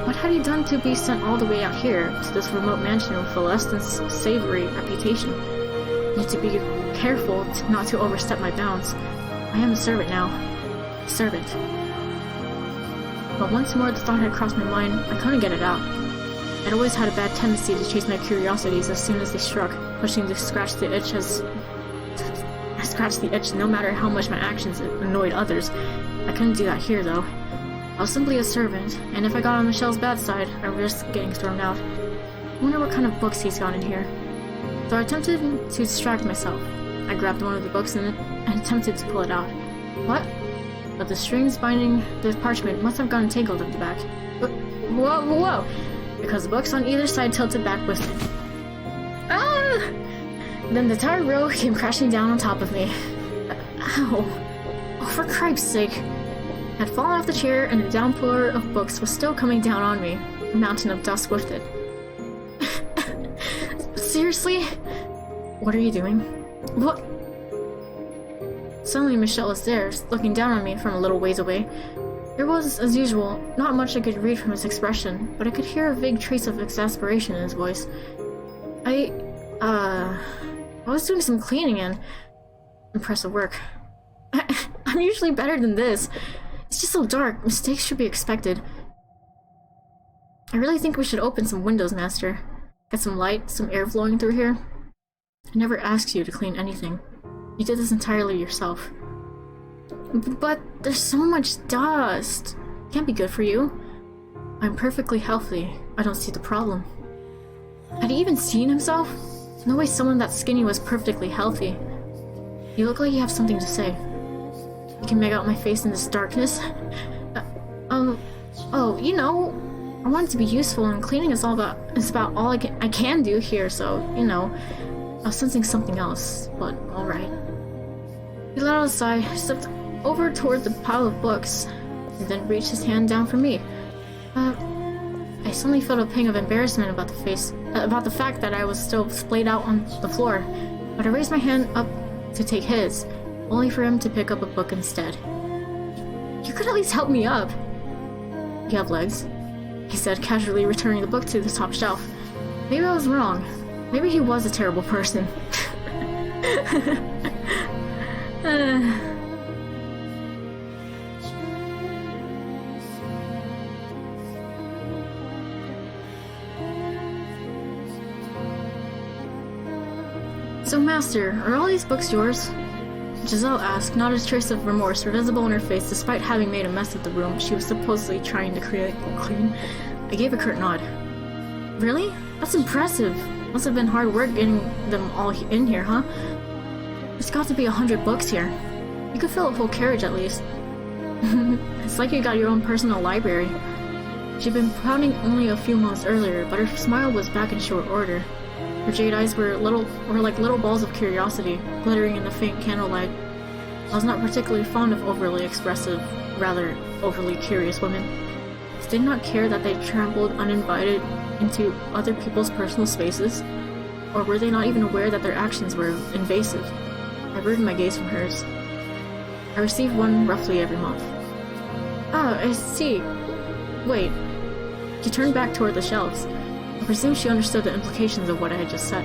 What had he done to be sent all the way out here, to this remote mansion with a less than savory reputation? Need to be careful not to overstep my bounds. I am a servant now. A servant. But once more the thought had crossed my mind, I couldn't get it out. I'd always had a bad tendency to chase my curiosities as soon as they struck, pushing to scratch the itch no matter how much my actions annoyed others. I couldn't do that here, though. I was simply a servant, and if I got on Michelle's bad side, I risked getting thrown out. I wonder what kind of books he's got in here. So I attempted to distract myself. I grabbed one of the books and attempted to pull it out. What? But the strings binding the parchment must have gotten tangled at the back. Whoa! Because the books on either side tilted back with me. Ah! Then the entire row came crashing down on top of me. Ow. Oh, for cripe's sake. I had fallen off the chair and the downpour of books was still coming down on me, a mountain of dust with it. Seriously? What are you doing? What? Suddenly Michelle was there, looking down on me from a little ways away. There was, as usual, not much I could read from his expression, but I could hear a vague trace of exasperation in his voice. I was doing some cleaning and... impressive work. I'm usually better than this. It's just so dark. Mistakes should be expected. I really think we should open some windows, Master. Get some light, some air flowing through here. I never asked you to clean anything. You did this entirely yourself. But there's so much dust. Can't be good for you. I'm perfectly healthy. I don't see the problem. Had he even seen himself? No way someone that skinny was perfectly healthy. You look like you have something to say. You can make out my face in this darkness. Oh, you know, I want it to be useful, and cleaning is about all I can do here, so, you know, I was sensing something else, but alright. He let out a sigh, stepped over toward the pile of books, and then reached his hand down for me. suddenly felt a pang of embarrassment about the fact that I was still splayed out on the floor, but I raised my hand up to take his, only for him to pick up a book instead. You could at least help me up. You have legs, he said, casually returning the book to the top shelf. Maybe I was wrong. Maybe he was a terrible person. So, Master, are all these books yours? Giselle asked, not a trace of remorse were visible on her face despite having made a mess of the room she was supposedly trying to clean. I gave a curt nod. Really? That's impressive. Must have been hard work getting them all in here, huh? There's got to be 100 books here. You could fill a whole carriage at least. It's like you got your own personal library. She'd been pouting only a few months earlier, but her smile was back in short order. Her jade eyes were like little balls of curiosity, glittering in the faint candlelight. I was not particularly fond of overly expressive, rather overly curious women. Did they not care that they trampled uninvited into other people's personal spaces? Or were they not even aware that their actions were invasive? I averted my gaze from hers. I received one roughly every month. Ah, I see. Wait. She turned back toward the shelves. I presume she understood the implications of what I had just said,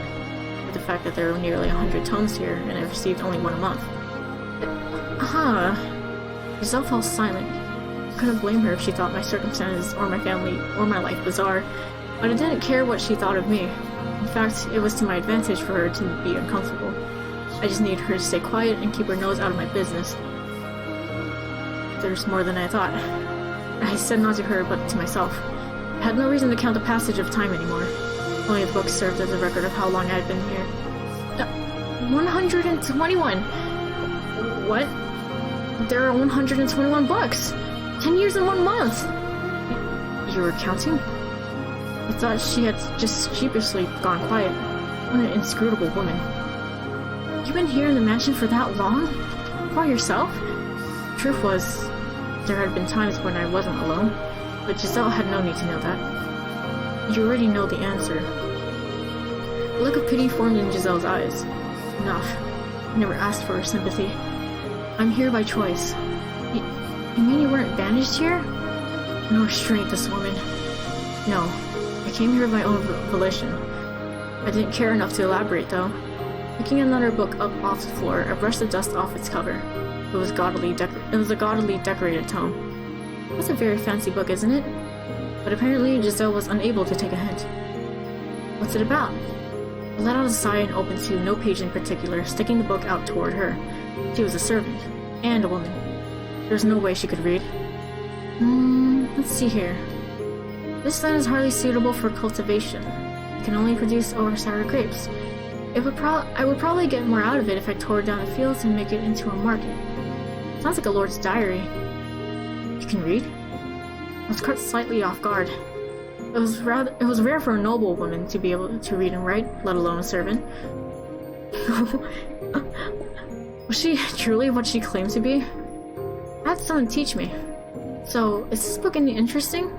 with the fact that there were nearly 100 tomes here, and I received only one a month. Giselle fell silent. I couldn't blame her if she thought my circumstances, or my family, or my life bizarre, but I didn't care what she thought of me. In fact, it was to my advantage for her to be uncomfortable. I just needed her to stay quiet and keep her nose out of my business. There's more than I thought. I said not to her, but to myself. I had no reason to count the passage of time anymore. Only the books served as a record of how long I had been here. 121! What? There are 121 books! 10 years and 1 month! You were counting? I thought she had just sheepishly gone quiet. What an inscrutable woman. You've been here in the mansion for that long? By yourself? Truth was, there had been times when I wasn't alone. But Giselle had no need to know that. You already know the answer. A look of pity formed in Giselle's eyes. Enough. I never asked for her sympathy. I'm here by choice. You mean you weren't banished here? No restraint, this woman. No. I came here of my own volition. I didn't care enough to elaborate, though. Picking another book up off the floor, I brushed the dust off its cover. It was a gaudily decorated tome. That's a very fancy book, isn't it? But apparently Giselle was unable to take a hint. What's it about? I let out a sigh and opened to no page in particular, sticking the book out toward her. She was a servant. And a woman. There was no way she could read. Let's see here. This land is hardly suitable for cultivation. It can only produce sour grapes. I would probably get more out of it if I tore down the fields and make it into a market. Sounds like a lord's diary. You can read? I was caught slightly off guard. It was rare for a noble woman to be able to read and write, let alone a servant. Was she truly what she claimed to be? I had someone teach me. So, is this book any interesting?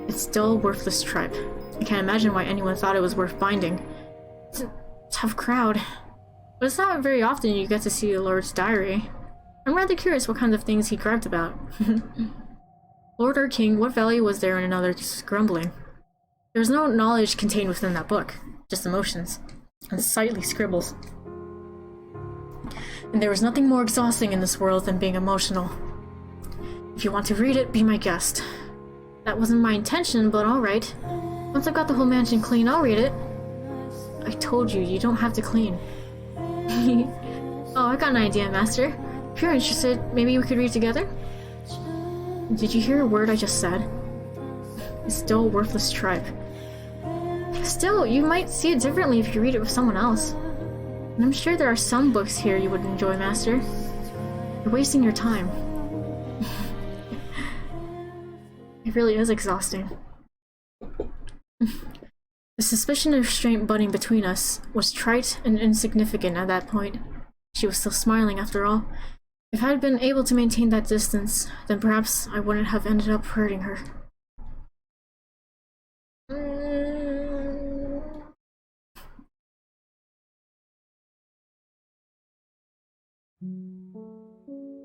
It's still a worthless tripe. I can't imagine why anyone thought it was worth binding. It's a tough crowd. But it's not very often you get to see the Lord's diary. I'm rather curious what kinds of things he griped about. Lord or King, what value was there in another grumbling? There was no knowledge contained within that book, just emotions, and sightly scribbles. And there was nothing more exhausting in this world than being emotional. If you want to read it, be my guest. That wasn't my intention, but alright. Once I've got the whole mansion clean, I'll read it. I told you, you don't have to clean. Oh, I got an idea, Master. If you're interested, maybe we could read together? Did you hear a word I just said? It's still a worthless tripe. Still, you might see it differently if you read it with someone else. And I'm sure there are some books here you would enjoy, Master. You're wasting your time. It really is exhausting. The suspicion of restraint budding between us was trite and insignificant at that point. She was still smiling after all. If I had been able to maintain that distance, then perhaps I wouldn't have ended up hurting her.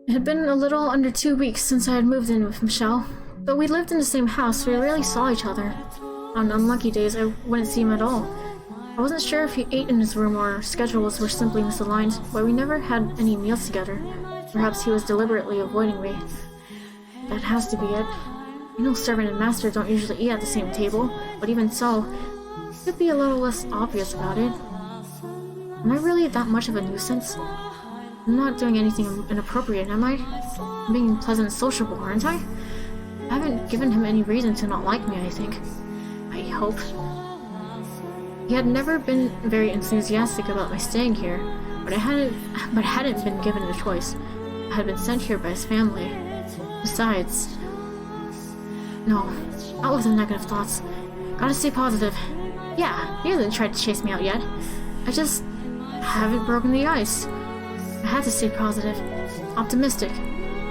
It had been a little under 2 weeks since I had moved in with Michelle. Though we lived in the same house, we rarely saw each other. On unlucky days, I wouldn't see him at all. I wasn't sure if he ate in his room or our schedules were simply misaligned, but we never had any meals together. Perhaps he was deliberately avoiding me. That has to be it. I know servant and master don't usually eat at the same table, but even so, he could be a little less obvious about it. Am I really that much of a nuisance? I'm not doing anything inappropriate, am I? I'm being pleasant and sociable, aren't I? I haven't given him any reason to not like me, I think. I hope. He had never been very enthusiastic about my staying here, but I hadn't been given a choice. I had been sent here by his family. Besides... No, out with the negative thoughts. Gotta stay positive. Yeah, he hasn't tried to chase me out yet. I just haven't broken the ice. I had to stay positive, optimistic,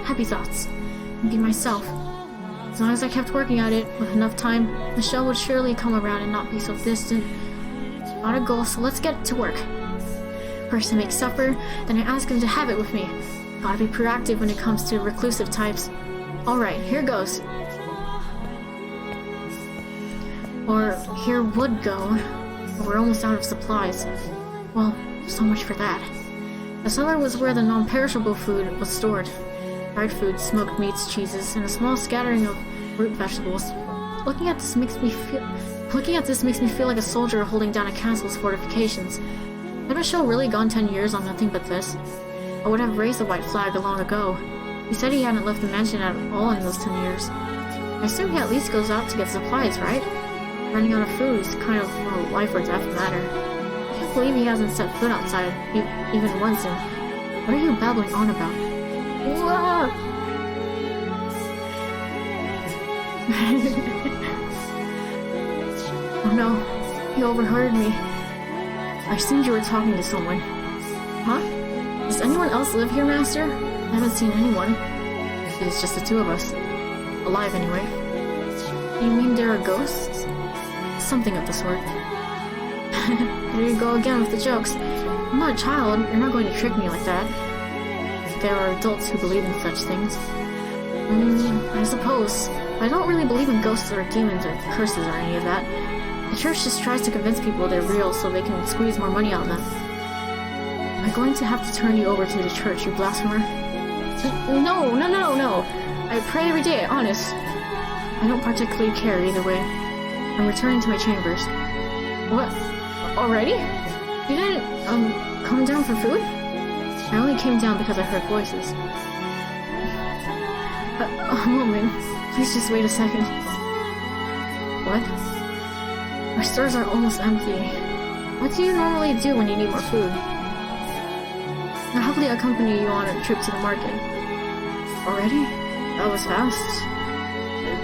happy thoughts, and be myself. As long as I kept working at it, with enough time, Michelle would surely come around and not be so distant. Got a goal, so let's get to work. First I make supper, then I ask him to have it with me. Gotta be proactive when it comes to reclusive types. Alright, here goes. Or here would go. But we're almost out of supplies. Well, so much for that. The cellar was where the non-perishable food was stored. Dried food, smoked meats, cheeses, and a small scattering of root vegetables. Looking at this makes me feel like a soldier holding down a castle's fortifications. Had Michelle really gone 10 years on nothing but this? I would have raised the white flag long ago. He said he hadn't left the mansion at all in those 10 years. I assume he at least goes out to get supplies, right? Running out of food is kind of a life or death matter. I can't believe he hasn't set foot outside even once, and what are you babbling on about? Whoa! Oh no, you overheard me. I assumed you were talking to someone. Huh? Does anyone else live here, Master? I haven't seen anyone. It's just the two of us. Alive, anyway. You mean there are ghosts? Something of the sort. There you go again with the jokes. I'm not a child, you're not going to trick me like that. There are adults who believe in such things. I suppose. I don't really believe in ghosts or demons or curses or any of that. The church just tries to convince people they're real so they can squeeze more money out of them. Am I going to have to turn you over to the church, you blasphemer? No. I pray every day, honest. I don't particularly care either way. I'm returning to my chambers. What? Already? You didn't, come down for food? I only came down because I heard voices. A moment. Please just wait a second. What? Our stores are almost empty. What do you normally do when you need more food? I'll happily accompany you on a trip to the market. Already? That was fast.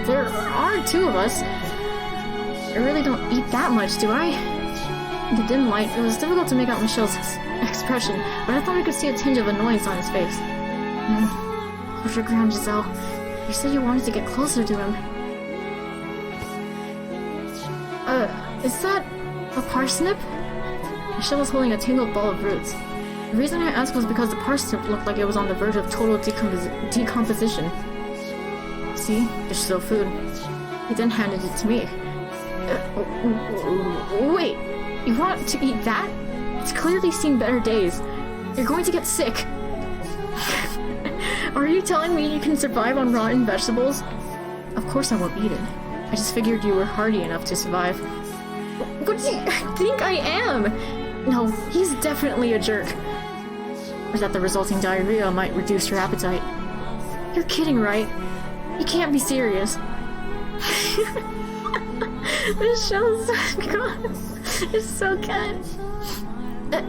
There are two of us. I really don't eat that much, do I? In the dim light, it was difficult to make out Michelle's expression, but I thought I could see a tinge of annoyance on his face. Hold your ground, Giselle. You said you wanted to get closer to him. Is that a parsnip? Michelle was holding a tangled ball of roots. The reason I asked was because the parsnip looked like it was on the verge of total decomposition. See? There's still food. He then handed it to me. Wait, you want to eat that? It's clearly seen better days. You're going to get sick. Are you telling me you can survive on rotten vegetables? Of course I won't eat it. I just figured you were hardy enough to survive. What do you think I am? No, he's definitely a jerk. Or that the resulting diarrhea might reduce your appetite. You're kidding, right? You can't be serious. This show's it's so good.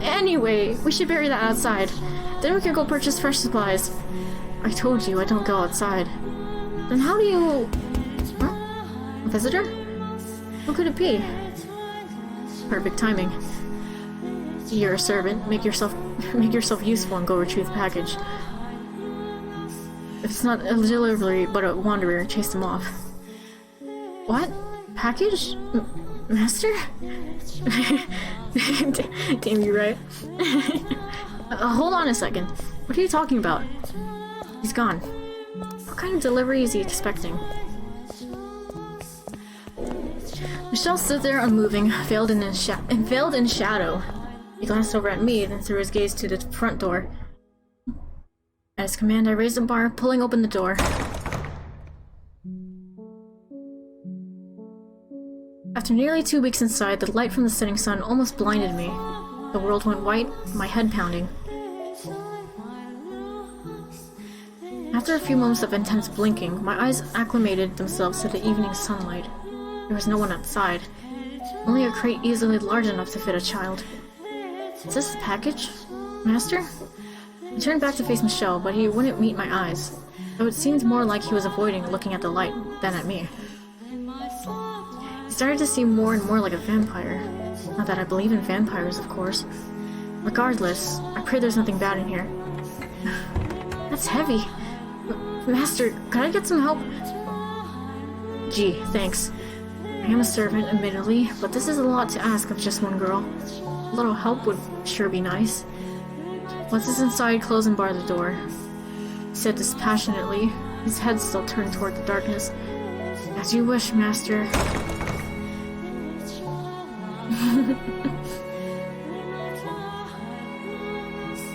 Anyway, we should bury that outside. Then we can go purchase fresh supplies. I told you I don't go outside. Then how do you... Huh? A visitor? Who could it be? Perfect timing. You're a servant. Make yourself useful and go retrieve the package. If it's not a delivery but a wanderer, chase them off. What? Package? Master? Damn, you right. Hold on a second. What are you talking about? He's gone. What kind of delivery is he expecting? Michelle stood there unmoving, veiled in shadow. He glanced over at me, then threw his gaze to the front door. At his command, I raised the bar, pulling open the door. After nearly 2 weeks inside, the light from the setting sun almost blinded me. The world went white, my head pounding. After a few moments of intense blinking, my eyes acclimated themselves to the evening sunlight. There was no one outside. Only a crate easily large enough to fit a child. Is this a package? Master? I turned back to face Michelle, but he wouldn't meet my eyes, though it seemed more like he was avoiding looking at the light than at me. He started to seem more and more like a vampire. Not that I believe in vampires, of course. Regardless, I pray there's nothing bad in here. That's heavy. Master, could I get some help? Gee, thanks. I am a servant, admittedly, but this is a lot to ask of just one girl. A little help would sure be nice. Once it's inside, close and bar the door. He said dispassionately, his head still turned toward the darkness. As you wish, Master.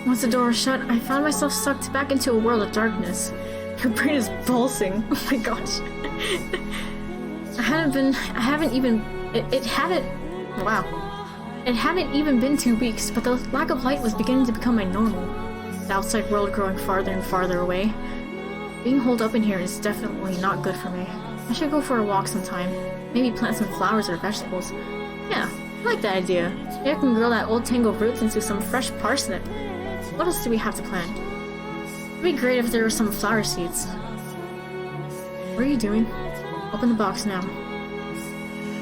Once the door was shut, I found myself sucked back into a world of darkness. Your brain is pulsing. Oh my gosh. It hadn't even been 2 weeks, but the lack of light was beginning to become my normal. The outside world growing farther and farther away. Being holed up in here is definitely not good for me. I should go for a walk sometime. Maybe plant some flowers or vegetables. Yeah, I like that idea. Maybe I can grow that old tango of roots into some fresh parsnip. What else do we have to plant? It'd be great if there were some flower seeds. What are you doing? Open the box now.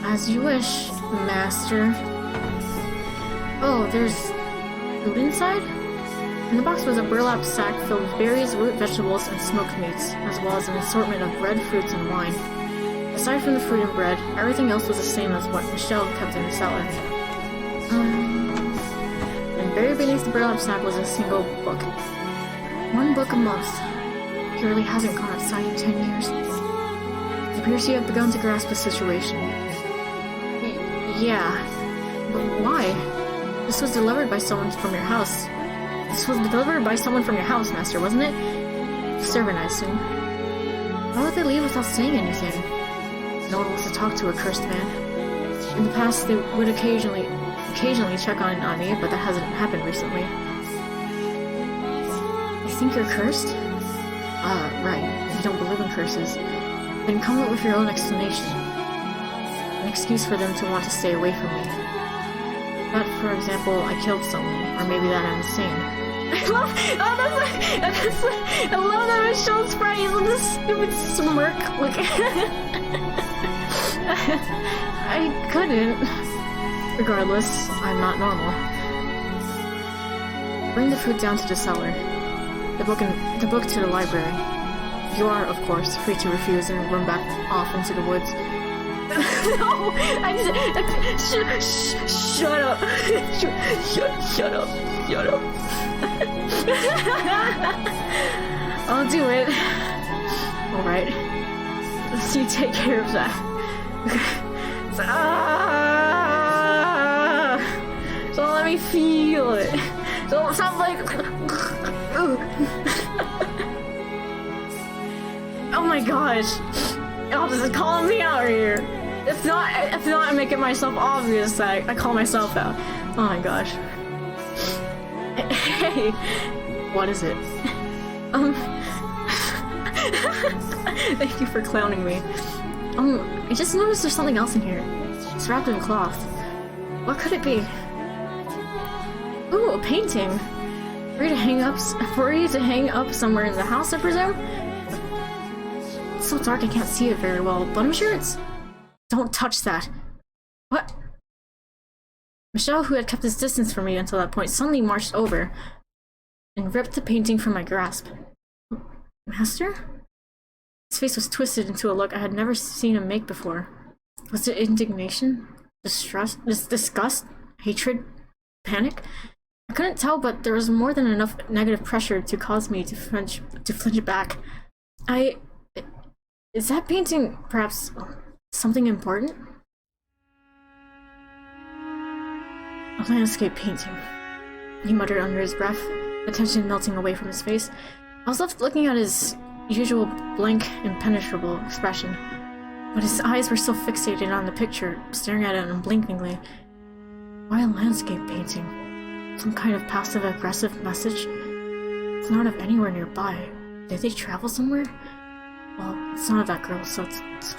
As you wish, Master. Oh, there's food inside? In the box was a burlap sack filled with berries, root vegetables, and smoked meats, as well as an assortment of bread, fruits, and wine. Aside from the fruit and bread, everything else was the same as what Michelle kept in the cellar. And buried beneath the burlap sack was a single book. 1 book a month. He really hasn't gone outside in 10 years. It appears you have begun to grasp the situation. Yeah. But why? This was delivered by someone from your house. Master, wasn't it? Servant, I assume. Why would they leave without saying anything? No one wants to talk to a cursed man. In the past, they would occasionally check on me, but that hasn't happened recently. You think you're cursed? Right. You don't believe in curses. Then come up with your own explanation. An excuse for them to want to stay away from me. But, for example, I killed someone, or maybe that I'm insane. I love that Michelle's sprite with this stupid smirk. Like, I couldn't. Regardless, I'm not normal. Bring the food down to the cellar. The book to the library. You are, of course, free to refuse and run back off into the woods. No! Shut up! Shut up! I'll do it. Alright. You take care of that. Don't let me feel it. Don't sound like... Oh my gosh. Y'all just calling me out here. If not, I make it myself obvious that I call myself out. Oh my gosh. Hey, what is it? Thank you for clowning me. I just noticed there's something else in here. It's wrapped in cloth. What could it be? Ooh, a painting. For you to hang up somewhere in the house, I presume? It's so dark I can't see it very well, but I'm sure it's... Don't touch that. What? Michelle, who had kept his distance from me until that point, suddenly marched over and ripped the painting from my grasp. Master? His face was twisted into a look I had never seen him make before. Was it indignation? Disgust? Hatred? Panic? I couldn't tell, but there was more than enough negative pressure to cause me to flinch back. Is that painting perhaps something important? A landscape painting, he muttered under his breath, the tension melting away from his face. I was left looking at his usual blank, impenetrable expression, but his eyes were still fixated on the picture, staring at it unblinkingly. Why a landscape painting? Some kind of passive-aggressive message? It's not of anywhere nearby. Did they travel somewhere? Well, it's not of that girl, so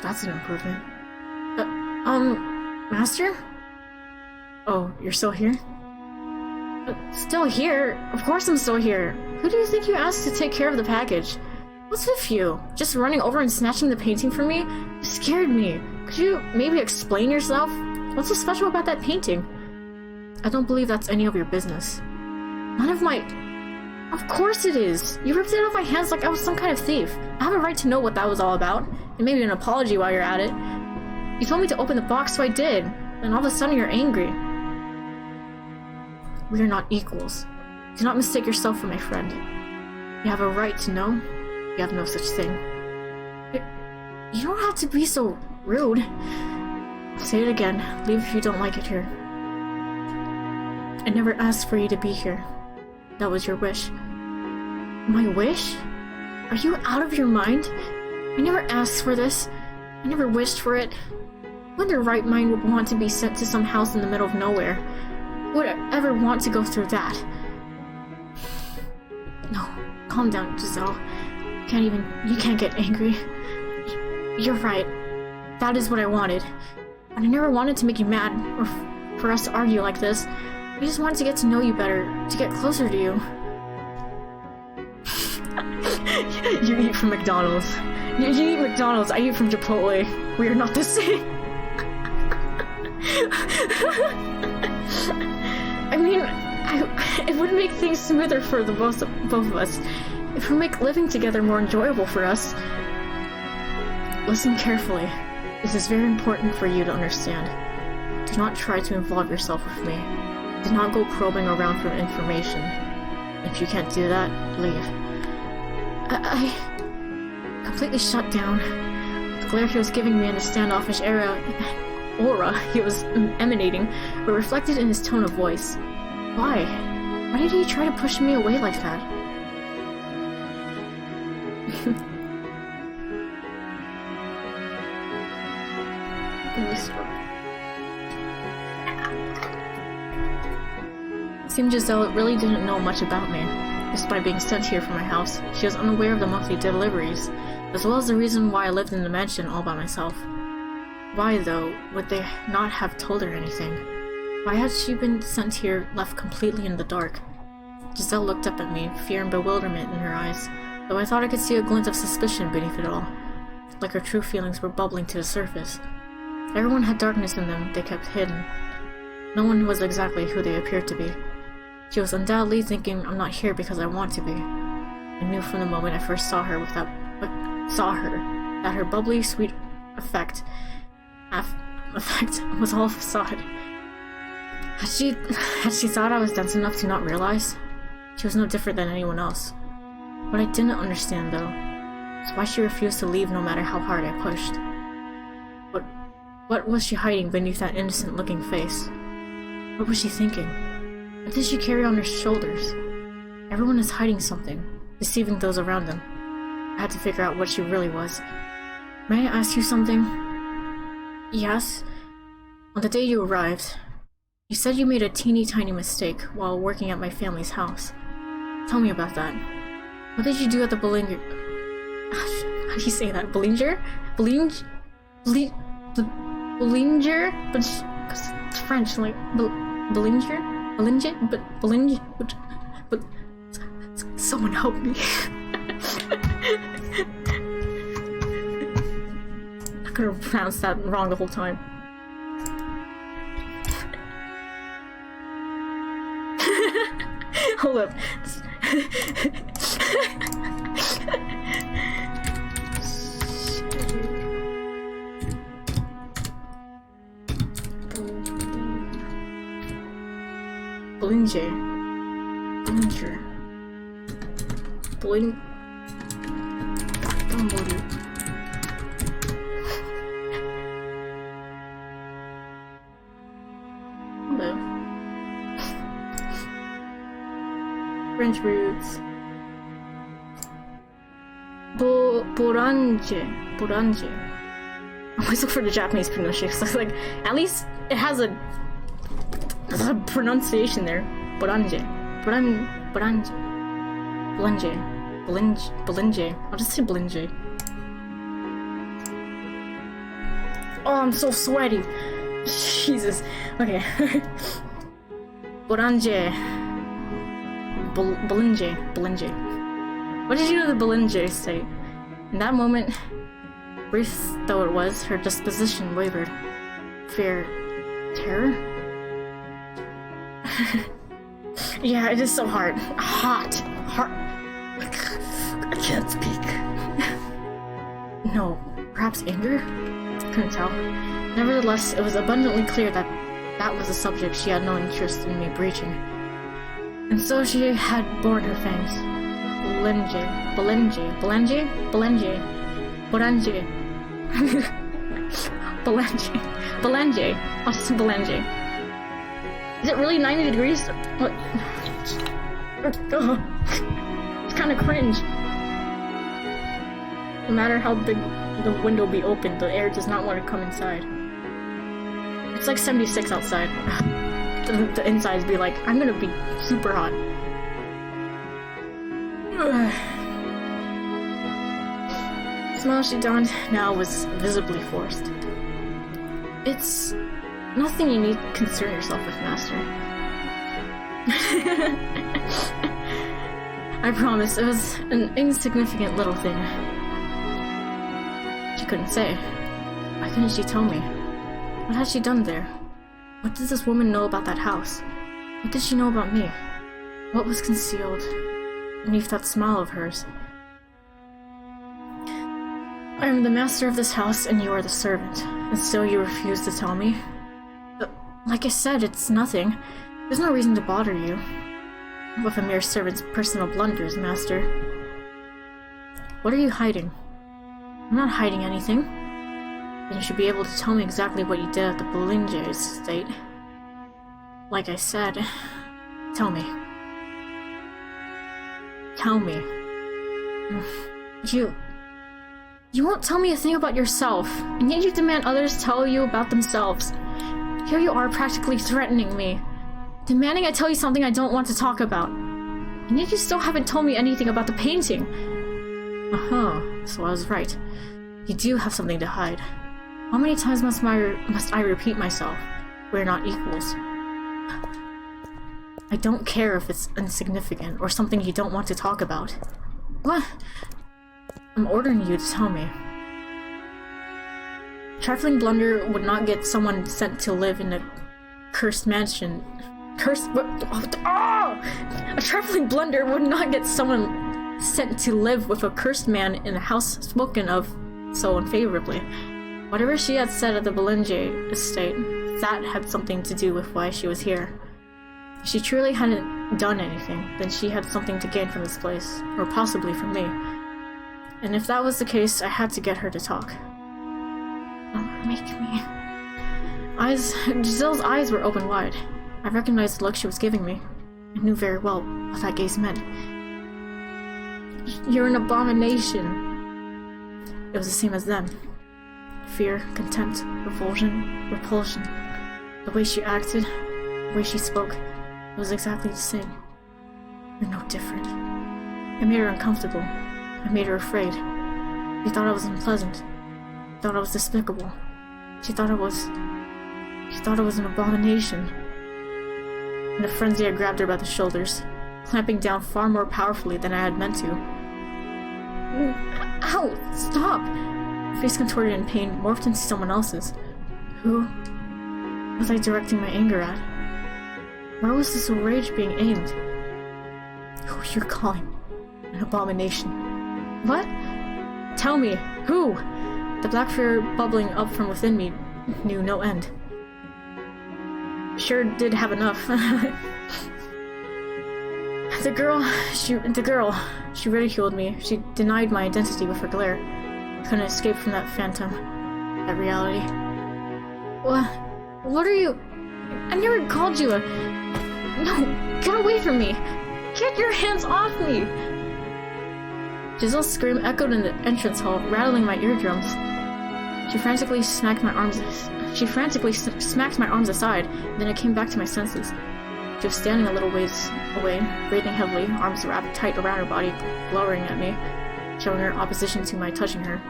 that's an improvement. Master? Oh, you're still here? Still here? Of course I'm still here. Who do you think you asked to take care of the package? What's with you? Just running over and snatching the painting from me? You scared me. Could you maybe explain yourself? What's so special about that painting? I don't believe that's any of your business. None of my... Of course it is! You ripped it out of my hands like I was some kind of thief. I have a right to know what that was all about. And maybe an apology while you're at it. You told me to open the box, so I did. And all of a sudden you're angry. We are not equals. Do not mistake yourself for my friend. You have a right to know. You have no such thing. You don't have to be so rude. I'll say it again. Leave if you don't like it here. I never asked for you to be here. That was your wish. My wish? Are you out of your mind? I never asked for this. I never wished for it. Who in their right mind would want to be sent to some house in the middle of nowhere? Who would ever want to go through that? No, calm down, Giselle. You can't get angry. You're right. That is what I wanted. But I never wanted to make you mad, or for us to argue like this. I just wanted to get to know you better, to get closer to you. You eat from McDonald's. You eat McDonald's, I eat from Chipotle. We are not the same. I mean, it would make things smoother for the both of us. It would make living together more enjoyable for us. Listen carefully. This is very important for you to understand. Do not try to involve yourself with me. Do not go probing around for information. If you can't do that, leave. I completely shut down. The glare he was giving me in the standoffish aura he was emanating were reflected in his tone of voice. Why? Why did he try to push me away like that? It seemed Giselle really didn't know much about me. Despite being sent here from my house, she was unaware of the monthly deliveries, as well as the reason why I lived in the mansion all by myself. Why, though, would they not have told her anything? Why had she been sent here, left completely in the dark? Giselle looked up at me, fear and bewilderment in her eyes, though I thought I could see a glint of suspicion beneath it all, like her true feelings were bubbling to the surface. Everyone had darkness in them they kept hidden. No one was exactly who they appeared to be. She was undoubtedly thinking I'm not here because I want to be. I knew from the moment I first saw her that her bubbly, sweet effect was all facade. Had she thought I was dense enough to not realize? She was no different than anyone else. What I didn't understand, though, is why she refused to leave no matter how hard I pushed. What was she hiding beneath that innocent-looking face? What was she thinking? What did she carry on her shoulders? Everyone is hiding something, deceiving those around them. I had to figure out what she really was. May I ask you something? Yes? On the day you arrived, you said you made a teeny-tiny mistake while working at my family's house. Tell me about that. What did you do at the Bellinger... How do you say that? Bellinger? Bellinger? But it's French, like... Bellinger? But... Someone help me. I could have pronounced that wrong the whole time. Hold up. Bollinger. Danger. Blink. fatamoru. Hello. French roots. Borange. I always look for the Japanese pronunciation. So like, at least it has a pronunciation there. Borange. Belinge. I'll just say Belinge. Oh, I'm so sweaty. Jesus. Okay. Borange. Belinge. What did you know the Belinge state? In that moment, brief though it was, her disposition wavered. Fear. Terror? Yeah, it is so hard. Hot. I can't speak. No, perhaps anger? Couldn't tell. Nevertheless, it was abundantly clear that that was a subject she had no interest in me breaching. And so she had borne her fangs. Belinge. I'll just say Belinge. Is it really 90 degrees? What? It's kind of cringe. No matter how big the window be open, the air does not want to come inside. It's like 76 outside. The insides be like, I'm gonna be super hot. The smile she donned now was visibly forced. It's nothing you need to concern yourself with, Master. I promise, it was an insignificant little thing. She couldn't say. Why couldn't she tell me? What had she done there? What did this woman know about that house? What did she know about me? What was concealed beneath that smile of hers? I am the master of this house and you are the servant, and still you refuse to tell me? Like I said, it's nothing. There's no reason to bother you with a mere servant's personal blunders, Master. What are you hiding? I'm not hiding anything. Then you should be able to tell me exactly what you did at the Belinge estate. Like I said, tell me. Tell me. You won't tell me a thing about yourself, and yet you demand others tell you about themselves. Here you are practically threatening me, demanding I tell you something I don't want to talk about. And yet you still haven't told me anything about the painting. So I was right. You do have something to hide. How many times must I repeat myself? We're not equals. I don't care if it's insignificant or something you don't want to talk about. What? I'm ordering you to tell me. Trifling blunder would not get someone sent to live in a cursed mansion. A trifling blunder would not get someone sent to live with a cursed man in a house spoken of so unfavorably. Whatever she had said at the Belinge estate, that had something to do with why she was here. If she truly hadn't done anything, then she had something to gain from this place, or possibly from me. And if that was the case, I had to get her to talk. Don't make me. Giselle's eyes were open wide. I recognized the look she was giving me. I knew very well what that gaze meant. You're an abomination. It was the same as them. Fear, contempt, revulsion, repulsion. The way she acted, the way she spoke, it was exactly the same. You're no different. I made her uncomfortable. I made her afraid. She thought I was unpleasant. She thought I was despicable. She thought I was an abomination. In a frenzy, I grabbed her by the shoulders, clamping down far more powerfully than I had meant to. Ow! Stop! Her face contorted in pain morphed into someone else's. Who was I directing my anger at? Where was this rage being aimed? Who you're calling an abomination? What? Tell me, who? The black fear bubbling up from within me knew no end. Sure did have enough. The girl, she ridiculed me. She denied my identity with her glare. I couldn't escape from that phantom, that reality. What are you? I never called you a... No, get away from me! Get your hands off me! Giselle's scream echoed in the entrance hall, rattling my eardrums. She frantically smacked my arms aside, and then I came back to my senses. She was standing a little ways away, breathing heavily, arms wrapped tight around her body, glowering at me, showing her opposition to my touching her.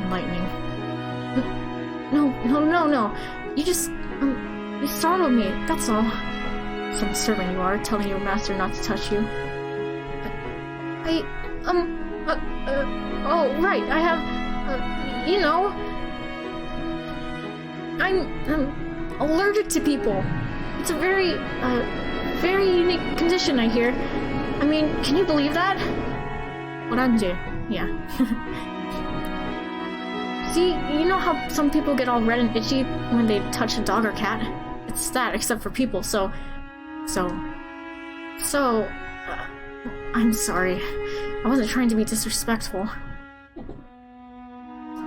Enlightening. No. You just, you startled me, that's all. Some servant you are, telling your master not to touch you. Oh, right, I have, you know... I'm allergic to people. It's a very unique condition, I hear. I mean, can you believe that? Orange, yeah. See, you know how some people get all red and itchy when they touch a dog or cat? It's that, except for people, so, I'm sorry. I wasn't trying to be disrespectful.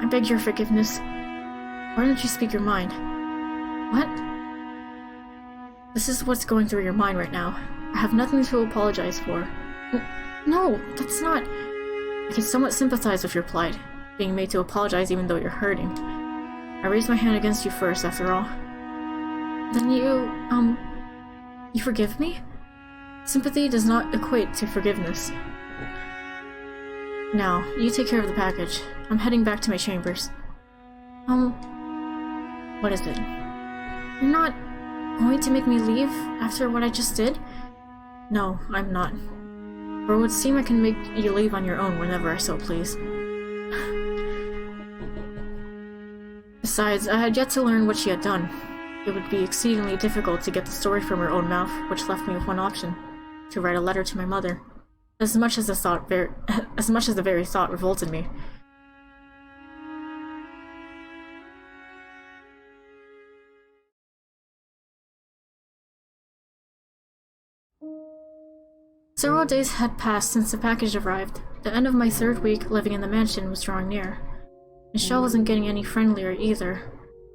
I beg your forgiveness. Why don't you speak your mind? What? This is what's going through your mind right now. I have nothing to apologize for. No, that's not... I can somewhat sympathize with your plight, being made to apologize even though you're hurting. I raised my hand against you first, after all. Then you forgive me? Sympathy does not equate to forgiveness. Now, you take care of the package. I'm heading back to my chambers. What is it? You're not going to make me leave after what I just did? No, I'm not. For it would seem I can make you leave on your own whenever I so please. Besides, I had yet to learn what she had done. It would be exceedingly difficult to get the story from her own mouth, which left me with one option: to write a letter to my mother. As much as the very thought revolted me. Several days had passed since the package arrived. The end of my third week living in the mansion was drawing near. Michelle wasn't getting any friendlier either.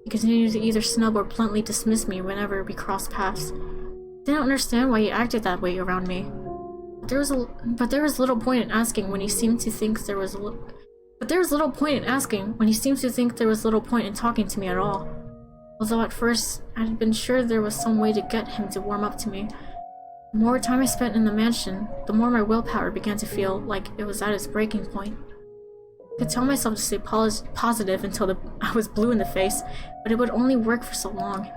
He continued to either snub or bluntly dismiss me whenever we crossed paths. I didn't understand why he acted that way around me. But there was little point in asking when he seemed to think there was little point in talking to me at all. Although at first I had been sure there was some way to get him to warm up to me. The more time I spent in the mansion, the more my willpower began to feel like it was at its breaking point. I could tell myself to stay positive until I was blue in the face, but it would only work for so long.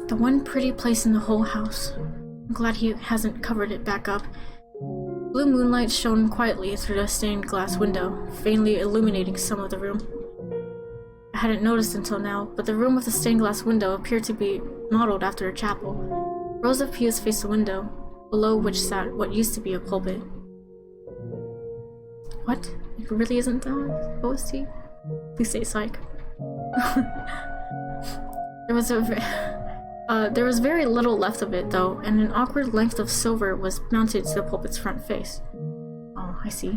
The one pretty place in the whole house. I'm glad he hasn't covered it back up. Blue moonlight shone quietly through the stained glass window, faintly illuminating some of the room. I hadn't noticed until now, but the room with the stained glass window appeared to be modeled after a chapel. Rows of pews faced the window, below which sat what used to be a pulpit. What? It really isn't the OST? Please say psych. There was very little left of it, though, and an awkward length of silver was mounted to the pulpit's front face. Oh, I see.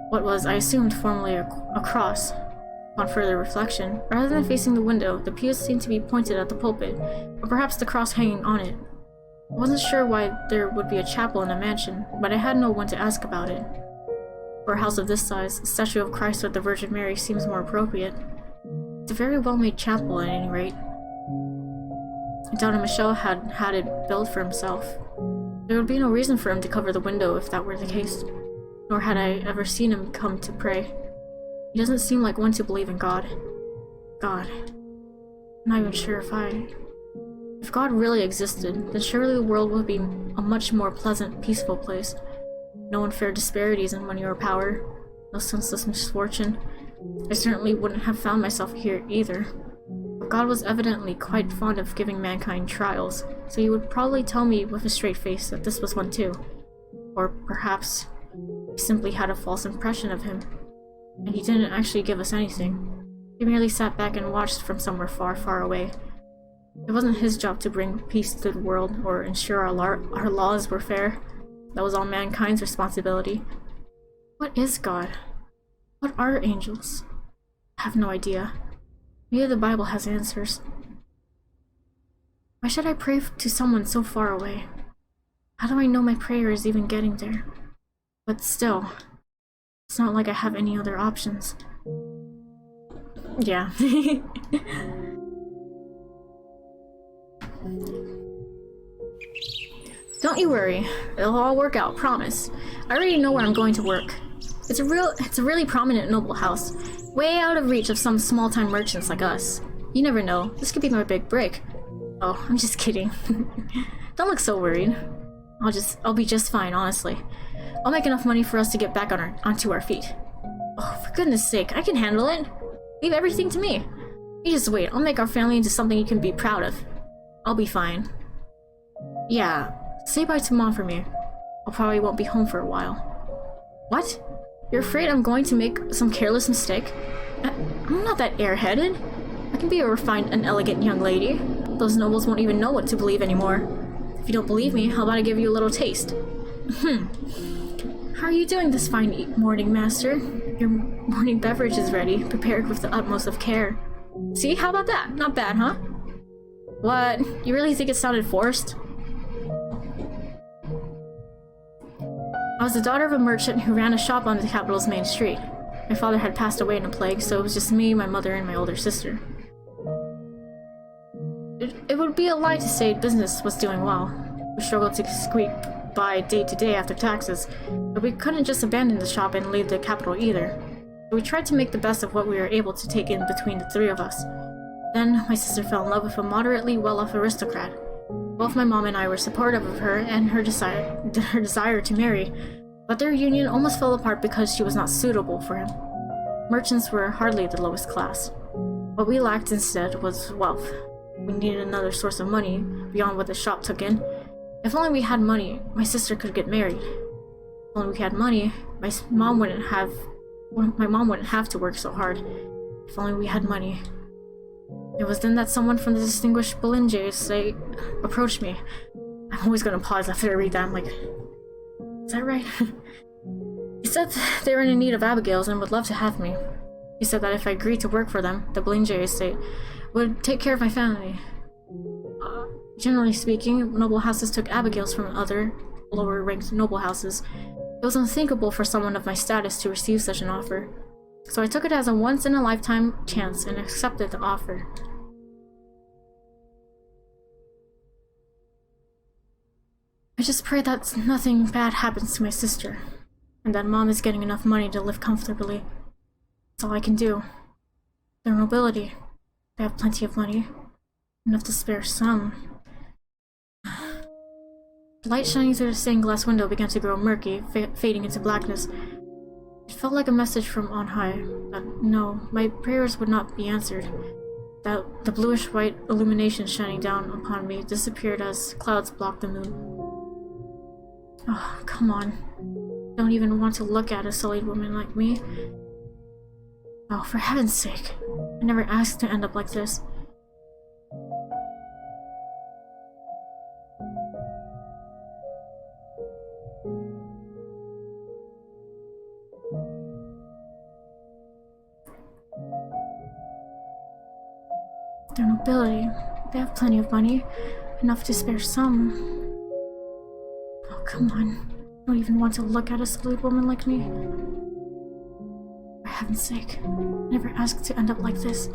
What was, I assumed, formerly a cross. On further reflection, rather than facing the window, the pews seemed to be pointed at the pulpit, or perhaps the cross hanging on it. I wasn't sure why there would be a chapel in a mansion, but I had no one to ask about it. For a house of this size, a statue of Christ or the Virgin Mary seems more appropriate. It's a very well-made chapel, at any rate. I doubted Michel had it built for himself. There would be no reason for him to cover the window if that were the case, nor had I ever seen him come to pray. He doesn't seem like one to believe in God. God. I'm not even sure if God really existed, then surely the world would be a much more pleasant, peaceful place. No unfair disparities in money or power, no senseless misfortune. I certainly wouldn't have found myself here either. But God was evidently quite fond of giving mankind trials, so he would probably tell me with a straight face that this was one too. Or perhaps he simply had a false impression of him, and he didn't actually give us anything. He merely sat back and watched from somewhere far, far away. It wasn't his job to bring peace to the world or ensure our laws were fair. That was all mankind's responsibility. What is God? What are angels? I have no idea. Maybe the Bible has answers. Why should I pray to someone so far away? How do I know my prayer is even getting there? But still, it's not like I have any other options. Yeah. Don't you worry. It'll all work out, promise. I already know where I'm going to work. It's a really prominent noble house, way out of reach of some small-time merchants like us. You never know. This could be my big break. Oh, I'm just kidding. Don't look so worried. I'll be just fine, honestly. I'll make enough money for us to get back onto our feet. Oh, for goodness sake, I can handle it. Leave everything to me. You just wait. I'll make our family into something you can be proud of. I'll be fine. Yeah, say bye to Mom for me. I probably won't be home for a while. What? You're afraid I'm going to make some careless mistake? I'm not that airheaded. I can be a refined and elegant young lady. Those nobles won't even know what to believe anymore. If you don't believe me, how about I give you a little taste? How are you doing this fine morning, master? Your morning beverage is ready, prepared with the utmost of care. See, how about that? Not bad, huh? What? You really think it sounded forced? I was the daughter of a merchant who ran a shop on the capital's main street. My father had passed away in a plague, so it was just me, my mother, and my older sister. It would be a lie to say business was doing well. We struggled to squeak by day to day after taxes, but we couldn't just abandon the shop and leave the capital either. So we tried to make the best of what we were able to take in between the three of us. Then, my sister fell in love with a moderately well-off aristocrat. Both my mom and I were supportive of her and her desire to marry, but their union almost fell apart because she was not suitable for him. Merchants were hardly the lowest class. What we lacked instead was wealth. We needed another source of money beyond what the shop took in. If only we had money, my sister could get married. If only we had money, my mom wouldn't have to work so hard. If only we had money. It was then that someone from the distinguished Belinge estate approached me. I'm always gonna pause after I read that. I'm like, is that right? He said they were in need of Abigails and would love to have me. He said that if I agreed to work for them, the Belinge estate would take care of my family. Generally speaking, noble houses took Abigails from other, lower-ranked noble houses. It was unthinkable for someone of my status to receive such an offer. So I took it as a once-in-a-lifetime chance and accepted the offer. I just pray that nothing bad happens to my sister, and that Mom is getting enough money to live comfortably. That's all I can do. They're nobility. They have plenty of money. Enough to spare some. The light shining through the stained glass window began to grow murky, fading into blackness. It felt like a message from on high, that no, my prayers would not be answered. That the bluish-white illumination shining down upon me disappeared as clouds blocked the moon. Oh, come on. Don't even want to look at a sullied woman like me. Oh, for heaven's sake. I never asked to end up like this. Their nobility. They have plenty of money. Enough to spare some. Oh, come on. I don't even want to look at a sullied woman like me. For heaven's sake. I never asked to end up like this.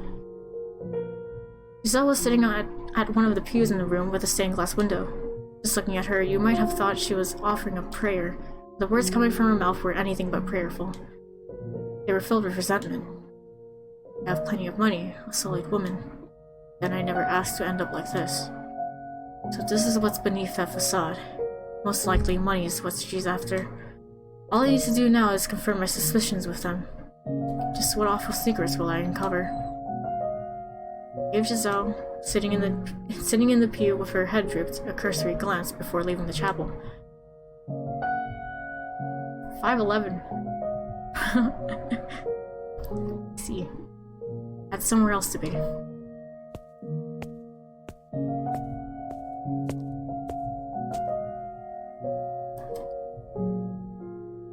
Giselle was sitting at one of the pews in the room with a stained glass window. Just looking at her, you might have thought she was offering a prayer. The words coming from her mouth were anything but prayerful. They were filled with resentment. I have plenty of money, a sullied woman. Then I never asked to end up like this. So this is what's beneath that facade. Most likely money is what she's after. All I need to do now is confirm my suspicions with them. Just what awful secrets will I uncover? I gave Giselle, sitting in the pew with her head drooped, a cursory glance before leaving the chapel. 5'11". See. had somewhere else to be.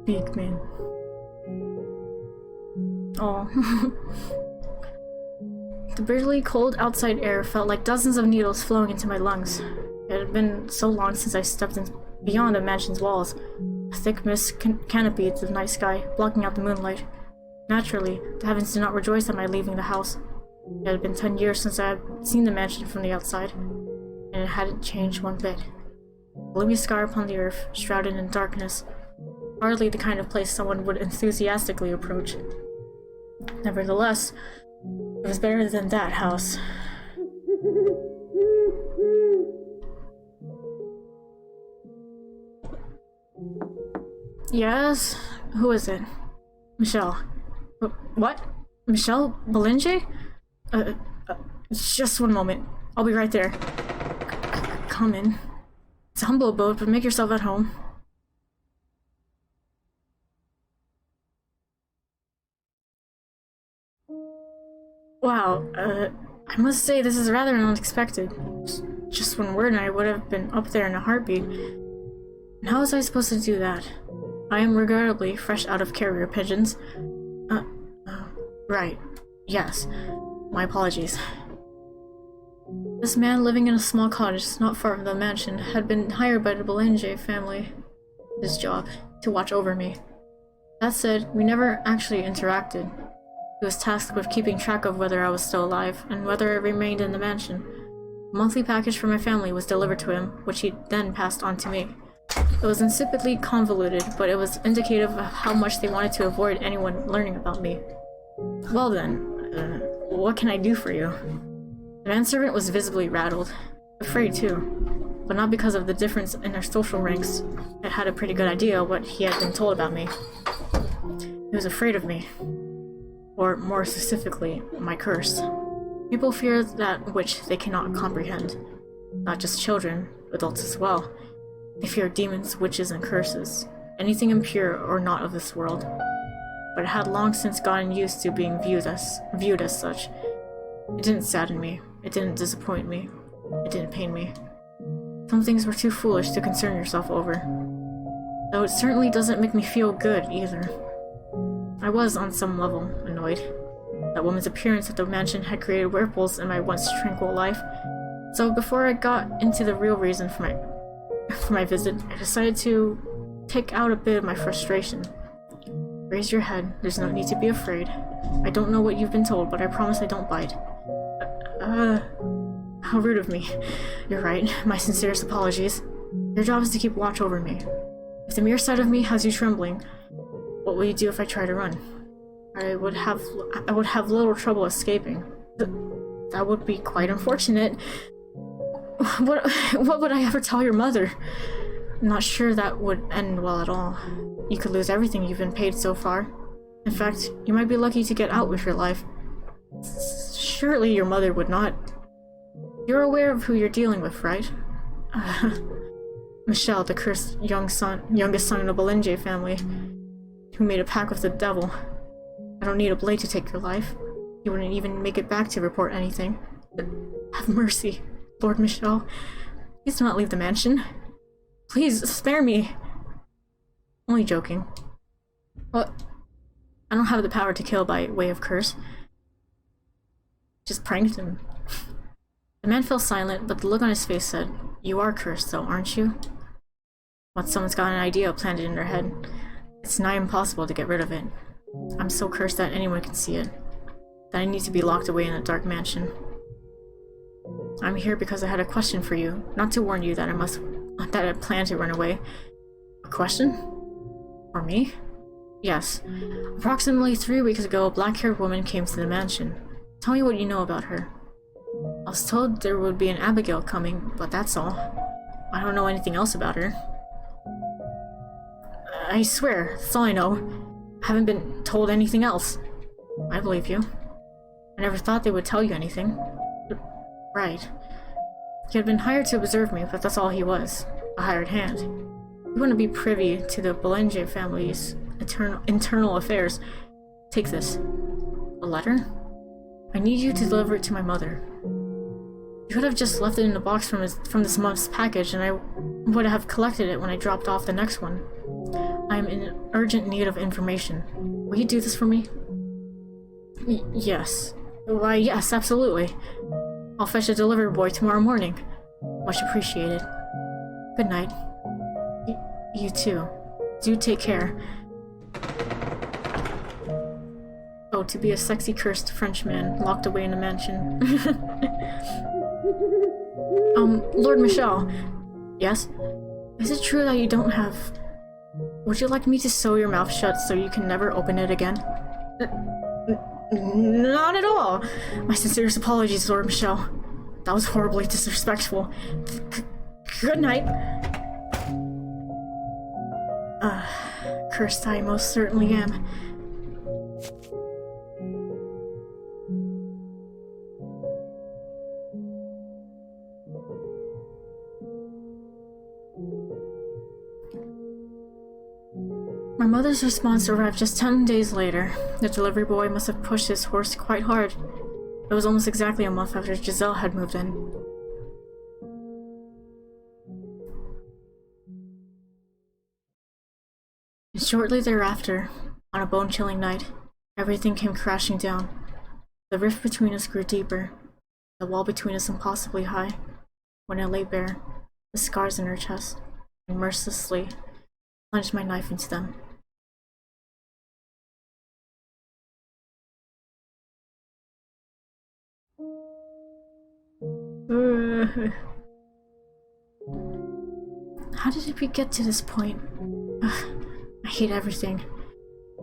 Beekman. Oh. The bitterly cold outside air felt like dozens of needles flowing into my lungs. It had been so long since I stepped beyond the mansion's walls. A thick mist canopied the night sky, blocking out the moonlight. Naturally, the heavens did not rejoice at my leaving the house. It had been 10 years since I had seen the mansion from the outside, and it hadn't changed one bit. A gloomy scar upon the earth, shrouded in darkness. Hardly the kind of place someone would enthusiastically approach. Nevertheless, it was better than that house. Yes? Who is it? Michelle. What? Michelle Belanger? Just one moment. I'll be right there. Come in. It's a humble abode, but make yourself at home. Wow, I must say this is rather unexpected. Just one word and I would have been up there in a heartbeat. And how was I supposed to do that? I am regrettably fresh out of carrier pigeons. Right. Yes. My apologies. This man living in a small cottage not far from the mansion had been hired by the Belanger family, his job, to watch over me. That said, we never actually interacted. He was tasked with keeping track of whether I was still alive, and whether I remained in the mansion. A monthly package for my family was delivered to him, which he then passed on to me. It was insipidly convoluted, but it was indicative of how much they wanted to avoid anyone learning about me. Well then, what can I do for you? The manservant was visibly rattled. Afraid too. But not because of the difference in our social ranks. I had a pretty good idea what he had been told about me. He was afraid of me. Or more specifically, my curse. People fear that which they cannot comprehend. Not just children, adults as well. They fear demons, witches, and curses. Anything impure or not of this world. But it had long since gotten used to being viewed as such. It didn't sadden me. It didn't disappoint me. It didn't pain me. Some things were too foolish to concern yourself over. Though it certainly doesn't make me feel good either. I was, on some level, annoyed. That woman's appearance at the mansion had created ripples in my once tranquil life. So before I got into the real reason for my visit, I decided to take out a bit of my frustration. Raise your head. There's no need to be afraid. I don't know what you've been told, but I promise I don't bite. How rude of me. You're right. My sincerest apologies. Your job is to keep watch over me. If the mere sight of me has you trembling, what will you do if I try to run? I would have little trouble escaping. That would be quite unfortunate. What would I ever tell your mother? I'm not sure that would end well at all. You could lose everything you've been paid so far. In fact, you might be lucky to get out with your life. Surely your mother would not. You're aware of who you're dealing with, right? Michelle, the cursed youngest son in the Belanger family, who made a pact with the devil. I don't need a blade to take your life. You wouldn't even make it back to report anything. Have mercy, Lord Michelle. Please do not leave the mansion. Please, spare me. Only joking. What? I don't have the power to kill by way of curse. Just pranked him. The man fell silent, but the look on his face said, "You are cursed, though, aren't you?" Once someone's got an idea planted in their head, it's nigh impossible to get rid of it. I'm so cursed that anyone can see it. That I need to be locked away in a dark mansion. I'm here because I had a question for you, not to warn you that I plan to run away. A question? For me? Yes. Approximately 3 weeks ago, a black-haired woman came to the mansion. Tell me what you know about her. I was told there would be an Abigail coming, but that's all. I don't know anything else about her. I swear, that's all I know. I haven't been told anything else. I believe you. I never thought they would tell you anything. Right. He had been hired to observe me, but that's all he was. A hired hand. He wouldn't be privy to the Belanger family's internal affairs. Take this. A letter? I need you to deliver it to my mother. You could have just left it in the box from this month's package, and I would have collected it when I dropped off the next one. I am in urgent need of information. Will you do this for me? Yes. Why, yes, absolutely. I'll fetch a delivery boy tomorrow morning. Much appreciated. Good night. You too. Do take care. Oh, to be a sexy cursed Frenchman locked away in a mansion. Lord Michel. Yes? Is it true that you don't have... Would you like me to sew your mouth shut so you can never open it again? Not at all! My sincerest apologies, Lord Michel. That was horribly disrespectful. Good night. Cursed I most certainly am. My mother's response arrived just 10 days later. The delivery boy must have pushed his horse quite hard. It was almost exactly a month after Giselle had moved in. And shortly thereafter, on a bone-chilling night, everything came crashing down. The rift between us grew deeper, the wall between us impossibly high. When I lay bare, the scars in her chest, and mercilessly plunged my knife into them. How did we get to this point? I hate everything.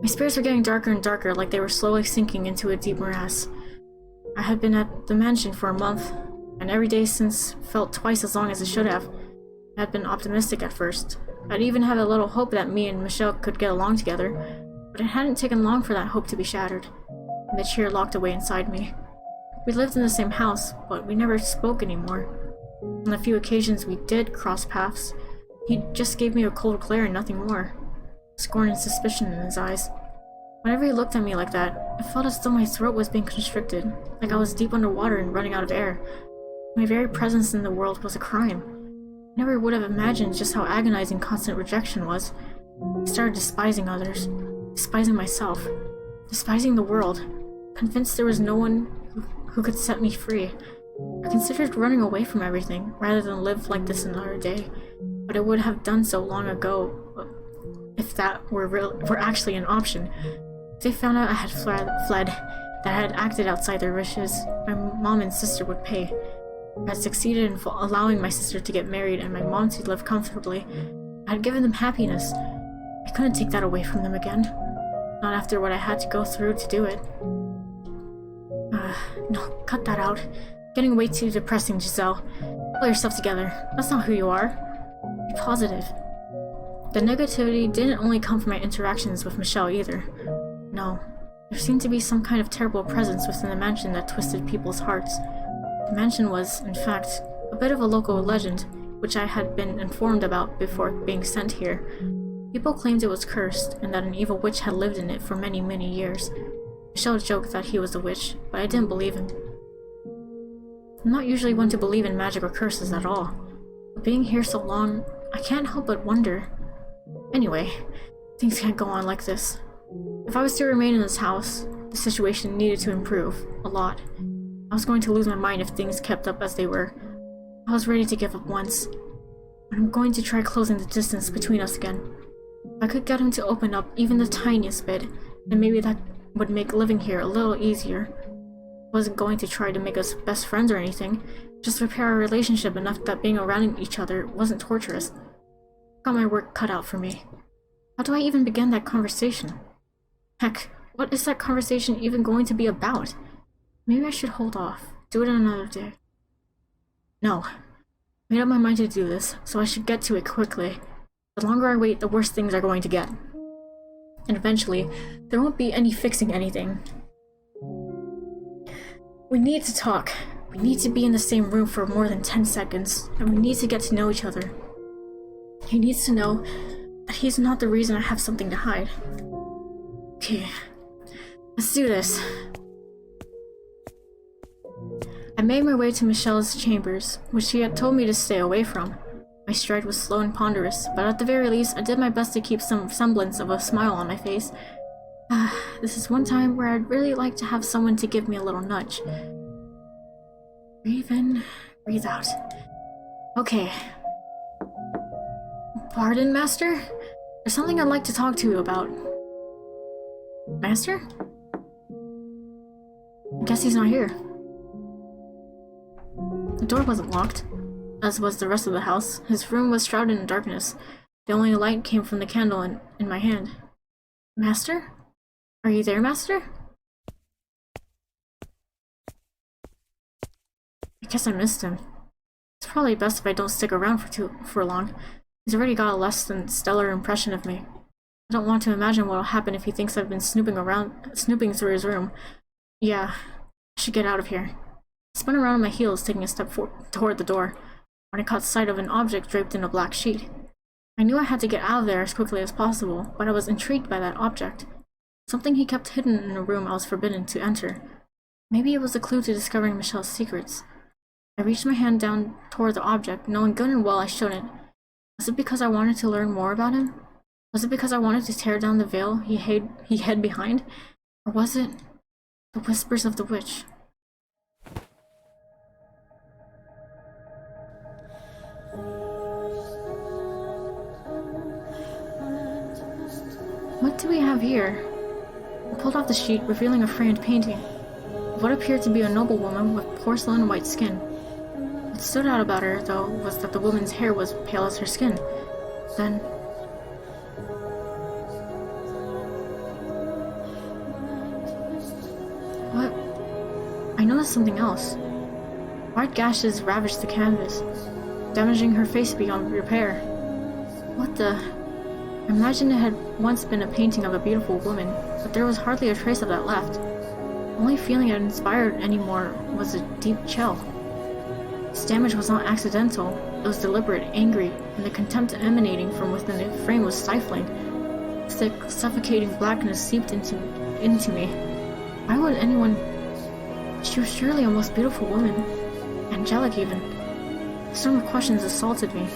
My spirits were getting darker and darker, like they were slowly sinking into a deep morass. I had been at the mansion for a month, and every day since felt twice as long as it should have. I had been optimistic at first. I'd even had a little hope that me and Michelle could get along together, but it hadn't taken long for that hope to be shattered, and the cheer locked away inside me. We lived in the same house, but we never spoke anymore. On the few occasions we did cross paths, he just gave me a cold glare and nothing more. Scorn and suspicion in his eyes. Whenever he looked at me like that, it felt as though my throat was being constricted, like I was deep underwater and running out of air. My very presence in the world was a crime. I never would have imagined just how agonizing constant rejection was. I started despising others, despising myself, despising the world, convinced there was no one who could set me free. I considered running away from everything, rather than live like this another day, but I would have done so long ago if that were actually an option. If they found out I had fled, that I had acted outside their wishes, my mom and sister would pay. I had succeeded in allowing my sister to get married and my mom to live comfortably. I had given them happiness. I couldn't take that away from them again. Not after what I had to go through to do it. No, cut that out. Getting way too depressing, Giselle. Pull yourself together. That's not who you are. Be positive. The negativity didn't only come from my interactions with Michelle either. No, there seemed to be some kind of terrible presence within the mansion that twisted people's hearts. The mansion was, in fact, a bit of a local legend, which I had been informed about before being sent here. People claimed it was cursed, and that an evil witch had lived in it for many, many years. Michelle joked that he was a witch, but I didn't believe him. I'm not usually one to believe in magic or curses at all, but being here so long, I can't help but wonder. Anyway, things can't go on like this. If I was to remain in this house, the situation needed to improve, a lot. I was going to lose my mind if things kept up as they were. I was ready to give up once. But I'm going to try closing the distance between us again. If I could get him to open up even the tiniest bit, then maybe that would make living here a little easier. I wasn't going to try to make us best friends or anything, just repair our relationship enough that being around each other wasn't torturous. Got my work cut out for me. How do I even begin that conversation? Heck, what is that conversation even going to be about? Maybe I should hold off, do it another day. No. Made up my mind to do this, so I should get to it quickly. The longer I wait, the worse things are going to get. And eventually, there won't be any fixing anything. We need to talk. We need to be in the same room for more than 10 seconds, and we need to get to know each other. He needs to know that he's not the reason I have something to hide. Okay, let's do this. made my way to Michelle's chambers, which she had told me to stay away from. My stride was slow and ponderous, but at the very least, I did my best to keep some semblance of a smile on my face. This is one time where I'd really like to have someone to give me a little nudge. Breathe in, breathe out. Okay. Pardon, Master? There's something I'd like to talk to you about. Master? I guess he's not here. The door wasn't locked, as was the rest of the house. His room was shrouded in darkness. The only light came from the candle in my hand. Master? Are you there, Master? I guess I missed him. It's probably best if I don't stick around for long. He's already got a less than stellar impression of me. I don't want to imagine what'll happen if he thinks I've been snooping through his room. Yeah, I should get out of here. I spun around on my heels, taking a step toward the door, when I caught sight of an object draped in a black sheet. I knew I had to get out of there as quickly as possible, but I was intrigued by that object. Something he kept hidden in a room I was forbidden to enter. Maybe it was a clue to discovering Michelle's secrets. I reached my hand down toward the object, knowing good and well I shouldn't. Was it because I wanted to learn more about him? Was it because I wanted to tear down the veil he hid behind? Or was it the whispers of the witch? What do we have here? I pulled off the sheet, revealing a framed painting of what appeared to be a noblewoman with porcelain white skin. What stood out about her, though, was that the woman's hair was pale as her skin. Then... what? I noticed something else. White gashes ravaged the canvas, damaging her face beyond repair. What the... I imagined it had once been a painting of a beautiful woman, but there was hardly a trace of that left. The only feeling it inspired anymore was a deep chill. This damage was not accidental, it was deliberate, angry, and the contempt emanating from within the frame was stifling. Thick, suffocating blackness seeped into me. Why would anyone... She was surely a most beautiful woman. Angelic, even. A storm of questions assaulted me.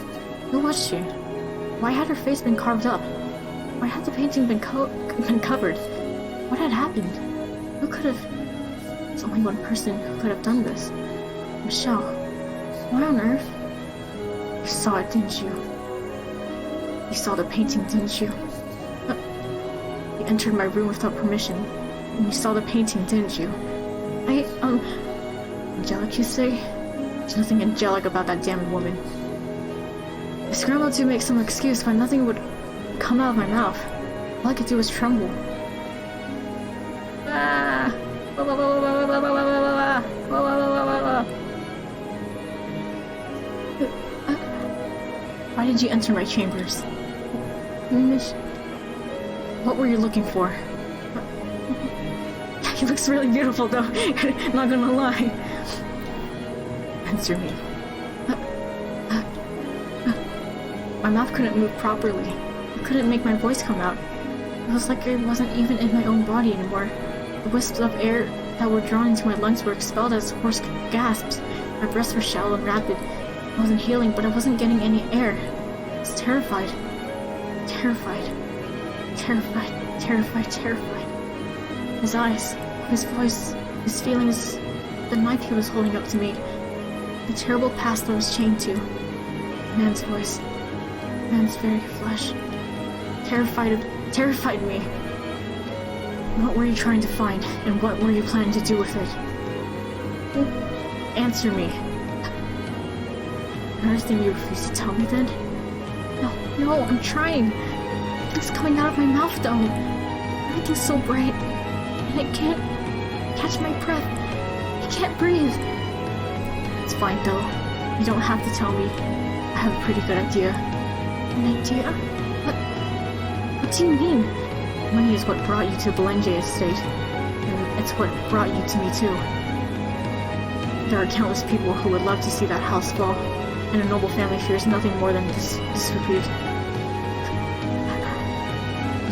Who was she? Why had her face been carved up? Why had the painting been covered? What had happened? Who could have... There's only one person who could have done this. Michelle. Why on earth? You saw it, didn't you? You saw the painting, didn't you? You entered my room without permission, and you saw the painting, didn't you? Angelic, you say? There's nothing angelic about that damned woman. I scrambled to make some excuse, but nothing would come out of my mouth. All I could do was tremble. Why did you enter my chambers? Miss... What were you looking for? He looks really beautiful, though. Not gonna lie. Answer me. My mouth couldn't move properly. I couldn't make my voice come out. It was like I wasn't even in my own body anymore. The wisps of air that were drawn into my lungs were expelled as hoarse gasps. My breaths were shallow and rapid. I wasn't healing, but I wasn't getting any air. I was terrified. Terrified. Terrified. Terrified. Terrified. His eyes, his voice, his feelings, the knife he was holding up to me. The terrible past I was chained to. Man's voice. Man's very flesh. Terrified me. What were you trying to find, and what were you planning to do with it? Answer me. Another thing you refuse to tell me then? No, I'm trying. It's coming out of my mouth though. Everything's so bright, and I can't catch my breath. I can't breathe. It's fine though. You don't have to tell me. I have a pretty good idea. An idea? What do you mean? Money is what brought you to Belenge Estate, and it's what brought you to me too. There are countless people who would love to see that house fall, and a noble family fears nothing more than disrepute.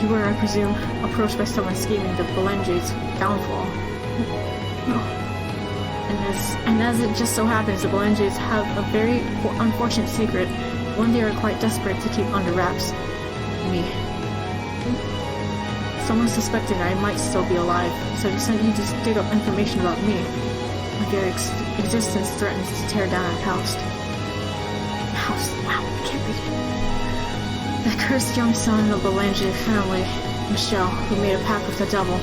You were, I presume, approached by someone scheming the Belenge's downfall. No. And And as it just so happens, the Belenges have a very unfortunate secret, one they are quite desperate to keep under wraps. Me. Someone suspected I might still be alive, so they sent you to dig up information about me. My very existence threatens to tear down our house. Wow, I can't read it. The cursed young son of the Belange family, Michelle, who made a pact with the devil,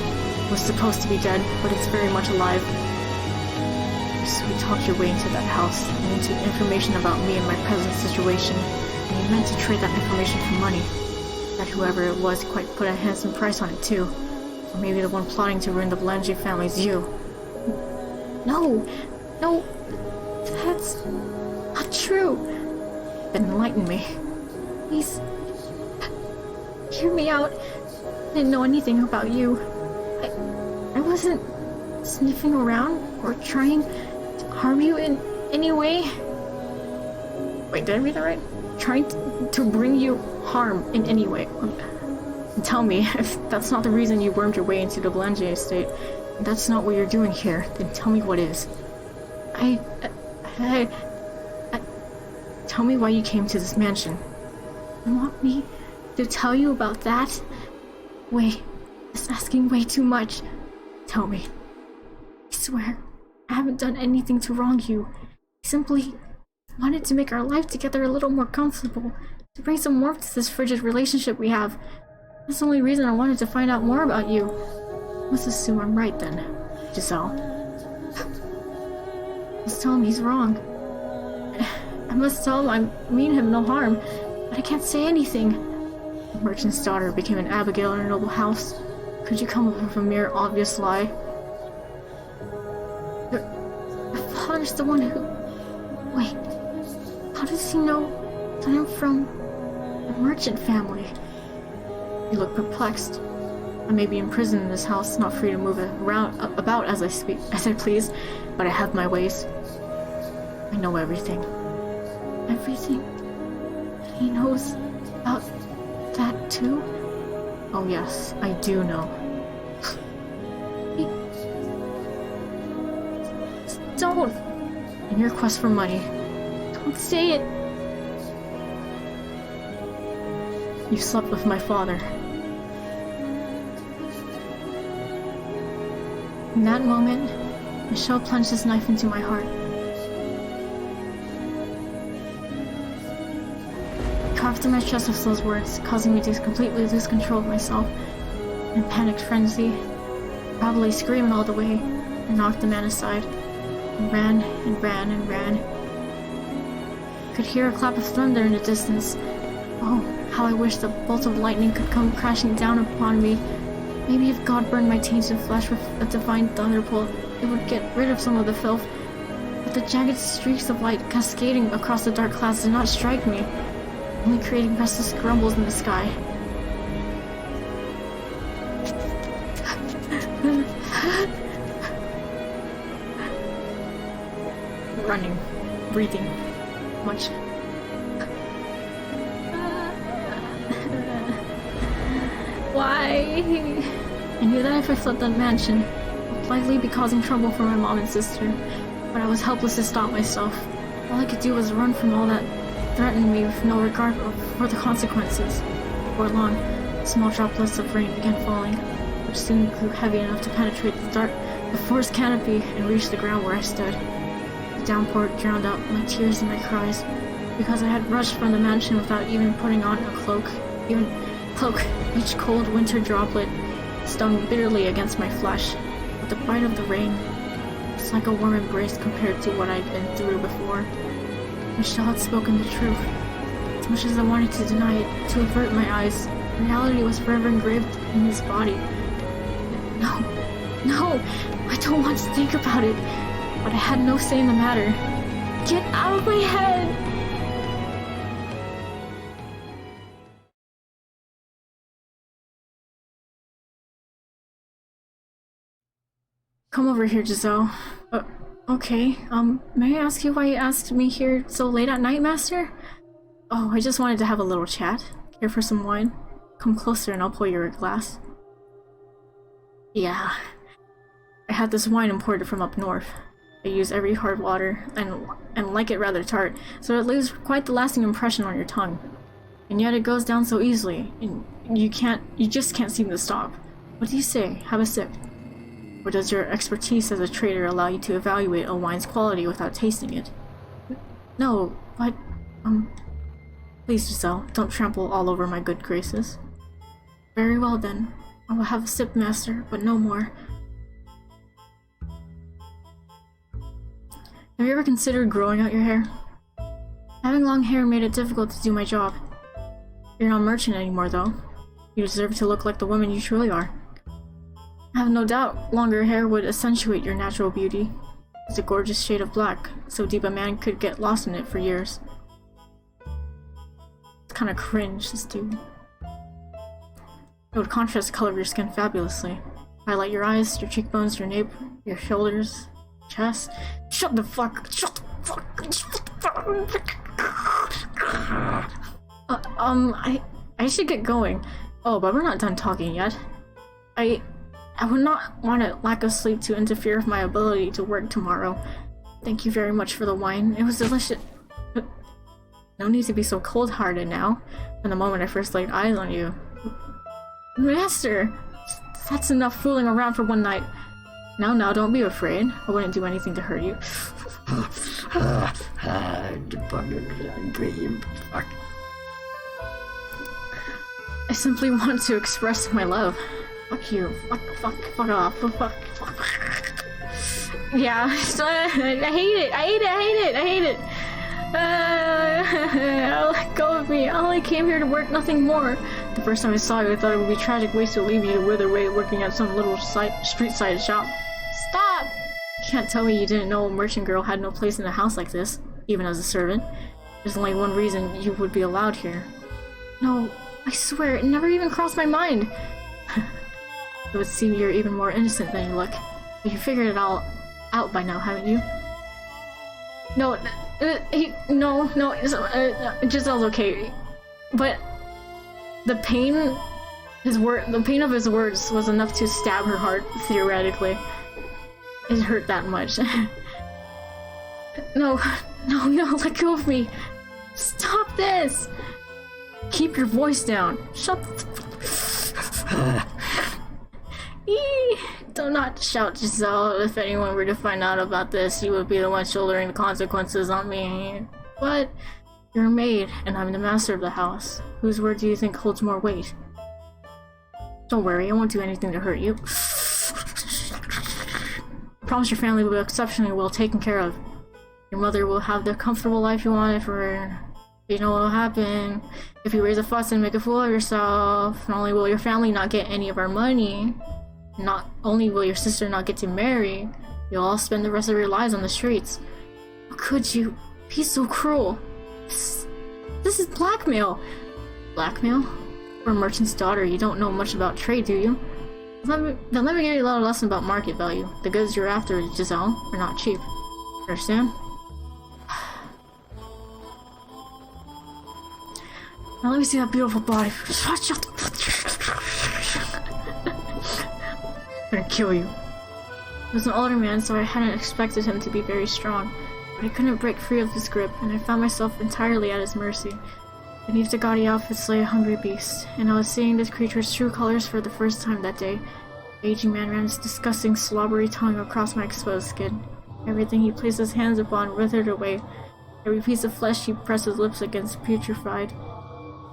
was supposed to be dead, but it's very much alive. So we talked your way into that house, and into information about me and my present situation, and you meant to trade that information for money. That whoever it was quite put a handsome price on it too. Or maybe the one plotting to ruin the Belange family's you. No, that's not true. Then enlighten me. Please, hear me out. I didn't know anything about you. I wasn't sniffing around or trying to harm you in any way. Wait, did I read that right? Trying to bring you harm in any way. Tell me, if that's not the reason you wormed your way into the Belange estate, and that's not what you're doing here, then tell me what is. Tell me why you came to this mansion. You want me to tell you about that? Wait, that's asking way too much. Tell me. I swear, I haven't done anything to wrong you. I simply wanted to make our life together a little more comfortable, to bring some warmth to this frigid relationship we have. That's the only reason I wanted to find out more about you. Let's assume I'm right then, Giselle. Let's tell him he's wrong. I must tell him I mean him no harm, but I can't say anything. The merchant's daughter became an Abigail in a noble house. Could you come up with a mere obvious lie? Your father's the one who... Wait, how does he know that I'm from the merchant family? You look perplexed. I may be imprisoned in this house, not free to move about as I please, but I have my ways. I know everything. Everything? He knows about that too? Oh yes, I do know. Don't! In your quest for money, don't say it! You slept with my father. In that moment, Michelle plunged his knife into my heart. Carved in my chest with those words, causing me to completely lose control of myself. In panicked frenzy, probably screaming all the way, I knocked the man aside, and ran and ran and ran. I could hear a clap of thunder in the distance. Oh, how I wish the bolt of lightning could come crashing down upon me. Maybe if God burned my tainted flesh with a divine thunderbolt, it would get rid of some of the filth. But the jagged streaks of light cascading across the dark clouds did not strike me, only creating restless grumbles in the sky. Running, breathing, much. Why? I knew that if I fled that mansion, I would likely be causing trouble for my mom and sister, but I was helpless to stop myself. All I could do was run from all that threatened me with no regard for the consequences. Before long, small droplets of rain began falling, which soon grew heavy enough to penetrate the forest canopy and reach the ground where I stood. The downpour drowned out my tears and my cries, because I had rushed from the mansion without even putting on a cloak. Each cold winter droplet stung bitterly against my flesh, but the bite of the rain was like a warm embrace compared to what I'd been through before. Michelle had spoken the truth. As much as I wanted to deny it, to avert my eyes, reality was forever engraved in his body. No, I don't want to think about it, but I had no say in the matter. Get out of my head! Come over here, Giselle. Okay, may I ask you why you asked me here so late at night, Master? Oh, I just wanted to have a little chat. Care for some wine? Come closer and I'll pour you a glass. Yeah. I had this wine imported from up north. I use every hard water and like it rather tart, so it leaves quite the lasting impression on your tongue. And yet it goes down so easily, and you just can't seem to stop. What do you say? Have a sip. Or does your expertise as a trader allow you to evaluate a wine's quality without tasting it? No, but, please, Giselle, don't trample all over my good graces. Very well then. I will have a sip, master, but no more. Have you ever considered growing out your hair? Having long hair made it difficult to do my job. You're not a merchant anymore, though. You deserve to look like the woman you truly are. I have no doubt longer hair would accentuate your natural beauty. It's a gorgeous shade of black, so deep a man could get lost in it for years. It's kind of cringe, this dude. It would contrast the color of your skin fabulously. Highlight your eyes, your cheekbones, your nape, your shoulders, chest. Shut the fuck! Shut the fuck! I should get going. Oh, but we're not done talking yet. I would not want a lack of sleep to interfere with my ability to work tomorrow. Thank you very much for the wine. It was delicious. No need to be so cold-hearted now. From the moment I first laid eyes on you. Master! That's enough fooling around for one night. Now, don't be afraid. I wouldn't do anything to hurt you. I simply want to express my love. Fuck you. Fuck off. Fuck. Yeah, I hate it. Let go of me. I only came here to work, nothing more. The first time I saw you, I thought it would be a tragic waste to leave you to wither away working at some little street-side shop. Stop! You can't tell me you didn't know a merchant girl had no place in a house like this, even as a servant. There's only one reason you would be allowed here. No, I swear, it never even crossed my mind. It would seem you're even more innocent than you look. But you figured it all out by now, haven't you? No, Giselle's okay. But the pain of his words was enough to stab her heart, theoretically. It hurt that much. No, let go of me. Stop this! Keep your voice down. Shut the Do not shout, Giselle. If anyone were to find out about this, you would be the one shouldering the consequences on me. But you're a maid, and I'm the master of the house. Whose word do you think holds more weight? Don't worry, I won't do anything to hurt you. I promise your family will be exceptionally well taken care of. Your mother will have the comfortable life you wanted for her. You know what will happen if you raise a fuss and make a fool of yourself. Not only will your family not get any of our money, not only will your sister not get to marry, you'll all spend the rest of your lives on the streets. How could you be so cruel? This is blackmail. Blackmail? For a merchant's daughter, you don't know much about trade, do you? Let me give you a little lesson about market value. The goods you're after, Giselle, are not cheap. Understand? Now let me see that beautiful body. I'm gonna kill you. He was an older man, so I hadn't expected him to be very strong. But I couldn't break free of his grip, and I found myself entirely at his mercy. Beneath the gaudy outfits lay a hungry beast, and I was seeing this creature's true colors for the first time that day. The aging man ran his disgusting, slobbery tongue across my exposed skin. Everything he placed his hands upon withered away. Every piece of flesh he pressed his lips against putrefied,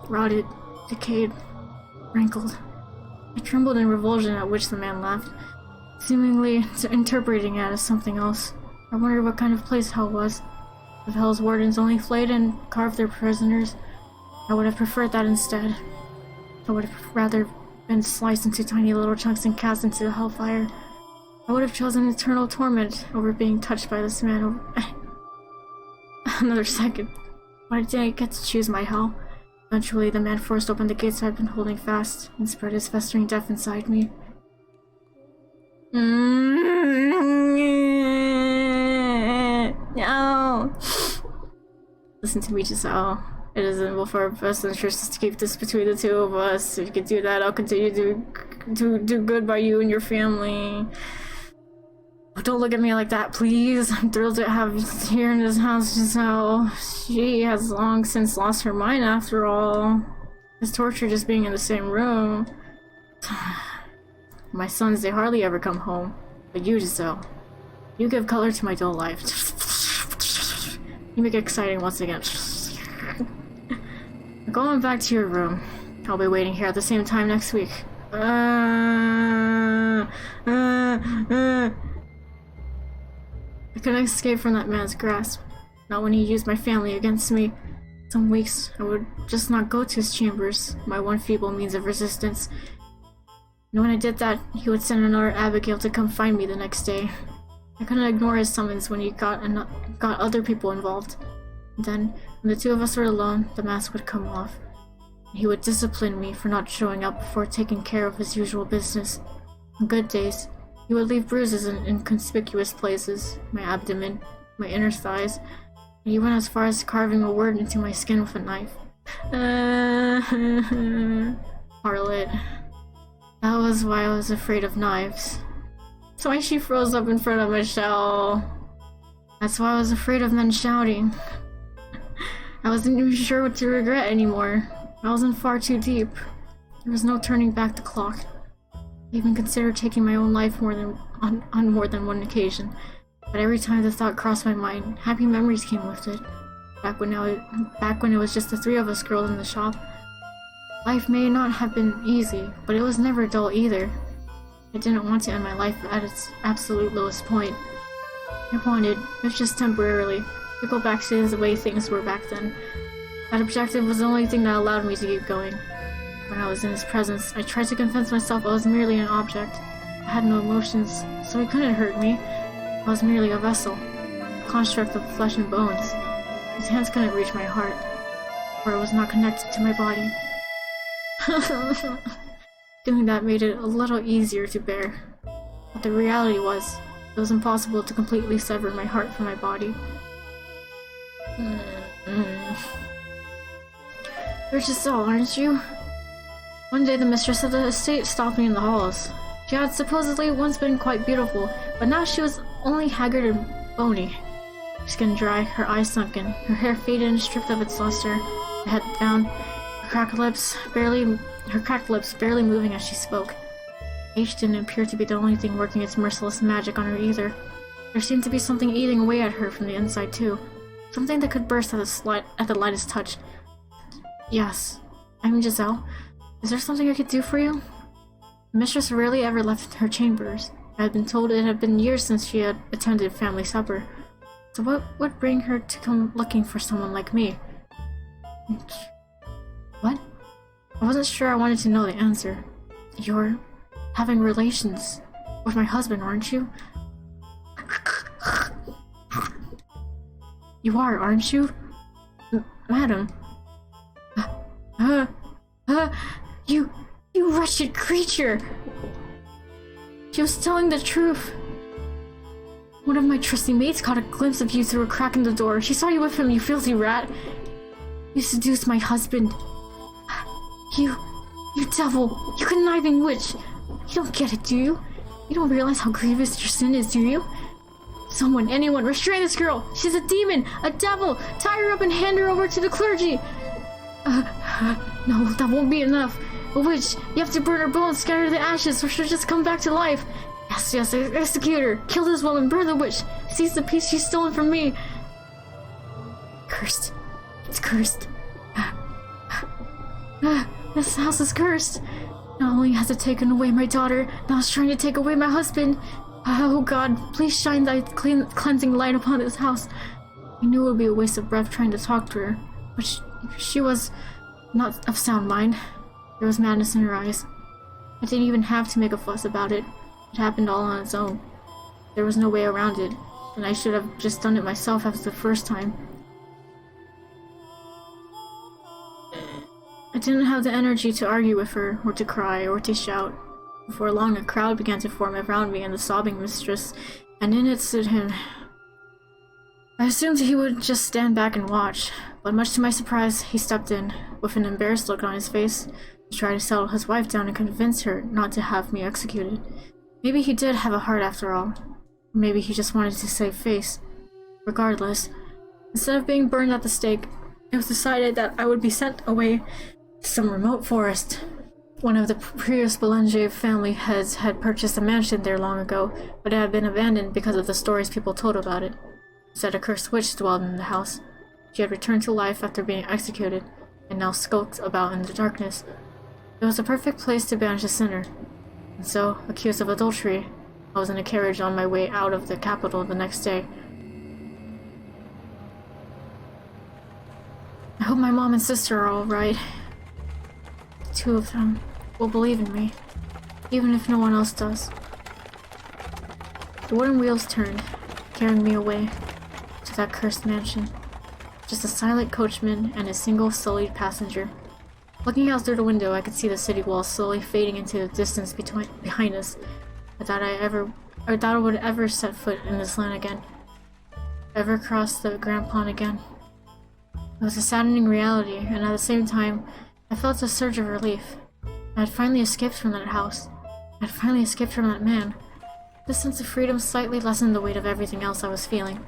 rotted, decayed, wrinkled. I trembled in revulsion, at which the man laughed, seemingly interpreting it as something else. I wondered what kind of place hell was. If hell's wardens only flayed and carved their prisoners, I would have preferred that instead. I would have rather been sliced into tiny little chunks and cast into the hellfire. I would have chosen eternal torment over being touched by this man. Another second. But I didn't get to choose my hell. Eventually, the man forced open the gates I had been holding fast and spread his festering death inside me. No! Listen to me, Giselle. It isn't for our best interests to keep this between the two of us. If you can do that, I'll continue to do good by you and your family. Oh, don't look at me like that, please. I'm thrilled to have you here in this house, Giselle. She has long since lost her mind after all. It's torture just being in the same room. My sons, they hardly ever come home. But you, Giselle, you give color to my dull life. You make it exciting once again. Going back to your room. I'll be waiting here at the same time next week. I couldn't escape from that man's grasp. Not when he used my family against me. Some weeks, I would just not go to his chambers, my one feeble means of resistance. And when I did that, he would send another Abigail to come find me the next day. I couldn't ignore his summons when he got other people involved. And then, when the two of us were alone, the mask would come off. And he would discipline me for not showing up before taking care of his usual business. On good days, he would leave bruises in inconspicuous places, my abdomen, my inner thighs, and he went as far as carving a word into my skin with a knife. Harlot. That was why I was afraid of knives. That's why she froze up in front of Michelle. That's why I was afraid of men shouting. I wasn't even sure what to regret anymore. I was in far too deep. There was no turning back the clock. I even considered taking my own life on more than one occasion. But every time the thought crossed my mind, happy memories came with it. Back when it was just the three of us girls in the shop. Life may not have been easy, but it was never dull either. I didn't want to end my life at its absolute lowest point. I wanted, if just temporarily, to go back to the way things were back then. That objective was the only thing that allowed me to keep going. When I was in his presence, I tried to convince myself I was merely an object. I had no emotions, so he couldn't hurt me. I was merely a vessel, a construct of flesh and bones. His hands couldn't reach my heart, for it was not connected to my body. Doing that made it a little easier to bear. But the reality was, it was impossible to completely sever my heart from my body. You're Giselle, aren't you? One day the mistress of the estate stopped me in the halls. She had supposedly once been quite beautiful, but now she was only haggard and bony. Her skin dry, her eyes sunken, her hair faded and stripped of its luster, her head down, her cracked lips barely moving as she spoke. Age didn't appear to be the only thing working its merciless magic on her either. There seemed to be something eating away at her from the inside too. Something that could burst at the lightest touch. Yes, I'm Giselle. Is there something I could do for you? The mistress rarely ever left her chambers. I had been told it had been years since she had attended family supper. So what would bring her to come looking for someone like me? What? I wasn't sure I wanted to know the answer. You're having relations with my husband, aren't you? You are, aren't you? Madam. You wretched creature! She was telling the truth. One of my trusty mates caught a glimpse of you through a crack in the door. She saw you with him, you filthy rat. You seduced my husband. You devil! You conniving witch! You don't get it, do you? You don't realize how grievous your sin is, do you? Someone, anyone, restrain this girl! She's a demon! A devil! Tie her up and hand her over to the clergy! No, that won't be enough. A witch! You have to burn her bones, scatter the ashes, or she'll just come back to life! Yes, execute her! Kill this woman, burn the witch! Seize the piece she's stolen from me! Cursed. It's cursed. This house is cursed. Not only has it taken away my daughter, now it's trying to take away my husband. Oh God, please shine thy cleansing light upon this house. I knew it would be a waste of breath trying to talk to her, but she was not of sound mind. There was madness in her eyes. I didn't even have to make a fuss about it. It happened all on its own. There was no way around it, and I should have just done it myself after the first time. I didn't have the energy to argue with her, or to cry, or to shout. Before long, a crowd began to form around me and the sobbing mistress, and in it stood him. I assumed he would just stand back and watch, but much to my surprise, he stepped in, with an embarrassed look on his face, to try to settle his wife down and convince her not to have me executed. Maybe he did have a heart after all. Maybe he just wanted to save face. Regardless, instead of being burned at the stake, it was decided that I would be sent away to some remote forest. One of the previous Belanger family heads had purchased a mansion there long ago, but it had been abandoned because of the stories people told about it. Said a cursed witch dwelled in the house. She had returned to life after being executed, and now skulked about in the darkness. It was a perfect place to banish a sinner. And so, accused of adultery, I was in a carriage on my way out of the capital the next day. I hope my mom and sister are alright. The two of them will believe in me, even if no one else does. The wooden wheels turned, carrying me away to that cursed mansion. Just a silent coachman and a single sullied passenger. Looking out through the window, I could see the city walls slowly fading into the distance behind us. I thought I would ever set foot in this land again. Ever cross the Grand Pond again. It was a saddening reality, and at the same time, I felt a surge of relief. I had finally escaped from that house. I had finally escaped from that man. This sense of freedom slightly lessened the weight of everything else I was feeling.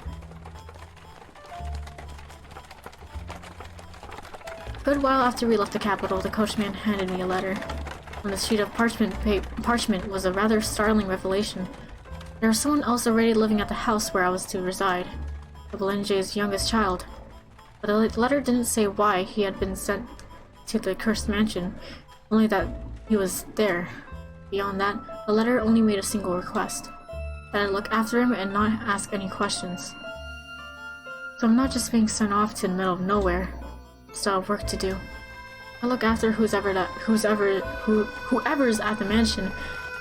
A good while after we left the capital, the coachman handed me a letter. On the sheet of parchment was a rather startling revelation. There was someone else already living at the house where I was to reside, the Belanger's youngest child. But the letter didn't say why he had been sent to the cursed mansion, only that he was there. Beyond that, the letter only made a single request, that I look after him and not ask any questions. So I'm not just being sent off to the middle of nowhere. Still have work to do. I look after whoever's at the mansion,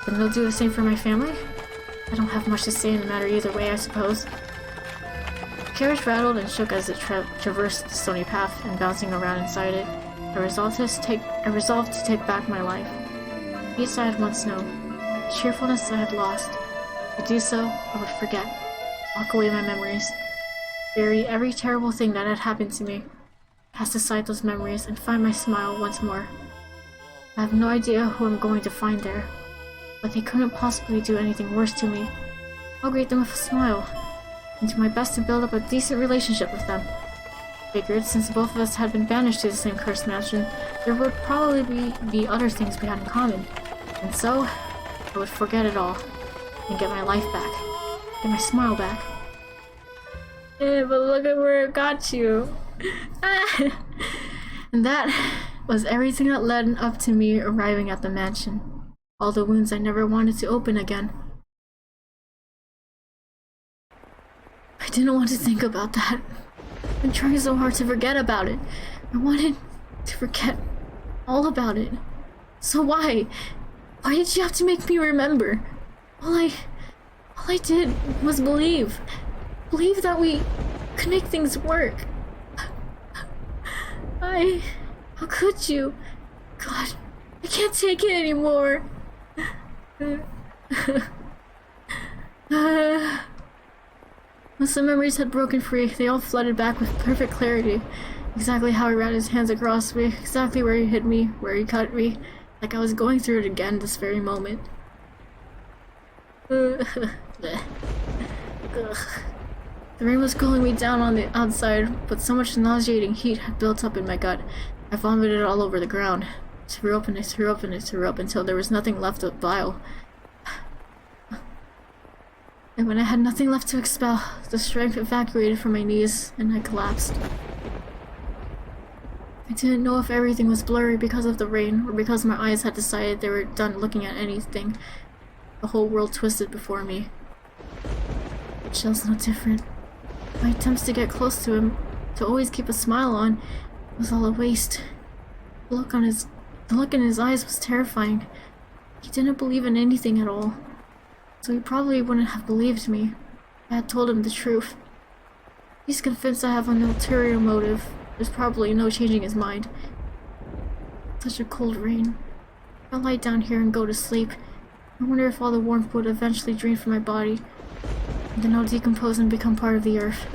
then they'll do the same for my family? I don't have much to say in the matter either way, I suppose. The carriage rattled and shook as it traversed the stony path, and bouncing around inside it, I resolved to take back my life. Peace I had once known, the cheerfulness I had lost. To do so, I would forget, lock away my memories, bury every terrible thing that had happened to me, cast aside those memories, and find my smile once more. I have no idea who I'm going to find there, but they couldn't possibly do anything worse to me. I'll greet them with a smile, and do my best to build up a decent relationship with them. Figured, since both of us had been banished to the same cursed mansion, there would probably be other things we had in common, and so I would forget it all, and get my life back, get my smile back. Yeah, but look at where it got you. And that was everything that led up to me arriving at the mansion. All the wounds I never wanted to open again. I didn't want to think about that. I've been trying so hard to forget about it. I wanted to forget all about it. So why? Why did you have to make me remember? All I did was believe. Believe that we could make things work. How could you? God, I can't take it anymore. Once the memories had broken free, they all flooded back with perfect clarity. Exactly how he ran his hands across me, exactly where he hit me, where he cut me, like I was going through it again this very moment. The rain was cooling me down on the outside, but so much nauseating heat had built up in my gut. I vomited all over the ground. Threw up until there was nothing left of bile. And when I had nothing left to expel, the strength evacuated from my knees, and I collapsed. I didn't know if everything was blurry because of the rain, or because my eyes had decided they were done looking at anything. The whole world twisted before me. Shell's no different. My attempts to get close to him, to always keep a smile on, was all a waste. The look in his eyes was terrifying. He didn't believe in anything at all. So he probably wouldn't have believed me. I had told him the truth. He's convinced I have an ulterior motive. There's probably no changing his mind. Such a cold rain. I'll lie down here and go to sleep. I wonder if all the warmth would eventually drain from my body, and then I'll decompose and become part of the earth.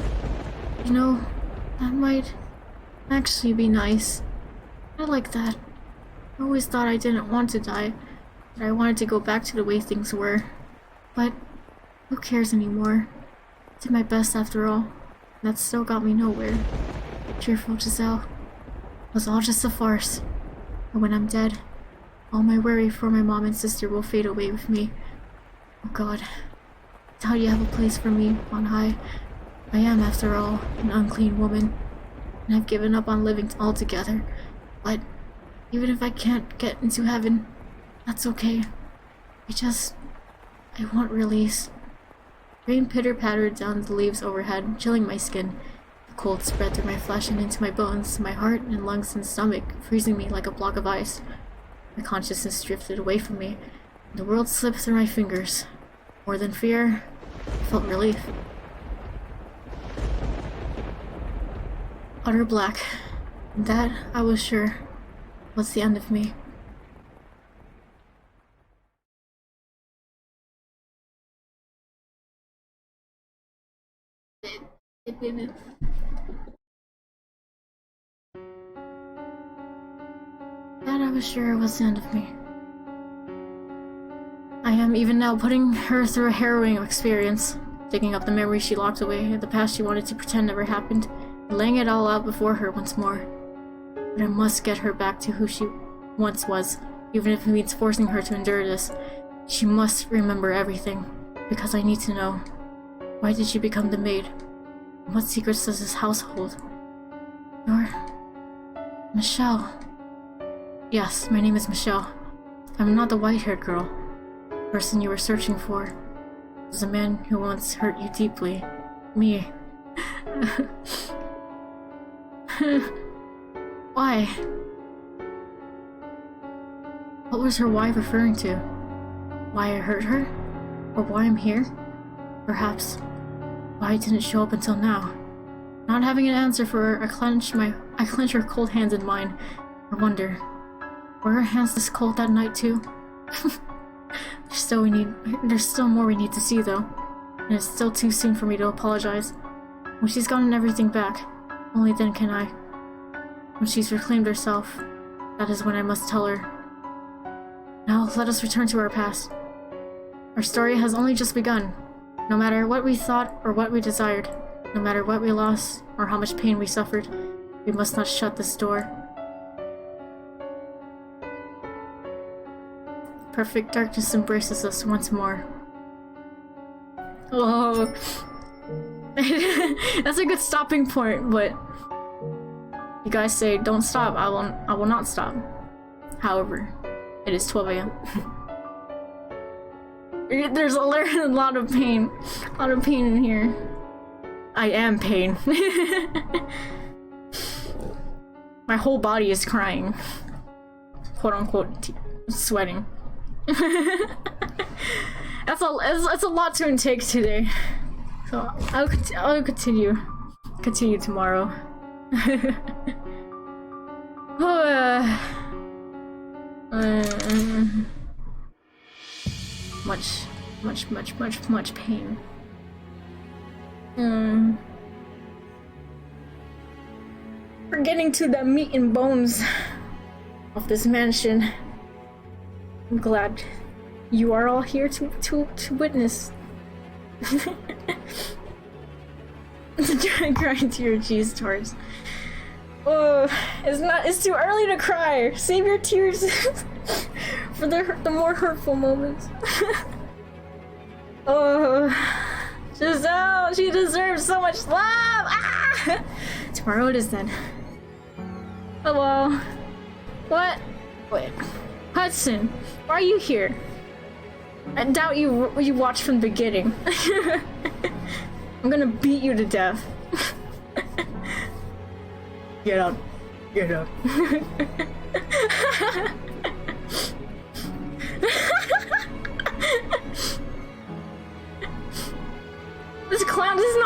You know, that might actually be nice. I like that. I always thought I didn't want to die, that I wanted to go back to the way things were. But Who cares anymore? I did my best after all. That still got me nowhere. Cheerful Giselle. It was all just a farce. And when I'm dead, all my worry for my mom and sister will fade away with me. Oh God. How do you have a place for me on high? I am, after all, an unclean woman. And I've given up on living altogether. But even if I can't get into heaven, that's okay. I want release. Rain pitter-pattered down the leaves overhead, chilling my skin. The cold spread through my flesh and into my bones, my heart and lungs and stomach, freezing me like a block of ice. My consciousness drifted away from me, and the world slipped through my fingers. More than fear, I felt relief. Utter black, and that, I was sure, was the end of me. It didn't. That, I was sure, was the end of me. I am even now putting her through a harrowing experience, digging up the memories she locked away, the past she wanted to pretend never happened, and laying it all out before her once more. But I must get her back to who she once was, even if it means forcing her to endure this. She must remember everything, because I need to know. Why did she become the maid? And what secrets does this house hold? You're... Michelle. Yes, my name is Michelle. I'm not the white-haired girl. The person you were searching for was a man who once hurt you deeply. Me. Why? What was her why referring to? Why I hurt her? Or why I'm here? Perhaps why I didn't show up until now. Not having an answer for her, I clench her cold hands in mine. I wonder, were her hands this cold that night too? There's still more we need to see though, and it's still too soon for me to apologize. When she's gotten everything back, only then can I. When she's reclaimed herself, that is when I must tell her. Now let us return to our past. Our story has only just begun. No matter what we thought or what we desired, no matter what we lost or how much pain we suffered, we must not shut this door. Perfect darkness embraces us once more. Oh, that's a good stopping point, but you guys say don't stop. I will not stop. However, it is 12 a.m. There's a lot of pain. A lot of pain in here. I am pain. My whole body is crying. Quote unquote sweating. That's a lot to intake today. So I'll continue tomorrow. Much pain. We're getting to the meat and bones of this mansion. I'm glad you are all here to witness. Grind to your cheese towards. Oh, it's too early to cry. Save your tears for the more hurtful moments. Oh, Giselle, she deserves so much love. Ah! Tomorrow it is then. Hello. What? Wait, Hudson, why are you here? I doubt you watched from the beginning. I'm gonna beat you to death. Get up. Get up. This clown, this is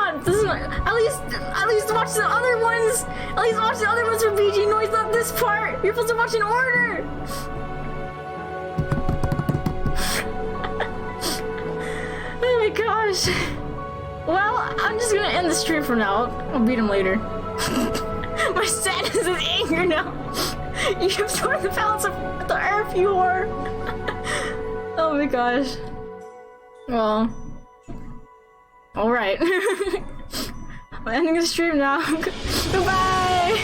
not, at least watch the other ones. At least watch the other ones for BG noise, not this part. You're supposed to watch in order. Oh my gosh. Well, I'm just gonna end the stream for now. I'll beat him later. My sadness is anger now. You have torn the balance of the earth, you whore. Oh my gosh. Well, Alright. I'm ending the stream now. Goodbye!